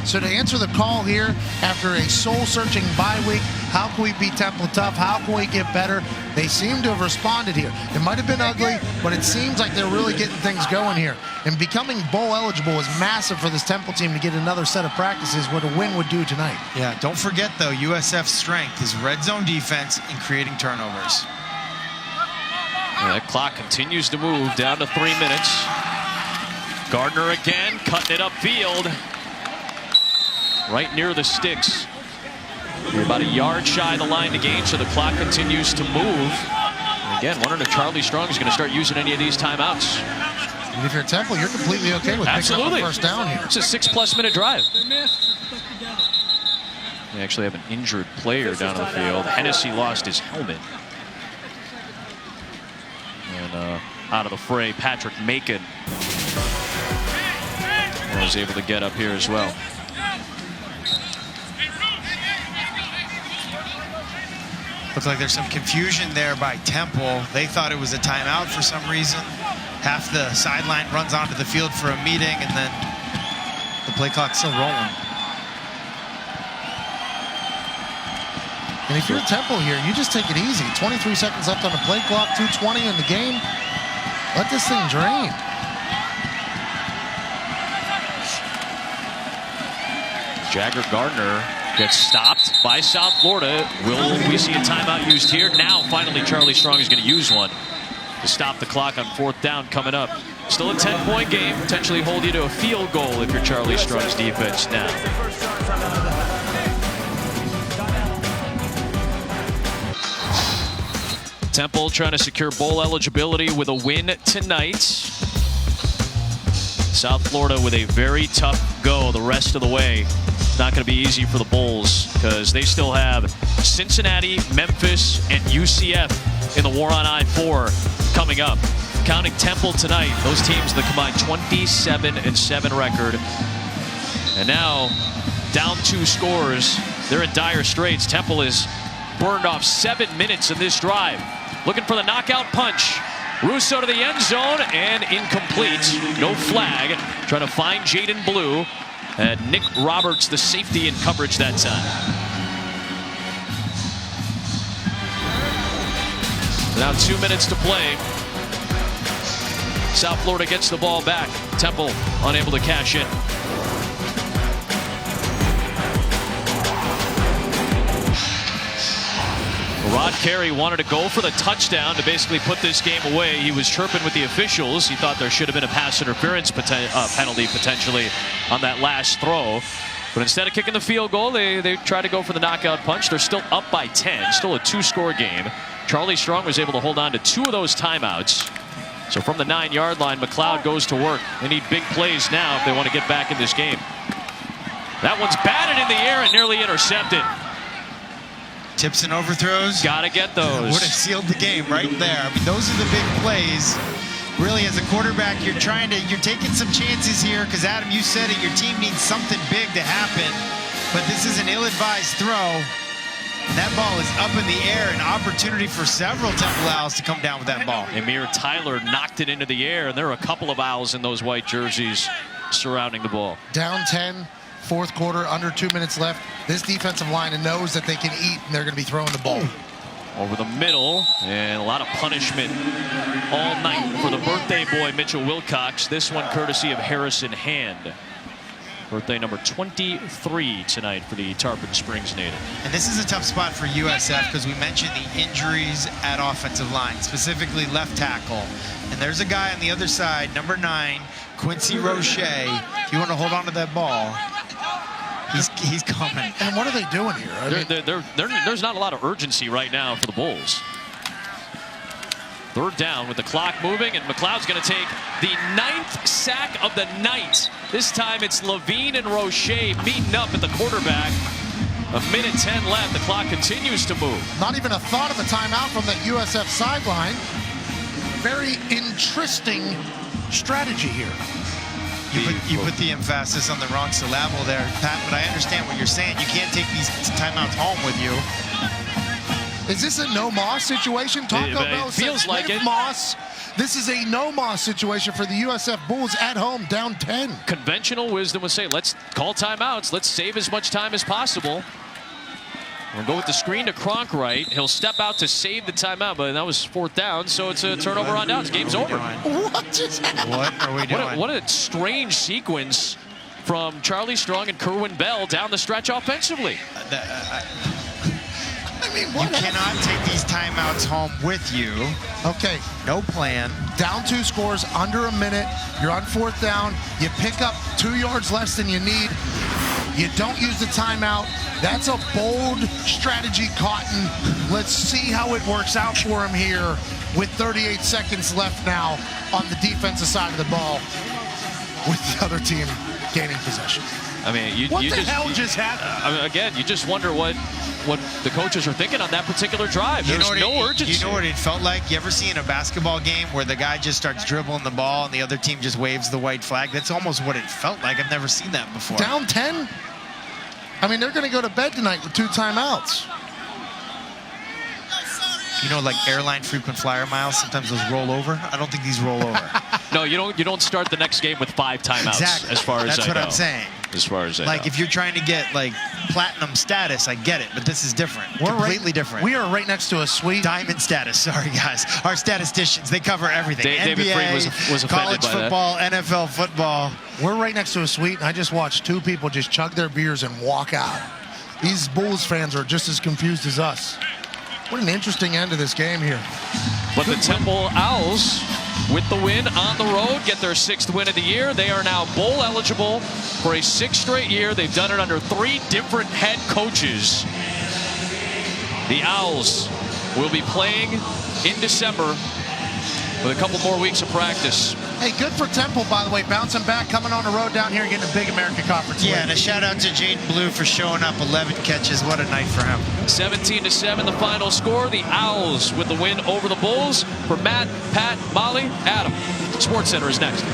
So to answer the call here after a soul-searching bye week, how can we beat Temple tough? How can we get better? They seem to have responded here. It might have been ugly, but it seems like they're really getting things going here. And becoming bowl eligible is massive for this Temple team to get another set of practices, what a win would do tonight. Yeah, don't forget, though, USF's strength is red zone defense and creating turnovers. Yeah, that clock continues to move down to 3 minutes. Gardner again, cutting it upfield. Right near the sticks. We're about a yard shy of the line to gain, so the clock continues to move. And again, wondering if Charlie Strong is going to start using any of these timeouts. And if you're Temple, you're completely okay with picking up the first down here. It's a 6+ minute drive. They actually have an injured player down on the field. Hennessy lost his helmet. And out of the fray, Patrick Macon was able to get up here as well. Looks like there's some confusion there by Temple. They thought it was a timeout for some reason. Half the sideline runs onto the field for a meeting, and then the play clock's still rolling. And if you're Temple here, you just take it easy. 23 seconds left on the play clock, 2:20 in the game. Let this thing drain. Jagger Gardner gets stopped by South Florida. Will we see a timeout used here? Now, finally, Charlie Strong is going to use one to stop the clock on 4th down coming up. Still a 10-point game. Potentially hold you to a field goal if you're Charlie Strong's defense now. Temple trying to secure bowl eligibility with a win tonight. South Florida with a very tough go the rest of the way. Not going to be easy for the Bulls because they still have Cincinnati, Memphis, and UCF in the war on I-4 coming up. Counting Temple tonight, those teams that combined 27-7 record. And now down 2 scores. They're in dire straits. Temple has burned off 7 minutes in this drive. Looking for the knockout punch. Russo to the end zone and incomplete. No flag. Trying to find Jaden Blue. And Nick Roberts, the safety in coverage that time. Now 2 minutes to play. South Florida gets the ball back. Temple unable to cash in. Rod Carey wanted to go for the touchdown to basically put this game away. He was chirping with the officials. He thought there should have been a pass interference penalty potentially on that last throw. But instead of kicking the field goal, they tried to go for the knockout punch. They're still up by 10, still a 2-score game. Charlie Strong was able to hold on to 2 of those timeouts. So from the 9-yard line, McLeod goes to work. They need big plays now if they want to get back in this game. That one's batted in the air and nearly intercepted. Tips and overthrows. Gotta get those. Would have sealed the game right there. I mean, those are the big plays. Really, as a quarterback, you're taking some chances here because, Adam, you said it, your team needs something big to happen. But this is an ill-advised throw. And that ball is up in the air, an opportunity for several Temple Owls to come down with that ball. Amir Tyler knocked it into the air, and there are a couple of Owls in those white jerseys surrounding the ball. Down 10, fourth quarter, under 2 minutes left. This defensive line knows that they can eat, and they're going to be throwing the ball. Over the middle, and a lot of punishment all night for the birthday boy, Mitchell Wilcox. This one courtesy of Harrison Hand. Birthday number 23 tonight for the Tarpon Springs native. And this is a tough spot for USF because we mentioned the injuries at offensive line, specifically left tackle. And there's a guy on the other side, number 9, Quincy Roche. If you want to hold on to that ball, he's coming. And what are they doing here? There's not a lot of urgency right now for the Bulls. Third down with the clock moving, and McLeod's going to take the 9th sack of the night. This time it's Levine and Roche meeting up at the quarterback. 1:10 left. The clock continues to move. Not even a thought of a timeout from the USF sideline. Very interesting strategy here. You put the emphasis on the wrong syllable there, Pat, but I understand what you're saying. You can't take these timeouts home with you. Is this a no Moss situation? Taco Bell feels like it. Moss. This is a no Moss situation for the USF Bulls at home, down 10. Conventional wisdom would say, let's call timeouts. Let's save as much time as possible. We'll go with the screen to Cronkright. He'll step out to save the timeout, but that was 4th down, so it's a turnover on downs. Game's over. What just happened? What are we doing? What a strange sequence from Charlie Strong and Kerwin Bell down the stretch offensively. You cannot take these timeouts home with you. Okay. No plan. Down 2 scores, under a minute. You're on 4th down. You pick up 2 yards less than you need. You don't use the timeout. That's a bold strategy, Cotton. Let's see how it works out for him here with 38 seconds left now on the defensive side of the ball with the other team gaining possession. I mean, what the hell just happened? Again, you just wonder what the coaches are thinking on that particular drive. There's no urgency. You know what it felt like? You ever see in a basketball game where the guy just starts dribbling the ball and the other team just waves the white flag? That's almost what it felt like. I've never seen that before. Down 10? I mean, they're going to go to bed tonight with 2 timeouts. You know, like airline frequent flyer miles, sometimes those roll over. I don't think these roll over. No, you don't start the next game with 5 timeouts. Exactly. As far as That's what I'm saying. As far as like if you're trying to get like platinum status, I get it, but this is different. Completely different. We are right next to a suite. Diamond status. Sorry, guys. Our statisticians, they cover everything. David NBA, Freed was offended college by football, NFL football. We're right next to a suite, and I just watched 2 people just chug their beers and walk out. These Bulls fans are just as confused as us. What an interesting end to this game here. But the Temple Owls, with the win on the road, get their 6th win of the year. They are now bowl eligible for a 6th straight year. They've done it under 3 different head coaches. The Owls will be playing in December with a couple more weeks of practice. Hey, good for Temple, by the way, bouncing back, coming on the road down here and getting a big American Conference win. And a shout out to Jaden Blue for showing up. 11 catches. What a night for him. 17-7 the final score. The Owls with the win over the Bulls. For Matt, Pat, Molly, Adam. SportsCenter is next.